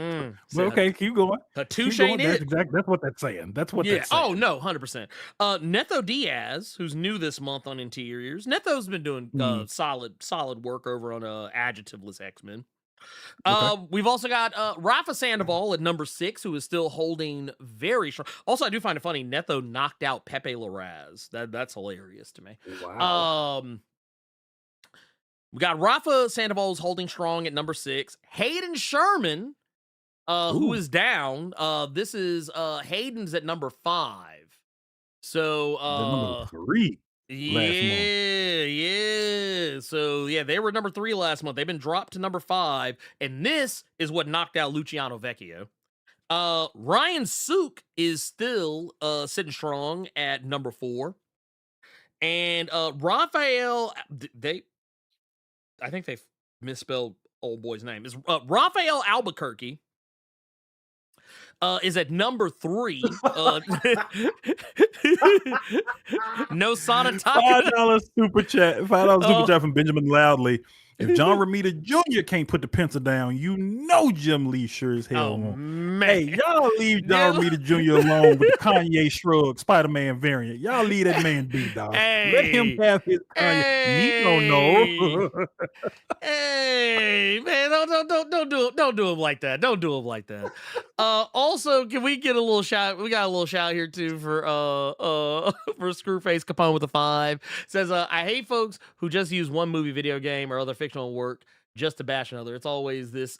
But okay, keep going. Hattush Keep going. ain't That's it. That's what that's saying. That's what Yeah. that's saying. Oh no, 100%. Netho Diaz, who's new this month on interiors. Netho's been doing solid work over on Adjectiveless X-Men. Okay. We've also got Rafa Sandoval at number 6, who is still holding very strong. Also, I do find it funny, Netho knocked out Pepe Larraz. That's hilarious to me. Wow. We got Rafa Sandoval's holding strong at number 6. Hayden Sherman, who Ooh. is down. This is Hayden's at number 5. So Number 3. yeah. So yeah, they were number 3 last month. They've been dropped to number 5, and this is what knocked out Luciano Vecchio. Ryan Sook is still sitting strong at number 4. And Raphael, I think they misspelled old boy's name. Is Raphael Albuquerque is at number 3. No Sana $5 Taka. super chat. $5 super Oh. chat from Benjamin Loudly. If John Romita Jr. can't put the pencil down, you know Jim Lee sure as hell Oh won't. man. Hey, y'all leave John Romita Jr. alone with the Kanye Shrug Spider-Man variant. Y'all leave that man be, dog. Let him have his Kanye. You don't know. Hey man, don't do him like that. Don't do him like that. Also, can we get a little shout? We got a little shout here too for for Screwface Capone with a 5. Says I hate folks who just use one movie, video game, or other fictional work just to bash another. It's always this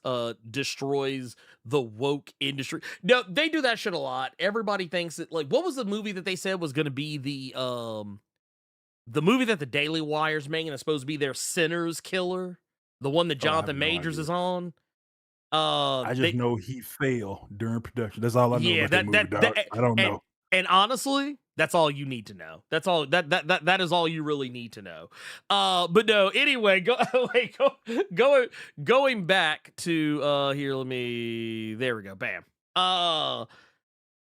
destroys the woke industry. No, they do that shit a lot. Everybody thinks that, like, what was the movie that they said was gonna be the movie that the Daily Wire's making is supposed to be their Sinners killer? The one that Jonathan Majors is on. I just know he failed during production. That's all I know about that movie, dog. I don't know. And honestly, that's all you need to know. That's all that is all you really need to know. But no, anyway, going back to here, there we go. Bam.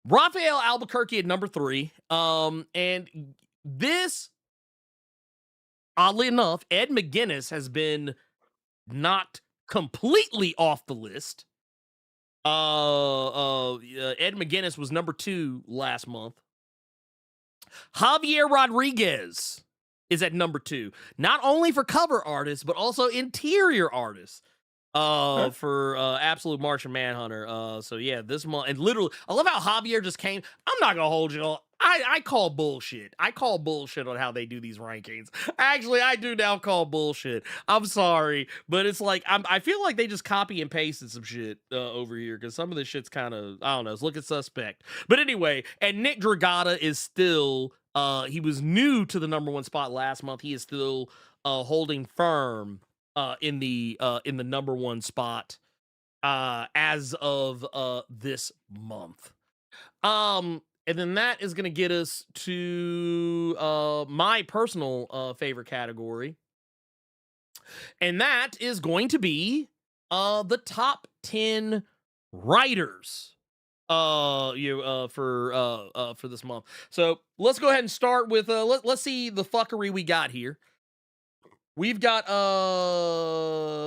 Raphael Albuquerque at number 3. And this, oddly enough, Ed McGuinness has been knocked completely off the list. Ed McGuinness was number 2 last month. Javier Rodriguez is at number 2, not only for cover artists but also interior artists. For Absolute Martian Manhunter. So yeah, this month, and literally, I love how Javier just came. I'm not gonna hold you all. I call bullshit. I call bullshit on how they do these rankings. Actually, I do now call bullshit. I'm sorry, but it's like I feel like they just copy and pasted some shit over here, because some of this shit's kind of, I don't know, it's looking suspect. But anyway, and Nick Dragata is still he was new to the number 1 spot last month. He is still holding firm in the number 1 spot as of this month. And then that is going to get us to my personal favorite category. And that is going to be the top 10 writers for this month. So let's go ahead and start with let's see the fuckery we got here. We've got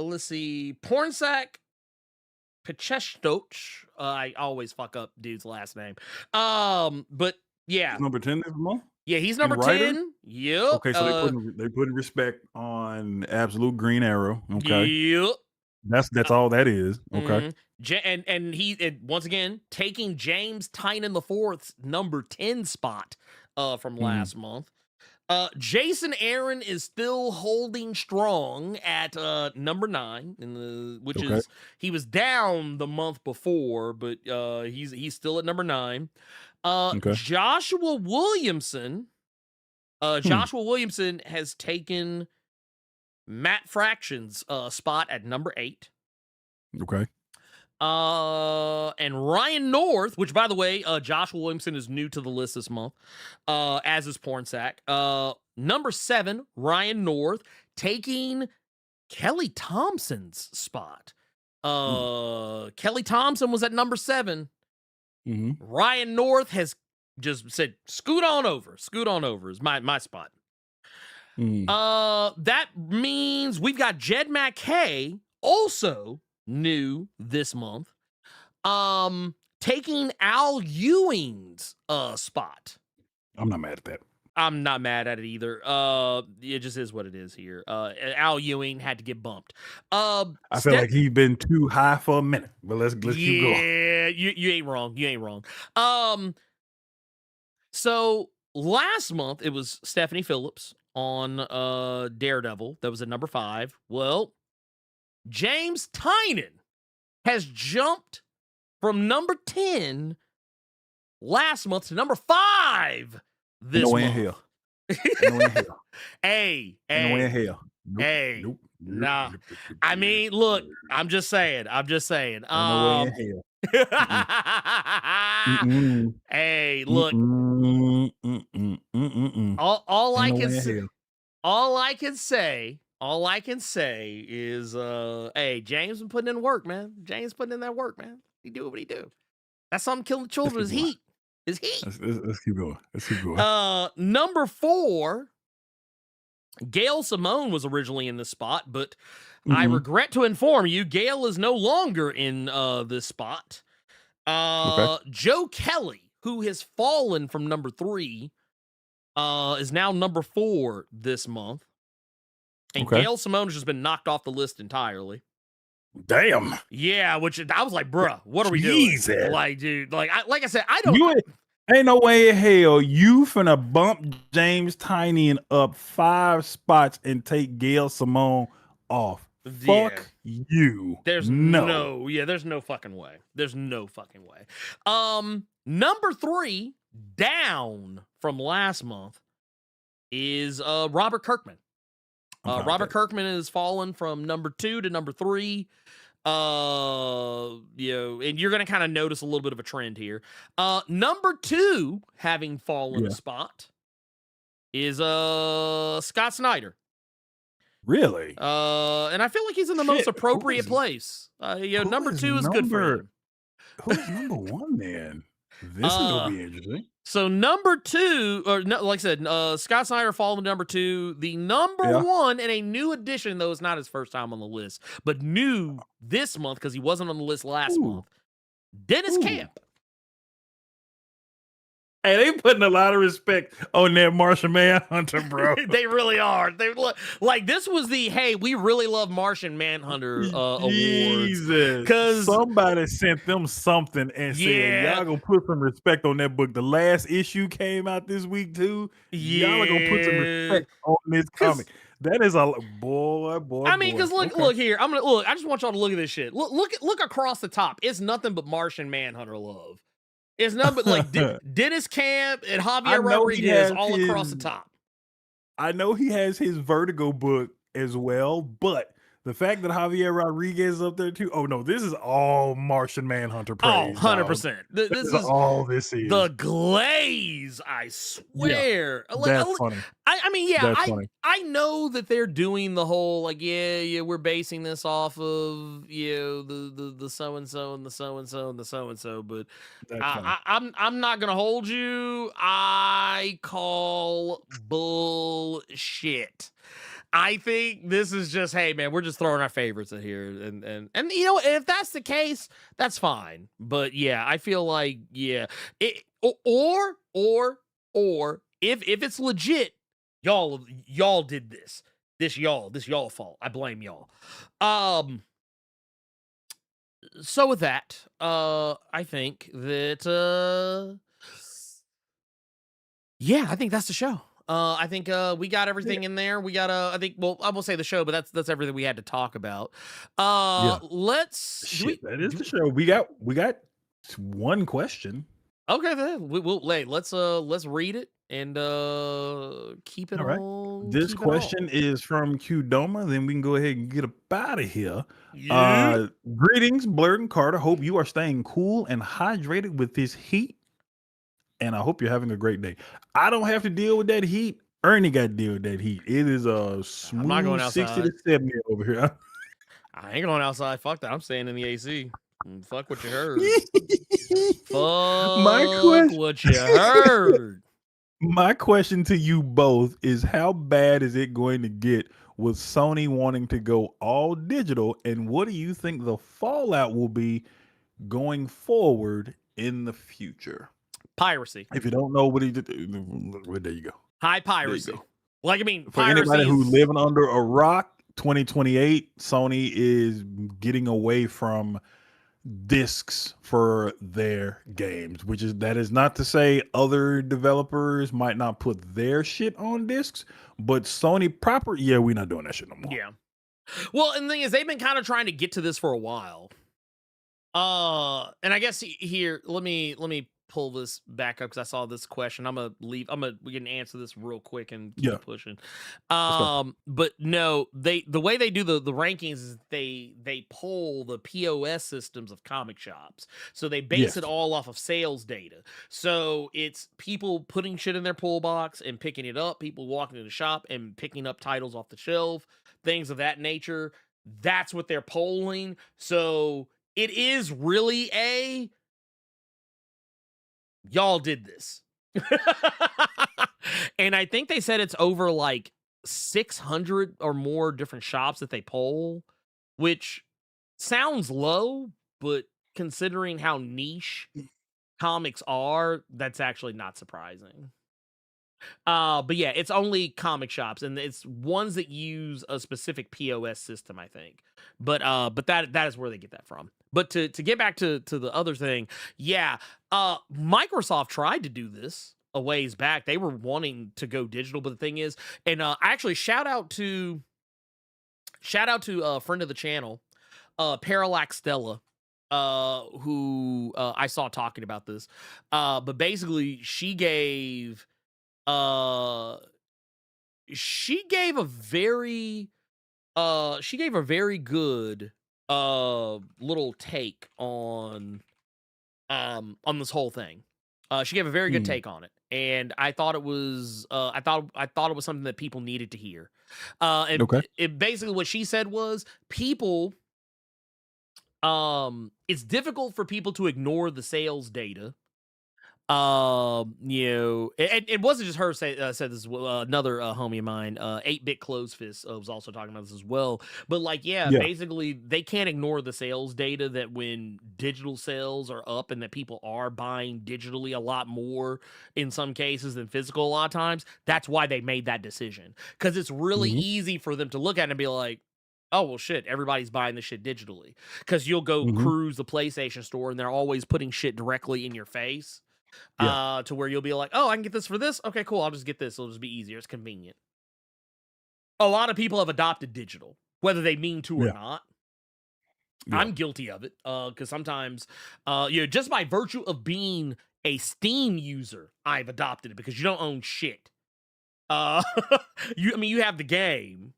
let's see, Pornsak Pecheshtoch. I always fuck up dude's last name. But yeah, He's number 10 this month. yeah, he's number writer? 10. Yep. Okay, so they putting respect on Absolute Green Arrow. Okay, Yep. that's all that is. Okay, And he once again taking James Tynan IV's number 10 spot from last month. Jason Aaron is still holding strong at number 9, which is, he was down the month before, but he's still at number 9. Joshua Williamson. Joshua Williamson has taken Matt Fraction's spot at number 8. Okay. And Ryan North, which, by the way, Joshua Williamson is new to the list this month, as is Pornsak. Number 7, Ryan North, taking Kelly Thompson's spot. Kelly Thompson was at number 7. Ryan North has just said, scoot on over is my spot. That means we've got Jed McKay, also new this month, taking Al Ewing's spot. I'm not mad at that. I'm not mad at it either. It just is what it is here. Al Ewing had to get bumped. I feel like he's been too high for a minute, but let's keep going. Yeah, you ain't wrong. You ain't wrong. So last month it was Stephanie Phillips on Daredevil that was at number 5. Well, James Tynan has jumped from number 10 last month to number 5 this month. No way in hell. Hey. No way in hell. Nope, Hey. nope, Nah. I mean, look, I'm just saying. No way in hell. Hey, look. All I can say is hey, James been putting in work, man. James putting in that work, man. He do what he do. That's something killing children is heat. is Heat. Let's keep going. Let's keep going. Number 4, Gail Simone was originally in this spot, but I regret to inform you, Gail is no longer in this spot. Okay. Joe Kelly, who has fallen from number 3, is now number 4 this month. And Okay. Gail Simone has just been knocked off the list entirely. Damn. Yeah, which I was like, bruh, what are we Jesus. doing? Like, dude, like I said, I don't. You ain't no way in hell you finna bump James Tynion up 5 spots and take Gail Simone off. Yeah. Fuck you. There's no fucking way. There's no fucking way. Number 3 down from last month is Robert Kirkman. Robert Kirkman has fallen from number 2 to number 3. And you're gonna kind of notice a little bit of a trend here. Number 2 having fallen a spot is Scott Snyder. Really? And I feel like he's in the most appropriate place. Number 2 is good for him. Who's number 1 then? This is gonna be interesting. So number 2, or no, like I said, Scott Snyder fallen to number 2. The number 1 and a new addition, though it's not his first time on the list, but new this month because he wasn't on the list last month. Dennis Camp. Hey, they putting a lot of respect on that Martian Manhunter, bro. They really are. They like this was the hey, we really love Martian Manhunter awards. Because somebody sent them something and said, y'all gonna put some respect on that book. The last issue came out this week too. Y'all are gonna put some respect on this comic. That is a boy. I mean, because look here. I'm gonna look. I just want y'all to look at this shit. Look across the top. It's nothing but Martian Manhunter love. It's nothing but like Dennis Camp and Javier Rodriguez all across the top. I know he has his Vertigo book as well, but the fact that Javier Rodriguez is up there too. Oh no, this is all Martian Manhunter praise. 100%. This is all this is. The glaze, I swear. Yeah, that's funny. I mean, yeah, funny. I know that they're doing the whole like, we're basing this off of the so and so and the so and so and the so and so, but I'm not gonna hold you. I call bullshit. I think this is just, hey man, we're just throwing our favorites in here, and if that's the case, that's fine. But yeah, I feel like or if it's legit, y'all did this y'all fault. I blame y'all. So with that, I think that I think that's the show. I think we got everything in there. We got I think I won't say the show, but that's everything we had to talk about. Let's that is the show. We got one question. Okay, then let's read it and keep it all right. on. This question is from Qdoma. Then we can go ahead and get up out of here. Greetings, Blerd and Carter. Hope you are staying cool and hydrated with this heat. And I hope you're having a great day. I don't have to deal with that heat. Ernie got to deal with that heat. It is a smooth 60 to 70 over here. I ain't going outside. Fuck that. I'm staying in the AC. Fuck what you heard. What you heard. My question to you both is, how bad is it going to get with Sony wanting to go all digital? And what do you think the fallout will be going forward in the future? Piracy. If you don't know what he did, well, there you go. High piracy. Like, I mean, for anybody who's living under a rock, 2028, Sony is getting away from discs for their games, that is not to say other developers might not put their shit on discs, but Sony proper, we're not doing that shit no more. Yeah. Well, and the thing is, they've been kind of trying to get to this for a while. And I guess here, let me pull this back up because I saw this question. We can answer this real quick and keep pushing. But no, the way they do the rankings is they pull the POS systems of comic shops. So they base it all off of sales data. So it's people putting shit in their pull box and picking it up, people walking to the shop and picking up titles off the shelf, things of that nature. That's what they're polling. So it is really y'all did this. And I think they said it's over like 600 or more different shops that they poll, which sounds low, but considering how niche comics are, that's actually not surprising. But yeah, it's only comic shops, and it's ones that use a specific POS system, I think. But that is where they get that from. But to get back to the other thing, yeah, Microsoft tried to do this a ways back. They were wanting to go digital, but the thing is, and actually shout out to a friend of the channel, Parallax Stella, who I saw talking about this. But basically she gave a very good little take on this whole thing. She gave a very good take on it, and I thought it was I thought it was something that people needed to hear. And Okay. it basically what she said was people it's difficult for people to ignore the sales data. You know, it wasn't just her said this. Another homie of mine, 8-bit Close Fist, was also talking about this as well. But like, yeah, basically they can't ignore the sales data that when digital sales are up and that people are buying digitally a lot more in some cases than physical a lot of times. That's why they made that decision, because it's really easy for them to look at it and be like, oh, well, shit, everybody's buying this shit digitally. Because you'll go cruise the PlayStation store and they're always putting shit directly in your face. To where you'll be like, oh, I can get this for this. Okay, cool. I'll just get this. It'll just be easier. It's convenient. A lot of people have adopted digital, whether they mean to or not. I'm guilty of it. Because sometimes, just by virtue of being a Steam user, I've adopted it because you don't own shit. You have the game,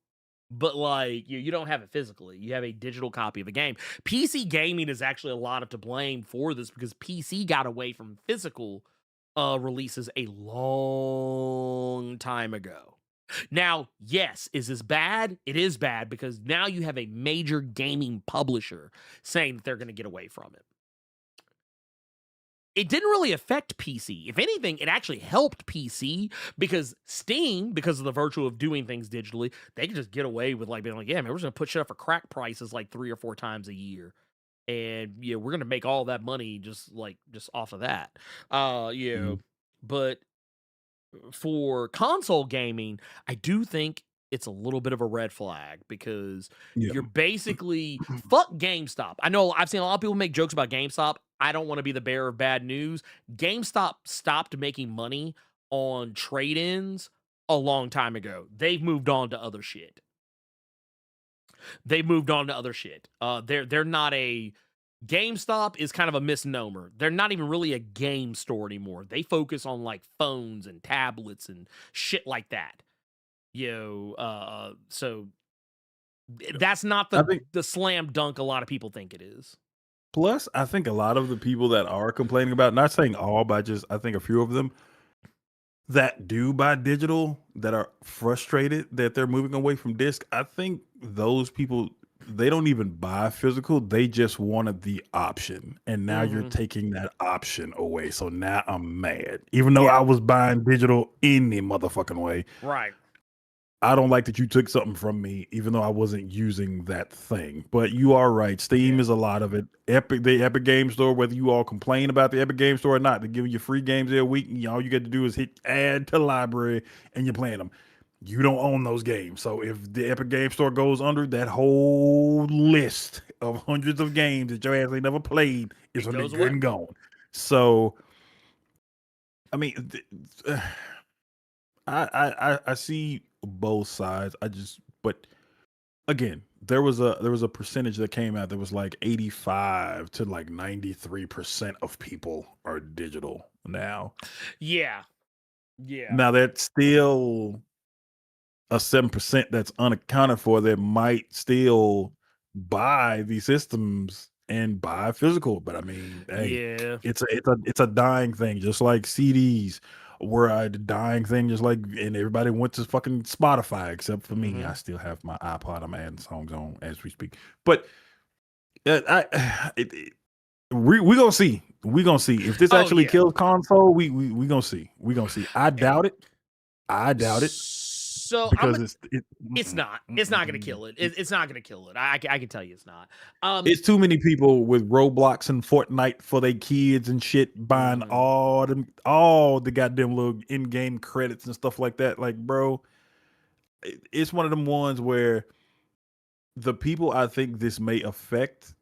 but like you don't have it physically. You have a digital copy of the game. PC gaming is actually a lot of to blame for this because PC got away from physical releases a long time ago. Now, yes, is this bad? It is bad because now you have a major gaming publisher saying that they're going to get away from it. It didn't really affect PC. If anything, it actually helped PC because Steam, because of the virtue of doing things digitally, they can just get away with like being like, yeah, man, we're just gonna put shit up for crack prices like 3 or 4 times a year. And yeah, we're gonna make all that money just off of that. But for console gaming, I do think it's a little bit of a red flag because you're basically fuck GameStop. I know I've seen a lot of people make jokes about GameStop. I don't want to be the bearer of bad news. GameStop stopped making money on trade-ins a long time ago. They've moved on to other shit. They're not a GameStop is kind of a misnomer. They're not even really a game store anymore. They focus on like phones and tablets and shit like that. So that's not the slam dunk a lot of people think it is. Plus, I think a lot of the people that are complaining about, not saying all, but I think a few of them that do buy digital that are frustrated that they're moving away from disc. I think those people, they don't even buy physical. They just wanted the option. And now you're taking that option away. So now I'm mad. Even though I was buying digital any motherfucking way. Right. I don't like that you took something from me, even though I wasn't using that thing. But you are right. Steam is a lot of it. The Epic Game Store, whether you all complain about the Epic Game Store or not, they're giving you free games every week. And all you get to do is hit add to library and you're playing them. You don't own those games. So if the Epic Game Store goes under, that whole list of hundreds of games that your ass ain't never played is going to be good and gone. So, I mean, I see both sides. But again, there was a percentage that came out that was like 85 to like 93% of people are digital now. Yeah. Now that's still a 7% that's unaccounted for that might still buy these systems and buy physical. But I mean, hey, it's a dying thing, just like CDs were a dying thing, just like, and everybody went to fucking Spotify except for me. I still have my iPod. I'm adding songs on as we speak. But We gonna see. We gonna see if this actually yeah. kills console. We gonna see. We gonna see. I doubt it. So because it's not going to kill it. It's not going to kill it. I can tell you it's not. It's too many people with Roblox and Fortnite for their kids and shit buying all the goddamn little in-game credits and stuff like that. Like, bro, it's one of them ones where the people I think this may affect,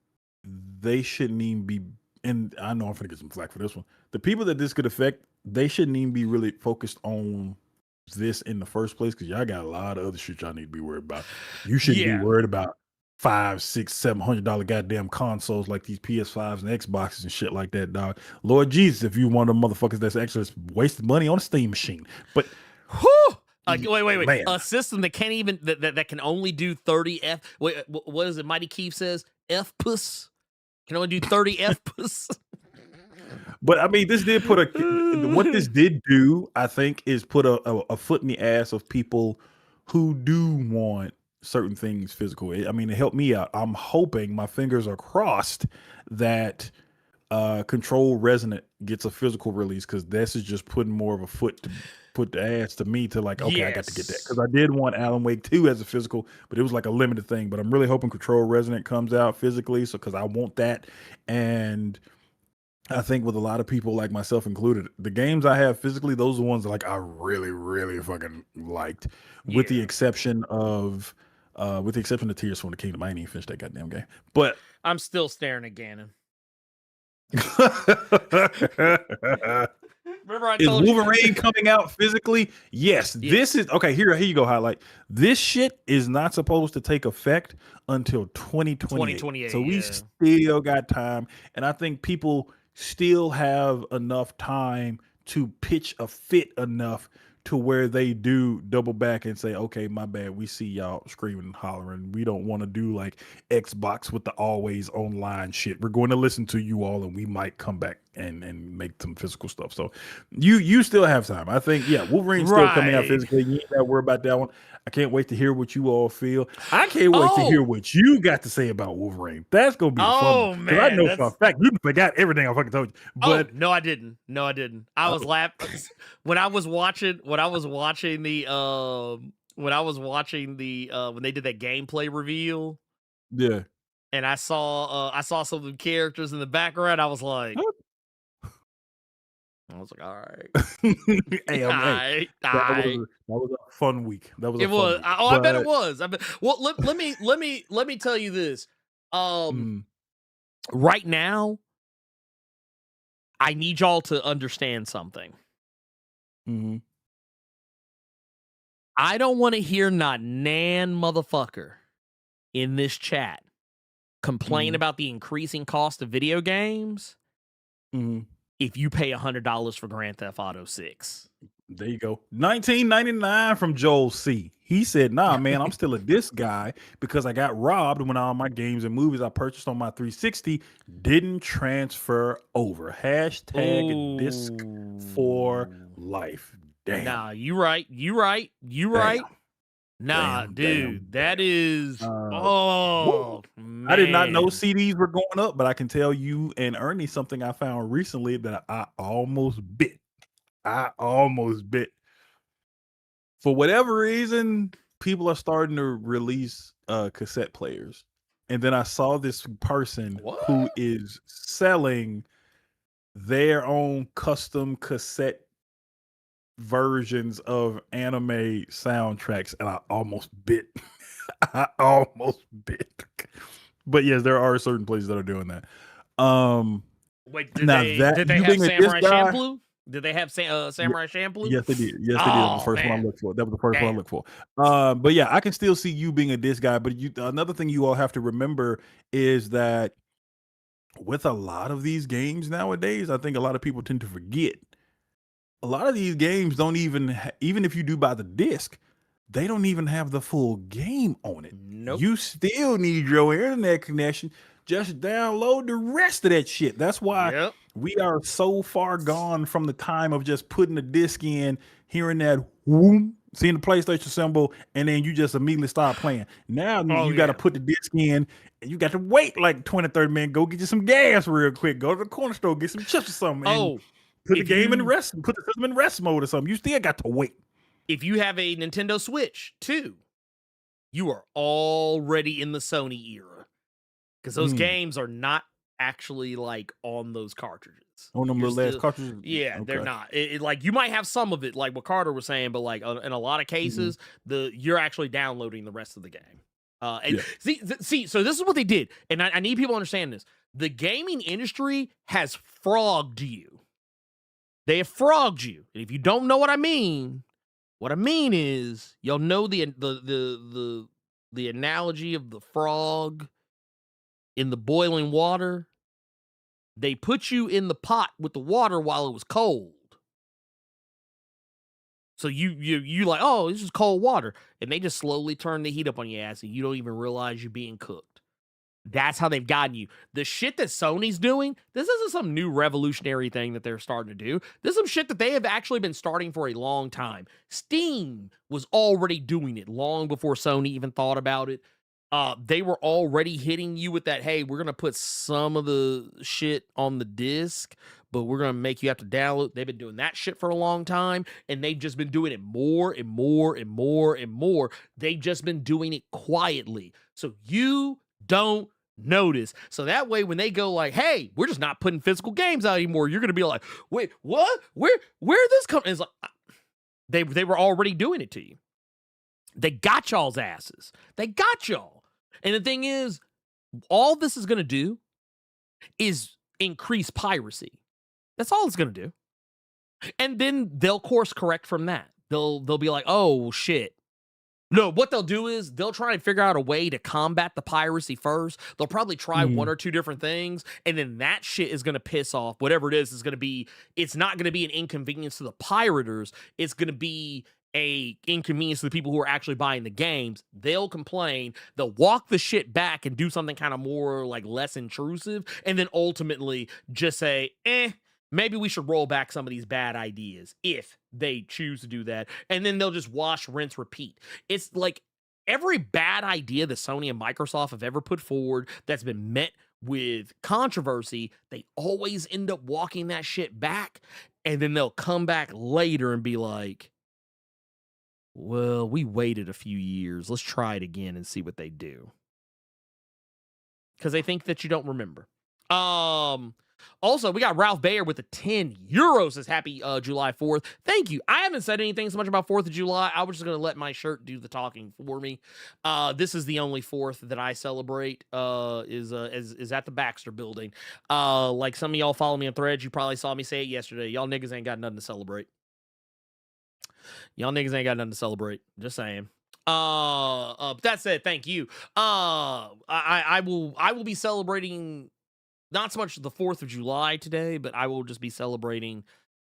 they shouldn't even be. And I know I'm gonna get some flack for this one. The people that this could affect, they shouldn't even be really focused on this in the first place, because y'all got a lot of other shit y'all need to be worried about. You shouldn't be worried about $500, $600, $700 goddamn consoles like these PS5s and Xboxes and shit like that, dog. Lord Jesus, if you one of them motherfuckers that's actually wasting money on a Steam machine. But wait. Man. A system that can't even that can only do 30 F. Wait, what is it? Mighty Keith says F puss can only do 30 F puss. But I mean, this did put what this did do, I think, is put a foot in the ass of people who do want certain things physical. I mean, it helped me out. I'm hoping, my fingers are crossed, that Control Resonant gets a physical release, because this is just putting more of a foot to put the ass to me to like, okay, I got to get that, because I did want Alan Wake 2 as a physical, but it was like a limited thing. But I'm really hoping Control Resonant comes out physically, so because I want that. And I think with a lot of people, like myself included, the games I have physically, those are the ones that like I really, really fucking liked, with the exception of Tears from the Kingdom. I ain't even finished that goddamn game, but I'm still staring at Ganon. Remember I told is Wolverine coming out physically? Yes. This is okay. Here you go. Highlight. This shit is not supposed to take effect until 2028. So we still got time, and I think people still have enough time to pitch a fit enough to where they do double back and say, okay, my bad, we see y'all screaming and hollering. We don't want to do like Xbox with the always online shit. We're going to listen to you all, and we might come back and make some physical stuff. So you still have time. I think, Wolverine's still coming out physically. You ain't got to worry about that one. I can't wait to hear what you all feel. I can't wait to hear what you got to say about Wolverine. That's gonna be fun. Man, I know for a fact you forgot everything I fucking told you. But no, I didn't. I was laughing when I was watching when they did that gameplay reveal. Yeah. And I saw some of the characters in the background. I was like, all right. That was a fun week. That was. I bet it was. Well, let me tell you this. Right now, I need y'all to understand something. Mm-hmm. I don't want to hear not nan motherfucker in this chat complain about the increasing cost of video games. If you pay $100 for Grand Theft Auto 6. There you go. $19.99 from Joel C. He said, nah, man, I'm still a disc guy because I got robbed when all my games and movies I purchased on my 360 didn't transfer over. Hashtag disc for life. Damn. Nah, you right. Nah, dude, that is. Man. I did not know CDs were going up, but I can tell you and Ernie something I found recently that I almost bit. For whatever reason, people are starting to release cassette players. And then I saw this person who is selling their own custom cassette versions of anime soundtracks, and I almost bit. But yes, there are certain places that are doing that. Wait, did they have Samurai Champloo? Did they have Samurai Champloo? Yes, they did. That was the first one I looked for. But yeah, I can still see you being a disc guy. But another thing you all have to remember is that with a lot of these games nowadays, I think a lot of people tend to forget. A lot of these games don't even if you do buy the disc, they don't even have the full game on it. Nope. You still need your internet connection. Just download the rest of that shit. That's why we are so far gone from the time of just putting the disc in, hearing that whoom, seeing the PlayStation symbol, and then you just immediately start playing. Now you got to put the disc in, and you got to wait like 20, 30 minutes. Go get you some gas real quick. Go to the corner store, get some chips or something. And put the game in rest, put the system in rest mode or something. You still got to wait. If you have a Nintendo Switch 2, you are already in the Sony era. Because those games are not actually like on those cartridges. On them little ass cartridges? Yeah, they're not. Like you might have some of it, like what Carter was saying, but like in a lot of cases, you're actually downloading the rest of the game. See, so this is what they did, and I need people to understand this. The gaming industry has frogged you. They have frogged you, and if you don't know what I mean is you'll know the analogy of the frog in the boiling water. They put you in the pot with the water while it was cold. So you like, oh, this is cold water. And they just slowly turn the heat up on your ass and you don't even realize you're being cooked. That's how they've gotten you. The shit that Sony's doing, this isn't some new revolutionary thing that they're starting to do. This is some shit that they have actually been starting for a long time. Steam was already doing it long before Sony even thought about it. They were already hitting you with that, hey, we're going to put some of the shit on the disc, but we're going to make you have to download. They've been doing that shit for a long time, and they've just been doing it more and more and more and more. They've just been doing it quietly. So you don't notice. So that way, when they go like, hey, we're just not putting physical games out anymore, you're going to be like, wait, what? Where this come? It's like, they were already doing it to you. They got y'all's asses. They got y'all. And the thing is, all this is going to do is increase piracy. That's all it's going to do. And then they'll course correct from that. They'll be like, oh, shit. No, what they'll do is they'll try and figure out a way to combat the piracy first. They'll probably try one or two different things. And then that shit is going to piss off. Whatever it is going to be, it's not going to be an inconvenience to the pirators. It's going to be a inconvenience to the people who are actually buying the games. They'll complain, they'll walk the shit back and do something kind of more like less intrusive, and then ultimately just say, maybe we should roll back some of these bad ideas if they choose to do that. And then they'll just wash, rinse, repeat. It's like every bad idea that Sony and Microsoft have ever put forward that's been met with controversy, they always end up walking that shit back, and then they'll come back later and be like, well, we waited a few years. Let's try it again and see what they do. Because they think that you don't remember. Also, we got Ralph Bayer with the 10 euros. Says happy July 4th. Thank you. I haven't said anything so much about 4th of July. I was just going to let my shirt do the talking for me. This is the only 4th that I celebrate is at the Baxter building. Like some of y'all follow me on Threads. You probably saw me say it yesterday. Y'all niggas ain't got nothing to celebrate. Y'all niggas ain't got nothing to celebrate. Just saying. That said, thank you. I will be celebrating not so much the 4th of July today, but I will just be celebrating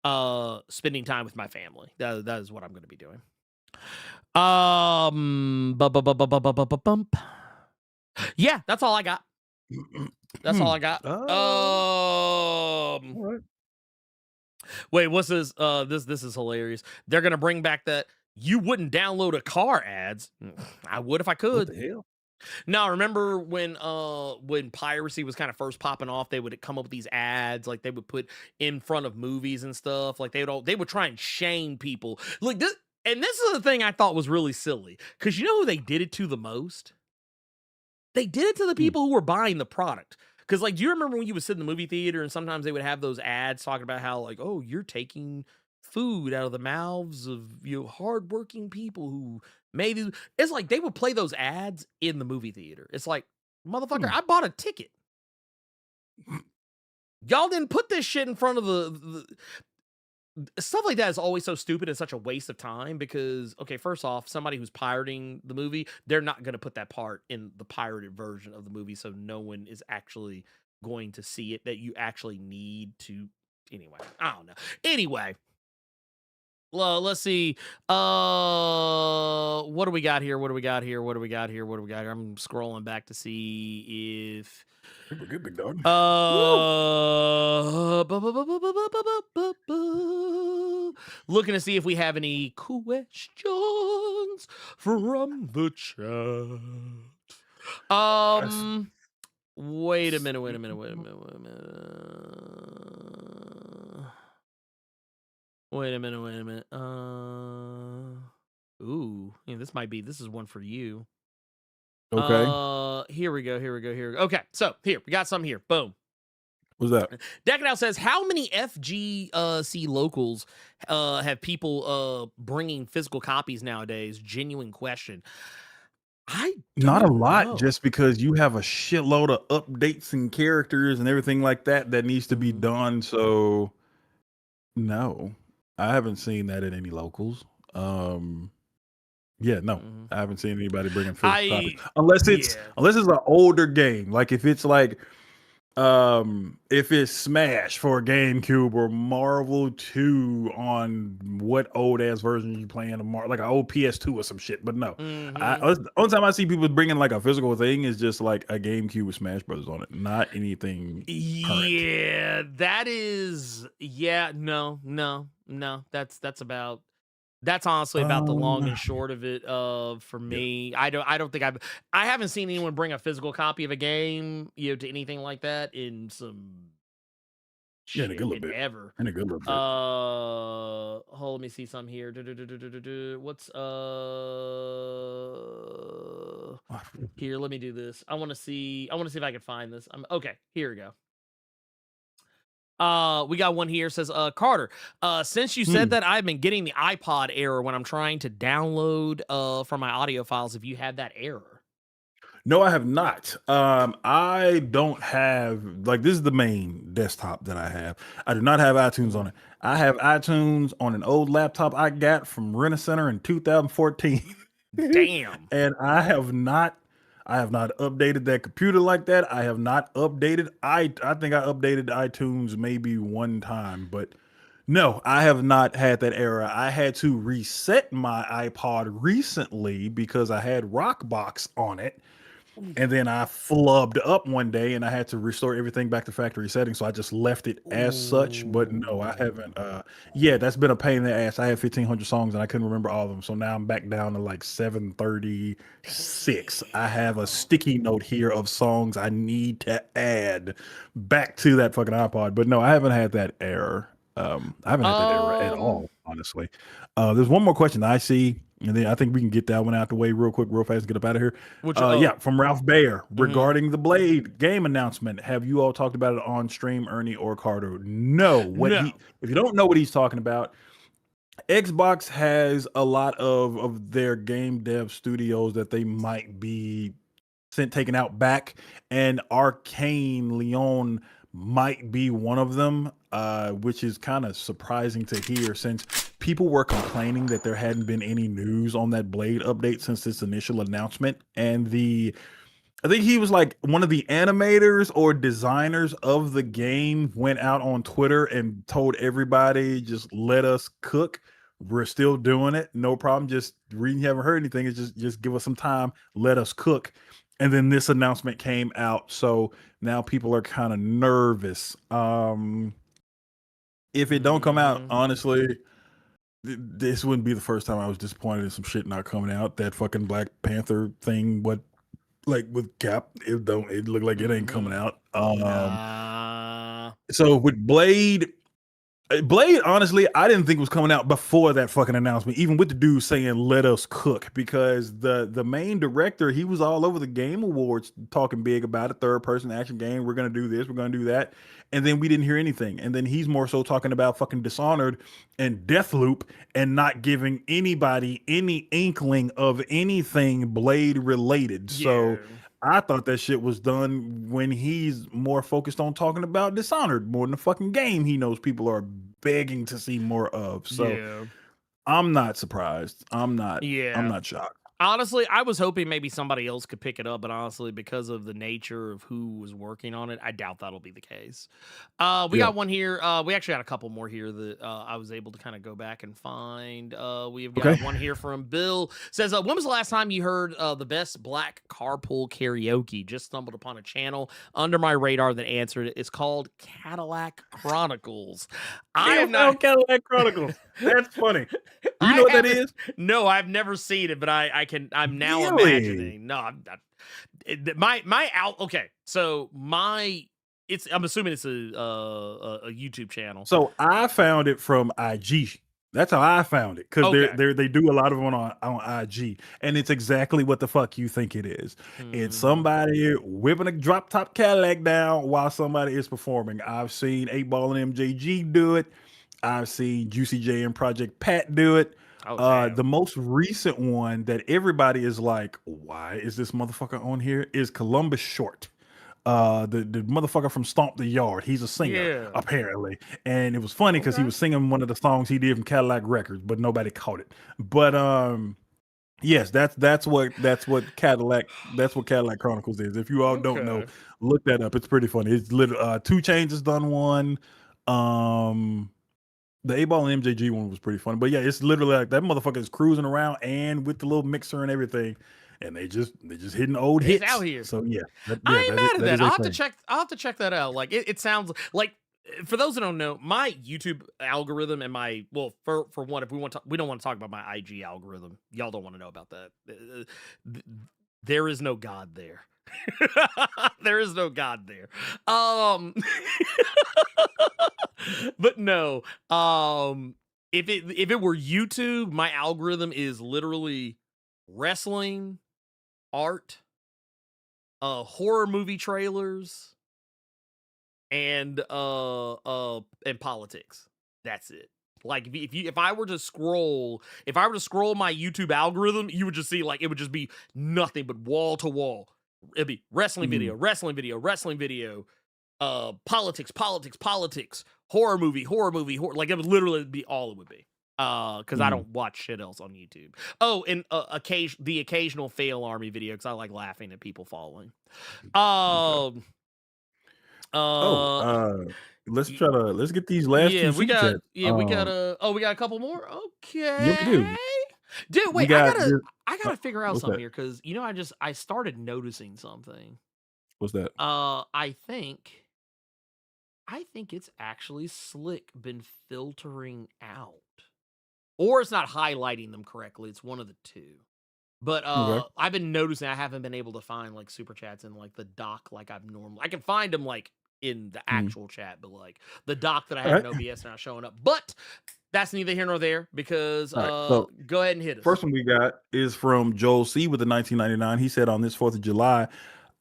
spending time with my family. That is what I'm going to be doing. Yeah, that's all I got. That's all I got. All right. Wait, what's this? This is hilarious. They're gonna bring back that you wouldn't download a car ads. I would if I could. What the hell? No, remember when piracy was kind of first popping off, they would come up with these ads like they would put in front of movies and stuff. Like they would try and shame people. Like this, and this is the thing I thought was really silly. Because you know who they did it to the most? They did it to the people who were buying the product. Because, like, do you remember when you would sit in the movie theater and sometimes they would have those ads talking about how, like, oh, you're taking food out of the mouths of, hardworking people who maybe... It's like they would play those ads in the movie theater. It's like, motherfucker, I bought a ticket. Y'all didn't put this shit in front of the... Stuff like that is always so stupid and such a waste of time because, okay, first off, somebody who's pirating the movie, they're not going to put that part in the pirated version of the movie, so no one is actually going to see it that you actually need to. Anyway, I don't know. Anyway, let's see. What do we got here? I'm scrolling back to see if... Good, big dog. looking to see if we have any questions from the chat. Wait a minute. Ooh, yeah, this is one for you. Okay. Here we go. Okay, so here we got some here. Boom. What's that? Decanow says, how many FGC locals have people bringing physical copies nowadays? Genuine question. I Not a don't lot, know. just because you have a shitload of updates and characters and everything like that needs to be done. So, no, I haven't seen that in any locals. Yeah, no, I haven't seen anybody bringing physical copies unless it's an older game. Like if it's like if it's Smash for GameCube or Marvel 2 on what old ass version you playing of Marvel, like an old PS2 or some shit. But no, the only time I see people bringing like a physical thing is just like a GameCube with Smash Brothers on it, not anything current. Yeah, that is no. That's honestly about the long and short of it. For me, I don't think I haven't seen anyone bring a physical copy of a game, to anything like that in some in a good little bit. Ever. In a good little bit. Let me see some here. What's here? Let me do this. I want to see if I can find this. Okay. Here we go. We got one here. Says Carter, since you said that, I've been getting the iPod error when I'm trying to download from my audio files. Have you had that error? No, I have not. I don't have, like, this is the main desktop that I have. I do not have iTunes on it. I have iTunes on an old laptop I got from Rent-A-Center in 2014. Damn. And I have not updated that computer like that. I have not updated. I think I updated iTunes maybe one time, but no, I have not had that error. I had to reset my iPod recently because I had Rockbox on it. And then I flubbed up one day and I had to restore everything back to factory settings. So I just left it as such. But no, I haven't. Yeah, that's been a pain in the ass. I had 1,500 songs and I couldn't remember all of them. So now I'm back down to like 736. I have a sticky note here of songs I need to add back to that fucking iPod. But no, I haven't had that error. I haven't had that error at all, honestly. There's one more question that I see. And then I think we can get that one out the way real quick, real fast, and get up out of here. Yeah, from Ralph Bayer regarding the Blade game announcement. Have you all talked about it on stream, Ernie or Carter? No. If you don't know what he's talking about, Xbox has a lot of their game dev studios that they might be taken out back, and Arcane Leon might be one of them, which is kind of surprising to hear since people were complaining that there hadn't been any news on that Blade update since its initial announcement. And I think he was like one of the animators or designers of the game went out on Twitter and told everybody, just let us cook. We're still doing it. No problem. Just you haven't heard anything. It's just give us some time. Let us cook. And then this announcement came out. So now people are kind of nervous. If it don't come out, honestly, this wouldn't be the first time I was disappointed in some shit not coming out. That fucking Black Panther thing, like with Cap, it looked like it ain't coming out. So with Blade, honestly, I didn't think it was coming out before that fucking announcement, even with the dude saying let us cook, because the main director, he was all over the Game Awards talking big about a third-person action game. We're going to do this, we're going to do that. And then we didn't hear anything. And then he's more so talking about fucking Dishonored and Deathloop and not giving anybody any inkling of anything Blade related. Yeah. So I thought that shit was done when he's more focused on talking about Dishonored more than the fucking game he knows people are begging to see more of. So I'm not surprised. I'm not shocked. Honestly, I was hoping maybe somebody else could pick it up, but honestly, because of the nature of who was working on it, I doubt that'll be the case. We got one here. We actually got a couple more here that I was able to kind of go back and find. We've got one here from Bill. Says, when was the last time you heard the best black carpool karaoke? Just stumbled upon a channel under my radar that answered it. It's called Cadillac Chronicles. I have not Cadillac Chronicles. That's funny. Do you know what that is? No, I've never seen it, but I'm now Really? imagining. No, okay. So I'm assuming it's a YouTube channel. So I found it from IG. That's how I found it, because Okay. they do a lot of them on IG, and it's exactly what the fuck you think it is. It's somebody whipping a drop top Cadillac down while somebody is performing. I've seen 8 Ball and MJG do it. I've seen Juicy J and Project Pat do it. Damn. The most recent one that everybody is like, why is this motherfucker on here, is Columbus Short. The motherfucker from Stomp the Yard. He's a singer, apparently. And it was funny because he was singing one of the songs he did from Cadillac Records, but nobody caught it. But yes, that's what Cadillac Chronicles is. If you all don't know, look that up. It's pretty funny. It's literally 2 Chainz has done one. The 8 Ball and MJG one was pretty funny. But yeah, it's literally like that motherfucker is cruising around and with the little mixer and everything. And they just hitting old hits out here. So yeah, I ain't mad at that. I'll have to check that out. Like it sounds like, for those who don't know, my YouTube algorithm and my, well, for one, if we don't want to talk about my IG algorithm. Y'all don't want to know about that. There is no God there. There is no God there. But no. If it were YouTube, my algorithm is literally wrestling, art, horror movie trailers, and politics. That's it. Like if I were to scroll my YouTube algorithm, you would just see, like, it would just be nothing but wall to wall. It'd be wrestling video, politics, horror movie. Like it would literally be all it would be. Because I don't watch shit else on YouTube. Oh, and the occasional fail army video, because I like laughing at people falling. Let's get these last two super chats. We got a couple more. Okay. Yeah, we do. Dude, wait, I gotta figure out something here, because I started noticing something. What's that? I think it's actually Slick been filtering out. Or it's not highlighting them correctly. It's one of the two. But I've been noticing I haven't been able to find like super chats in like the doc like I've normally. I can find them like in the actual chat, but like the doc that I have in OBS are not showing up. But that's neither here nor there, because so go ahead and hit us. First one we got is from Joel C with the 1999. He said, on this 4th of July,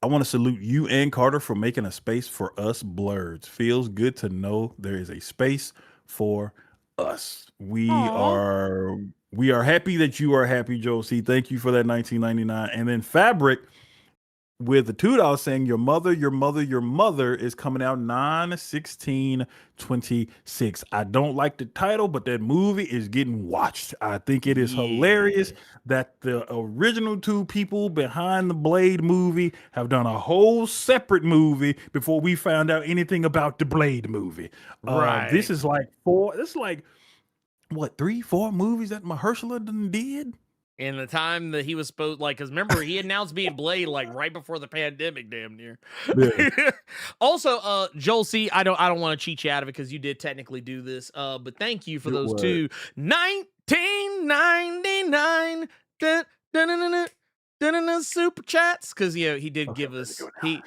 I want to salute you and Carter for making a space for us Blerds. Feels good to know there is a space for us. We are happy that you are happy, Joel C. Thank you for that 1999. And then Fabric with the $2 saying your mother is coming out 9/16/26. I don't like the title, but that movie is getting watched. I think it is hilarious that the original 2 people behind the Blade movie have done a whole separate movie before we found out anything about the Blade movie. This is like 4. This is like what, 3-4 movies that Mahershala done did. In the time that he was supposed, like, because remember, he announced being Blade like right before the pandemic, damn near. Yeah. Also, Joel C, I don't want to cheat you out of it, because you did technically do this. But thank you for those 2 1999 super chats, because he did give us he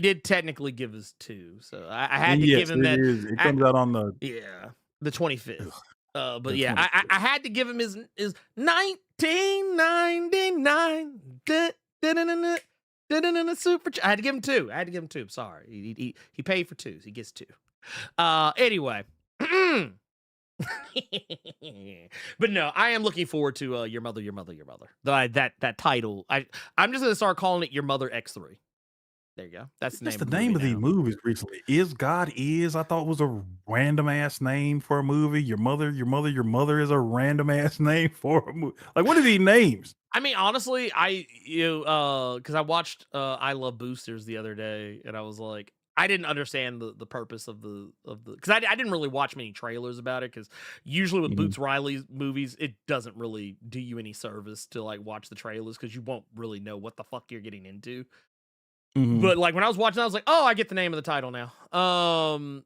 did technically give us 2. So I had to give him that. It comes out on the the 25th. But yeah, I had to give him his 1999 super. I had to give him 2. Sorry, he paid for 2. So he gets 2. Anyway. But no, I am looking forward to your mother. That title. I'm just gonna start calling it Your Mother X3. There you go. That's the name of these movies recently. Is God Is, I thought was a random ass name for a movie. Your mother is a random ass name for a movie. Like, what are these names? I mean, honestly, because I watched I Love Boosters the other day, and I was like, I didn't understand the purpose of the because I didn't really watch many trailers about it, because usually with Boots Riley's movies, it doesn't really do you any service to like watch the trailers, because you won't really know what the fuck you're getting into. But like when I was watching, I was like, oh, I get the name of the title now.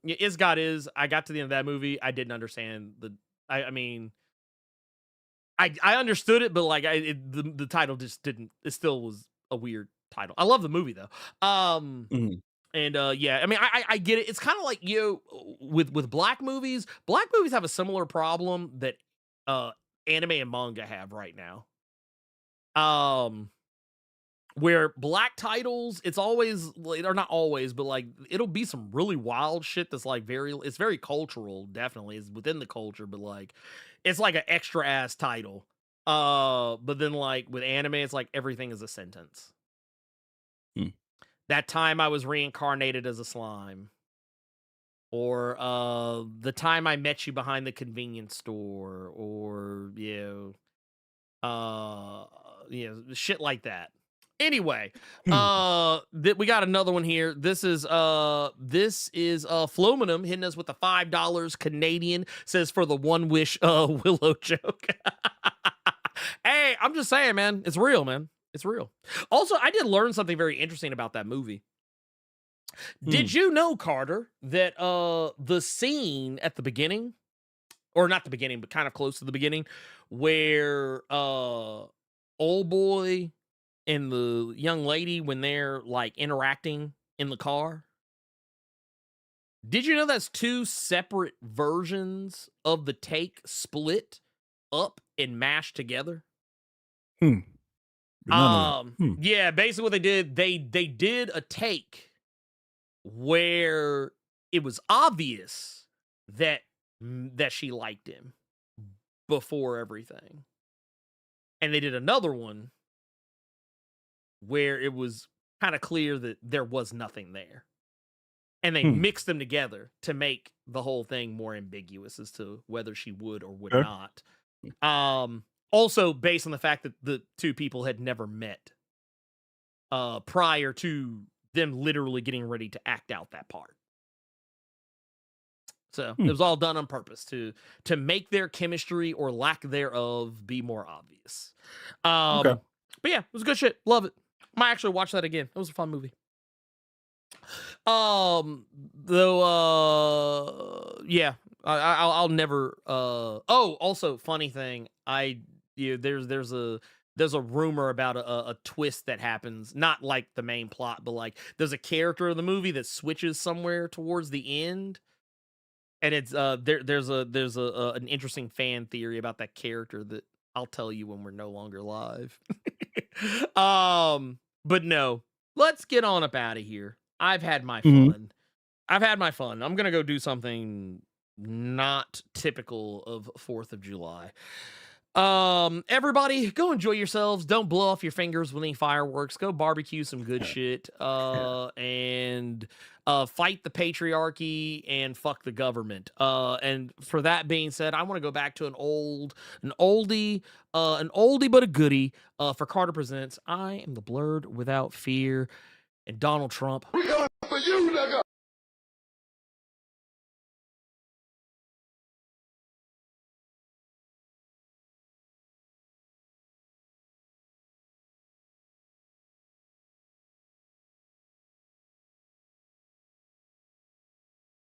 Is God Is. I got to the end of that movie. I didn't understand I mean, I understood it, but like the title just didn't. It still was a weird title. I love the movie though. And yeah, I mean, I get it. It's kind of like with black movies. Black movies have a similar problem that anime and manga have right now. Where black titles, it's always, or not always, but like it'll be some really wild shit that's like it's very cultural, definitely. It's within the culture, but like it's like an extra ass title. But then like with anime, it's like everything is a sentence. That time I was reincarnated as a slime. Or the time I met you behind the convenience store, or shit like that. Anyway, we got another one here. This is Flominum hitting us with the $5 Canadian. Says for the one wish Willow joke. Hey, I'm just saying, man. It's real, man. It's real. Also, I did learn something very interesting about that movie. Did you know, Carter, that the scene at the beginning, or not the beginning, but kind of close to the beginning, where old boy and the young lady, when they're like interacting in the car, did you know that's two separate versions of the take split up and mashed together? Yeah, basically what they did, they did a take where it was obvious that she liked him before everything, and they did another one where it was kind of clear that there was nothing there, and they mixed them together to make the whole thing more ambiguous as to whether she would or would not. Also based on the fact that the two people had never met prior to them literally getting ready to act out that part. So it was all done on purpose to make their chemistry or lack thereof be more obvious. But yeah, it was good shit. Love it. Might actually watch that again. It was a fun movie. Yeah, I'll never. Also, funny thing, there's a rumor about a twist that happens, not like the main plot, but like there's a character in the movie that switches somewhere towards the end, and it's there's an interesting fan theory about that character that I'll tell you when we're no longer live. But no, let's get on up out of here. I've had my fun. I'm gonna go do something not typical of 4th of July. Everybody, go enjoy yourselves. Don't blow off your fingers with any fireworks. Go barbecue some good shit. And fight the patriarchy and fuck the government. And for that being said, I want to go back to an oldie but a goodie. For Carter Presents, I am the Blerd without fear, and Donald Trump. We coming for you, nigga.